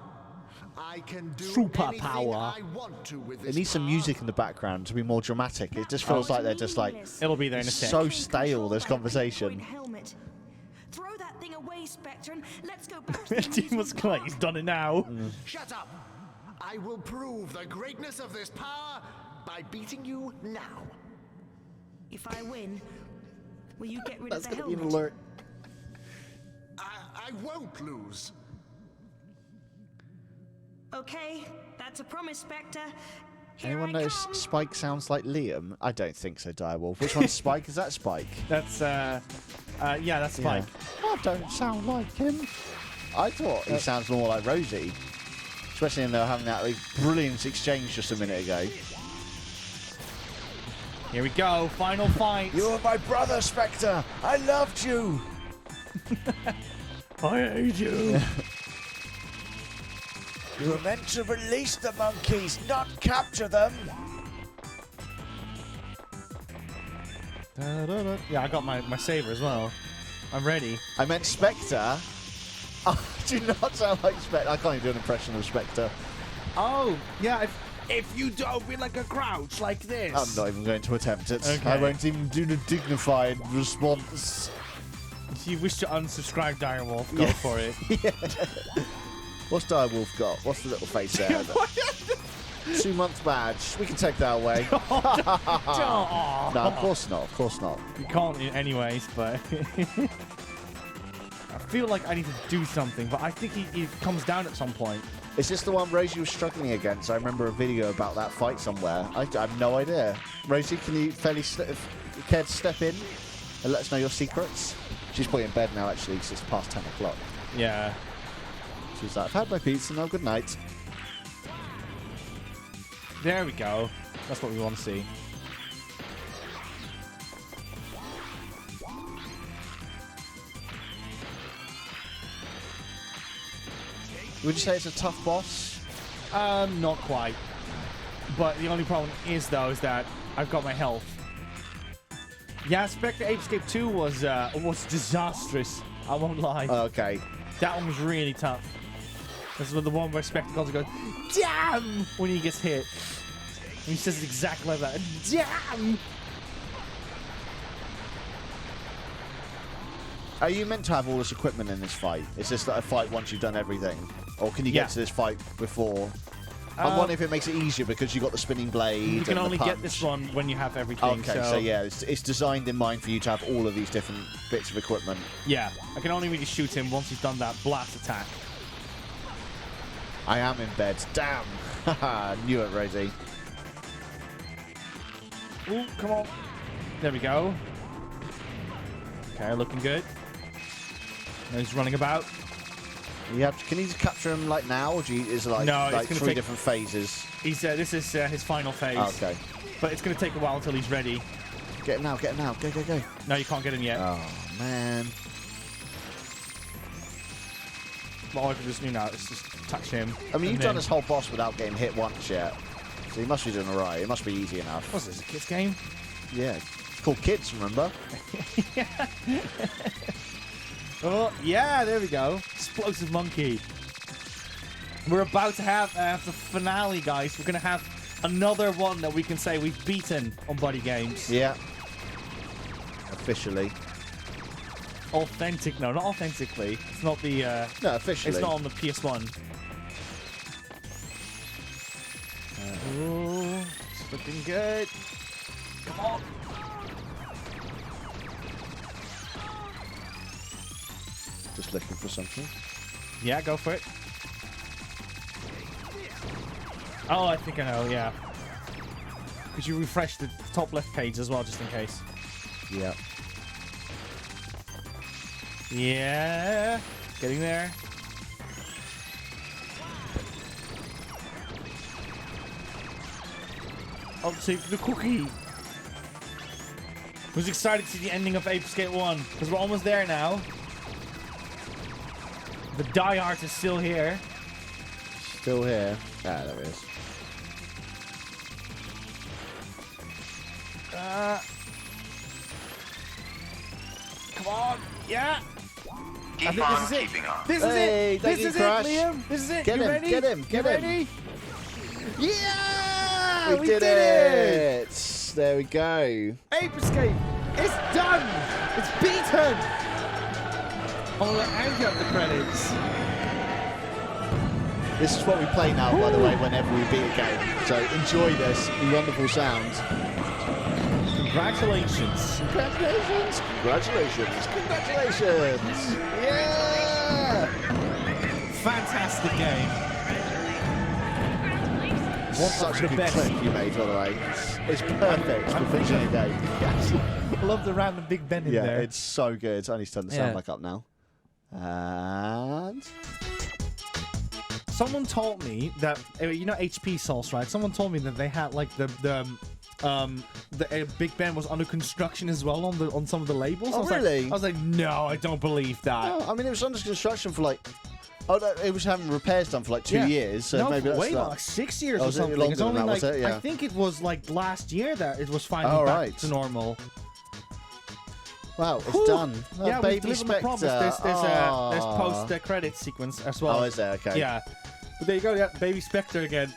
I can do Superpower. anything I want to with this It needs some power. music in the background to be more dramatic. It just feels like they're just like It'll be there in a sec. so stale, this conversation. Helmet. Throw that thing away, Spectre, and let's go back to the Team was amusement like, park. he's done it now. Shut up! I will prove the greatness of this power by beating you now. If I win, will you get rid That's of the gonna be an helmet? alert. I won't lose. Okay, that's a promise, Spectre. Here Anyone I notice come. Spike sounds like Liam? I don't think so, Direwolf. Which one's Spike? Is that Spike? That's, yeah, that's Spike. I don't sound like him. I thought he sounds more like Rosie. Especially when they were having that like, brilliant exchange just a minute ago. Here we go, final fight. You were my brother, Spectre. I loved you. I hate you. You were meant to release the monkeys, not capture them. Yeah, I got my saber as well. I'm ready. I meant Spectre. Oh, do not sound like Spectre. I can't even do an impression of Spectre. Oh, yeah, if you dove in like a crouch, like this. I'm not even going to attempt it. Okay. I won't even do the dignified response. If you wish to unsubscribe, Direwolf, go for it. What's Direwolf got? What's the little face there? 2-month badge. We can take that away. Aw. No, of course not. Of course not. You can't anyways, but... I feel like I need to do something, but I think he comes down at some point. Is this the one Rosie was struggling against? I remember a video about that fight somewhere. I have no idea. Rosie, can you care to step in and let us know your secrets? She's probably in bed now, actually, because it's past 10 o'clock. Yeah. She's like, I've had my pizza, now good night. There we go. That's what we want to see. Would you say it's a tough boss? Not quite. But the only problem is, though, is that I've got my health. Yeah, Spectre Ape Escape 2 was disastrous. I won't lie. Okay. That one was really tough. This is the one where Spectre goes, damn, when he gets hit. And he says it exactly like that. Damn! Are you meant to have all this equipment in this fight? Is this like a fight once you've done everything? Or can you get to this fight before? I'm wondering if it makes it easier because you got the spinning blade. You can and only the get this one when you have everything. Okay, so yeah, it's designed in mind for you to have all of these different bits of equipment. Yeah, I can only really shoot him once he's done that blast attack. I am in bed. Damn. Haha, knew it, Rosie. Ooh, come on. There we go. Okay, looking good. Now he's running about. Can you capture him like now, or is it like, No, it's like gonna 3 take- different phases? He's this is his final phase. Oh, okay. But it's going to take a while until he's ready. Get him now, get him now. Go, go, go. No, you can't get him yet. Oh, man. Well, I can just, let's just touch him. I mean, you've and done then- this whole boss without getting hit once yet. So you must be doing alright. It must be easy enough. What's this, a kid's game? Yeah. It's called Kids, remember? Oh, yeah, there we go. Explosive monkey. We're about to have the finale, guys. We're going to have another one that we can say we've beaten on BuddyGames. Yeah. Officially. authentic. No, not authentically. It's not the. No, officially. It's not on the PS1. Ooh, it's looking good. Come on. Just looking for something. Yeah, go for it. Oh, I think I know, yeah. Could you refresh the top left page as well, just in case? Yeah. Yeah. Getting there. Oh, save the cookie. Was excited to see the ending of Ape Escape 1, because we're almost there now. The die-hard is still here. Still here. Ah, there it is. Come on. Yeah. Keep on keeping on. This Hey, is it. thank This you, is Crash. it, Liam. This is it. Get you him, ready? get him, get you him. ready? Yeah! We did did it! There we go. Ape Escape. It's done. It's beaten. Oh, and got the credits. This is what we play now, by the way, whenever we beat a game. So enjoy this wonderful sounds. Congratulations. Congratulations! Congratulations! Congratulations! Yeah! Fantastic game. Such a good clip you made, by the way. It's perfect for finishing a game. Yes. I love the random Big Ben in Yeah, there. it's so good. I need to turn the sound back up now. And Someone told me that you know HP Sauce, right? Someone told me that they had like the Big Ben was under construction as well on some of the labels. Oh, I was really? Like, I was like, no, I don't believe that. oh, I mean, it was under construction for like. Oh, no, it was having repairs done for like 2 years. So no, maybe that's way that. more, like 6 years Oh, or was it something. longer It's than only that, like was it? Yeah. I think it was like last year that it was finally Oh, back right. to normal. Wow, it's Whew. done. Oh, Yeah, baby we've delivered my promise. Spectre. There's Oh. post-credit sequence as well. Oh, is there? Okay. Yeah. But there you go, yeah, Baby Spectre again.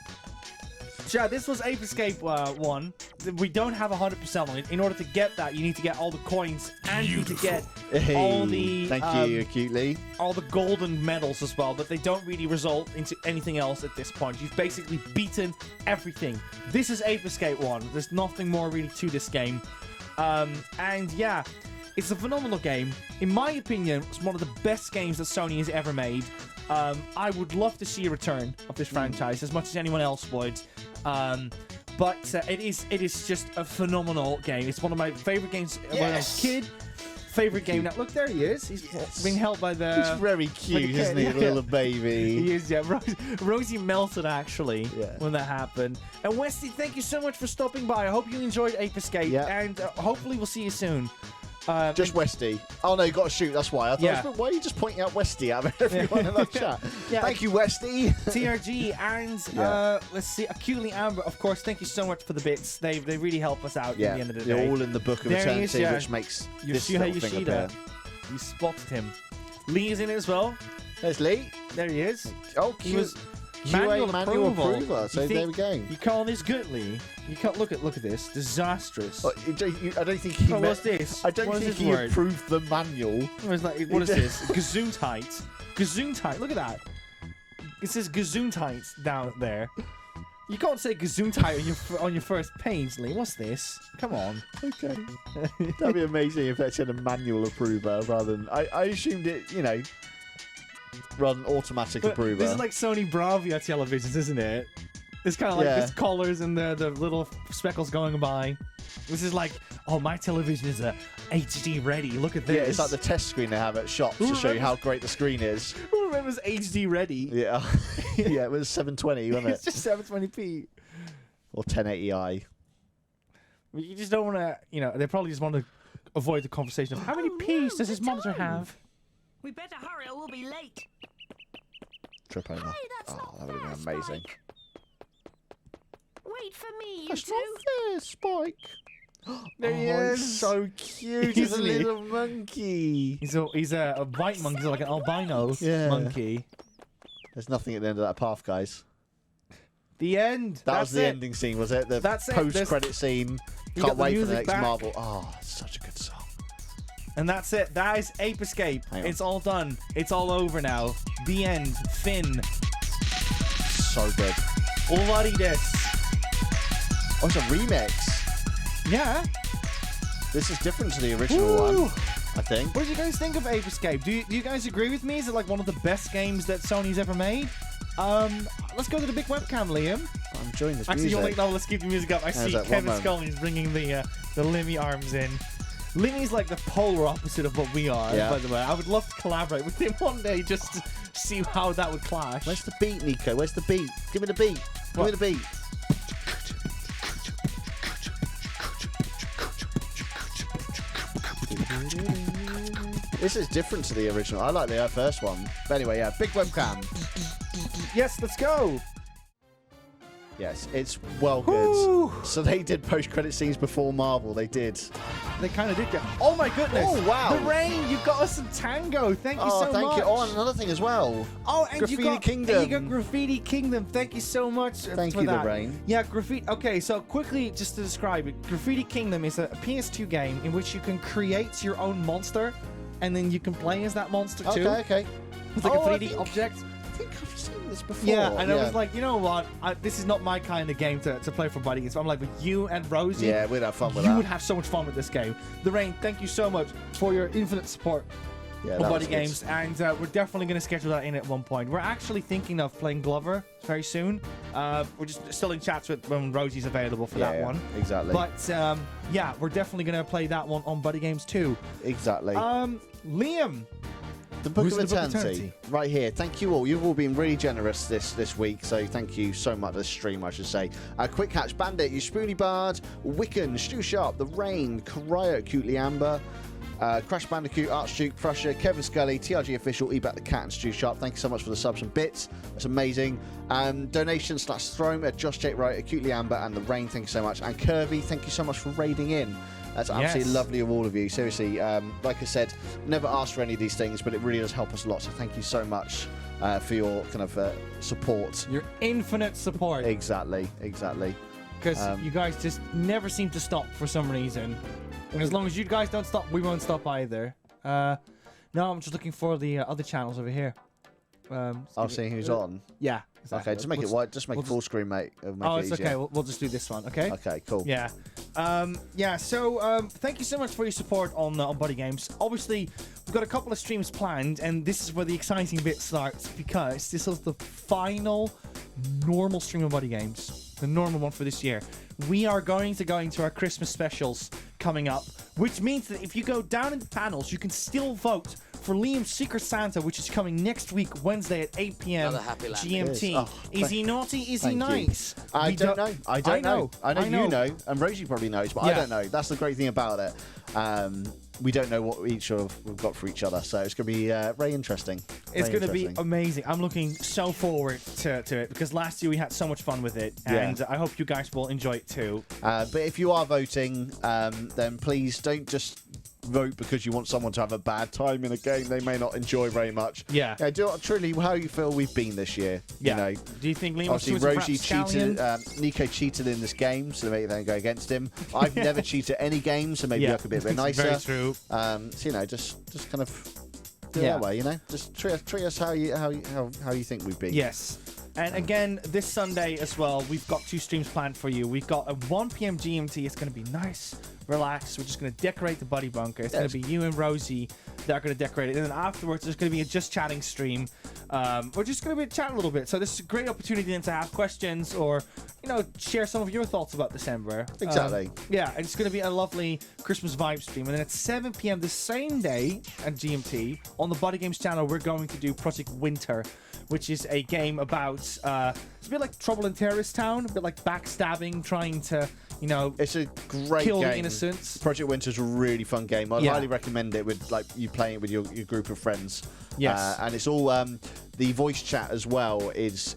So yeah, this was Ape Escape 1. We don't have 100% on it. In order to get that, you need to get all the coins and you need to get Hey, all the thank you, acutely. all the golden medals as well, but they don't really result into anything else at this point. You've basically beaten everything. This is Ape Escape 1. There's nothing more really to this game. And yeah, it's a phenomenal game. In my opinion, it's one of the best games that Sony has ever made. I would love to see a return of this franchise as much as anyone else would. But it is just a phenomenal game. It's one of my favorite games when I was a kid. Favorite game. Now, look, there he is. He's being held by the... He's very cute, the isn't he, yeah. little baby? He is, yeah. Rosie melted, actually, Yeah. when that happened. And Westy, thank you so much for stopping by. I hope you enjoyed Ape Escape. Yeah. And hopefully we'll see you soon. Just Westy. Oh, no, you got to shoot. That's why. I thought, Yeah. why are you just pointing out Westy out of everyone in that chat? Yeah. Thank you, Westy. TRG and Yeah. let's see, Acutely Amber, of course. Thank you so much for the bits. They really help us out Yeah, at the end of the they're day. all in the Book of There he is, Eternity, yeah. which makes You this see how little thing Yoshida. appear. You spotted him. Lee is in it as well. There's Lee. There he is. Oh, He cute. was manual approval. approver. So You there think- we go. You call this good, Lee? You can't look at this. Disastrous. Oh, I don't think he. Oh, what's this? I don't What is think this he word? approved the manual. What is this? Gesundheit. Gesundheit. Look at that. It says Gesundheit down there. You can't say Gesundheit on your first page, Lee. What's this? Come on. Okay. That'd be amazing if that said a manual approver rather than. I assumed it, rather than automatic approver. This is like Sony Bravia televisions, isn't it? It's kind of like Yeah. this colors and the little speckles going by. This is like, oh, my television is HD ready. Look at this. Yeah, it's like the test screen they have at shops to show you how great the screen is. Who remembers HD ready? Yeah. Yeah, it was 720, wasn't It's it? just 720p. Or 1080i. You just don't want to, they probably just want to avoid the conversation of how many P's does this monitor have? We better hurry or we'll be late. Trip over. Oh, that would have been amazing. Wait for me, you That's two. not fair, Spike. There he Oh, is. he's so cute. He's a Easily. little monkey. He's a white monkey, like an albino Yeah. monkey. There's nothing at the end of that path, guys. The end. That was That's the it. ending scene, was it? The That's it. post-credit scene. You Can't got the wait for the music next back. Marvel. Oh, it's such a good song. And that's it. That is Ape Escape. Hang on. It's all done. It's all over now. The end. Finn. So good. Already this. Oh, it's a remix. Yeah. This is different to the original Woo! one, I think. What do you guys think of Ape Escape? Do you guys agree with me? Is it like one of the best games that Sony's ever made? Let's go to the big webcam, Liam. I'm enjoying this Actually, music. wait, no, let's keep the music up. I see that? One Kevin moment. Scully's bringing the Limmy arms in. Limmy's like the polar opposite of what we are, Yeah. by the way. I would love to collaborate with him one day just to see how that would clash. Where's the beat, Nico? Where's the beat? Give me the beat. Give me the beat. This is different to the original. I like the first one. But anyway, yeah, big webcam. Yes, let's go. Yes, it's well good. Woo. So they did post-credit scenes before Marvel. They did. They kind of did get. Oh my goodness! Oh, wow. The rain, you got us some tango. Thank you so Oh, thank much. you. Oh, and another thing as well. Oh, and Graffiti you got Kingdom. And you got Graffiti Kingdom. Thank you so much. Thank for you, that. Lorraine. Yeah, Graffiti. Okay, so quickly, just to describe it, Graffiti Kingdom is a PS2 game in which you can create your own monster, and then you can play as that monster too. Okay. With like Oh, a I 3D think- object. I think I've seen this before. Yeah, and I was like, you know what? This is not my kind of game to play for BuddyGames. So I'm like, with you and Rosie, yeah, we'd have fun with you that. would have so much fun with this game. Lorraine, thank you so much for your infinite support Yeah, on that was BuddyGames, and we're definitely going to schedule that in at one point. We're actually thinking of playing Glover very soon. We're just still in chats with when Rosie's available for that one. Exactly. But yeah, we're definitely going to play that one on BuddyGames too. Exactly. Liam. The Book Who's of the Book of Eternity, Eternity? right here. Thank you all. You've all been really generous this week, so thank you so much. This stream, I should say. Quick Hatch, Bandit, You Spoony Bard, Wiccan, Stu Sharp, The Rain, Karaya, Cutely Amber, Crash Bandicoot, Archduke, Prussia, Kevin Scully, TRG Official, Ebat the Cat, and Stu Sharp. Thank you so much for the subs and bits. That's amazing. Donations / Throme, Josh Jake Wright, Acutely Amber, and The Rain. Thank you so much. And Kirby, thank you so much for raiding in. That's absolutely lovely of all of you. Seriously, like I said, never asked for any of these things, but it really does help us a lot. So thank you so much for your kind of support. Your infinite support. Exactly. Because you guys just never seem to stop for some reason. And as long as you guys don't stop, we won't stop either. No, I'm just looking for the other channels over here. I'll see who's on. Yeah. Exactly. Okay, just make it white. Just make it full screen, mate. It'll make Oh, it it's easier. okay. We'll just do this one, okay? Okay, cool. Yeah. So thank you so much for your support on BuddyGames. Obviously, we've got a couple of streams planned, and this is where the exciting bit starts because this is the final normal stream of BuddyGames, the normal one for this year. We are going to go into our Christmas specials coming up, which means that if you go down in the panels, you can still vote for Liam's Secret Santa, which is coming next week, Wednesday at 8 p.m. Another happy land. GMT. Oh, is he naughty? Is he thank you. nice? I We don't know. I don't know. I know you know, and Rosie probably knows, but I Yeah. don't know. That's the great thing about it. We don't know what we've got for each other, so it's going to be very interesting. It's Very going to be interesting. amazing. I'm looking so forward to it because last year we had so much fun with it, and I hope you guys will enjoy it too. But if you are voting, then please don't just vote because you want someone to have a bad time in a game they may not enjoy very much. Yeah. Do truly how you feel we've been this year. Yeah. You know, Do you think Liam was obviously doing Rosie some cheated. Nico cheated in this game, so maybe they go against him. I've never cheated any game, so maybe I could be a bit nicer. Very true. So you know, just kind of do it Yeah. that way. You know, just treat us how you think we've been. Yes. And again, this Sunday as well, we've got 2 streams planned for you. We've got a 1 p.m. GMT. It's going to be nice, relaxed. We're just going to decorate the Buddy Bunker. It's going to be you and Rosie that are going to decorate it. And then afterwards, there's going to be a just chatting stream. We're just going to be chatting a little bit. So this is a great opportunity then to have questions or, you know, share some of your thoughts about December. Exactly. Yeah, and it's going to be a lovely Christmas vibe stream. And then at 7 p.m. the same day at GMT, on the BuddyGames channel, we're going to do Project Winter, which is a game about, it's a bit like Trouble in Terrorist Town, a bit like backstabbing, trying to, you know, It's a great kill game. the innocents. Project Winter's a really fun game. I'd Yeah. highly recommend it with like you playing it with your group of friends. Yes. And it's all the voice chat as well is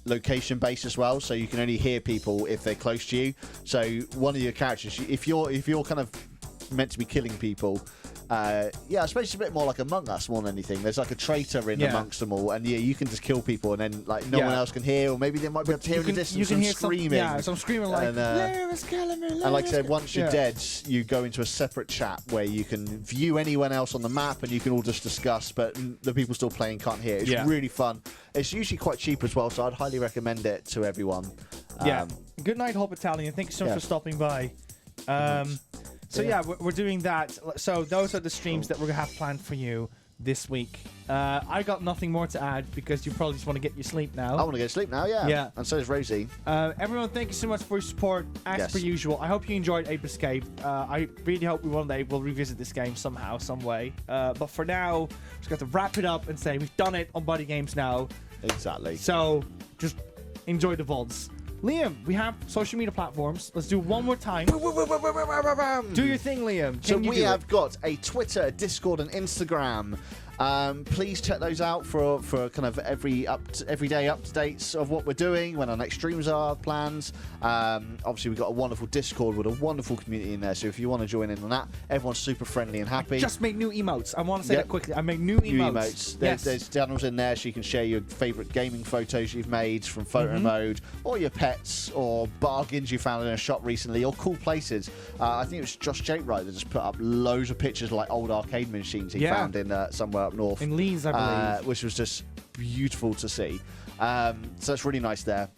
location based as well, so you can only hear people if they're close to you. So one of your characters, if you're kind of meant to be killing people, Yeah, I suppose it's a bit more like Among Us more than anything. There's like a traitor in amongst them all, and yeah, you can just kill people, and then like no one else can hear, or maybe they might be able to hear in the distance some screaming. Some screaming like, Lewis, kill me, and like I said, once you're dead, you go into a separate chat where you can view anyone else on the map, and you can all just discuss, but the people still playing can't hear. It's really fun. It's usually quite cheap as well, so I'd highly recommend it to everyone. Good night, Whole Battalion. Thank you so much for stopping by. So yeah, we're doing that. So those are the streams that we're gonna have planned for you this week. I got nothing more to add because you probably just want to get your sleep now. I want to go to sleep now, yeah. And so does Rosie. Everyone, thank you so much for your support, as per usual. I hope you enjoyed Ape Escape. I really hope we one day will revisit this game somehow, some way. But for now, we're just going to wrap it up and say we've done it on BuddyGames now. Exactly. So just enjoy the VODs. Liam, we have social media platforms. Let's do it one more time. Do your thing, Liam. So we have got a Twitter, a Discord, and Instagram. Please check those out for kind of everyday updates of what we're doing, when our next streams are, plans. Obviously, we've got a wonderful Discord with a wonderful community in there. So if you want to join in on that, everyone's super friendly and happy. I just made new emotes. I want to say that quickly. I made new emotes. There's channels in there so you can share your favourite gaming photos you've made from photo mode, or your pets, or bargains you found in a shop recently, or cool places. I think it was Josh Jake that just put up loads of pictures of like old arcade machines he found in somewhere up north. In Leeds, I believe. Which was just beautiful to see. So it's really nice there.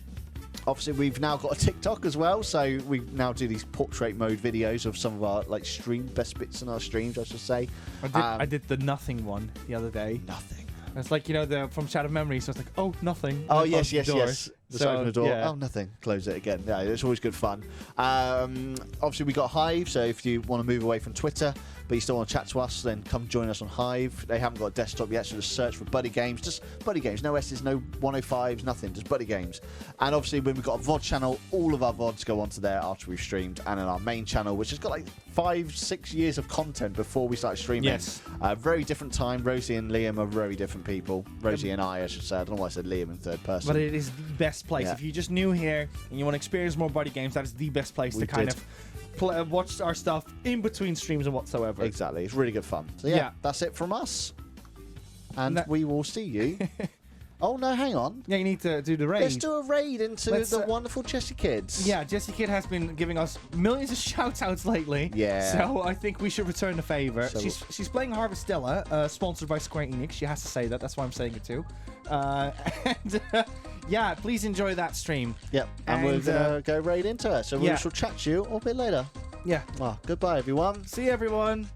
Obviously, we've now got a TikTok as well, so we now do these portrait mode videos of some of our like best bits in our streams, I should say. I did the nothing one the other day. Nothing. It's like, the from Shadow Memory, so it's like, oh, nothing. Oh, yes. Just open the door. Yeah. Oh, nothing. Close it again. Yeah, it's always good fun. Obviously, we got Hive, so if you want to move away from Twitter, but you still want to chat to us, then come join us on Hive. They haven't got a desktop yet, so just search for BuddyGames. Just BuddyGames. No S's, no 105s, nothing. Just BuddyGames. And obviously, when we've got a VOD channel, all of our VODs go onto there after we've streamed. And in our main channel, which has got like 5-6 years of content before we started streaming. Yes. Very different time. Rosie and Liam are very different people. Rosie and I should say. I don't know why I said Liam in third person. But it is the best place. If you're just new here and you want to experience more BuddyGames, that is the best place to kind of watch our stuff in between streams and whatsoever. Exactly. It's really good fun. So yeah, that's it from us. And we will see you. Oh, no, hang on. Yeah, you need to do the raid. Let's do a raid into the wonderful Jessie Kids. Yeah, Jessie Kid has been giving us millions of shout-outs lately. Yeah. So I think we should return the favor. So she's playing Harvestella, sponsored by Square Enix. She has to say that. That's why I'm saying it too. Yeah, please enjoy that stream. Yep. And we're going to go raid into it. So we shall chat to you a bit later. Yeah. Well, goodbye, everyone. See you, everyone.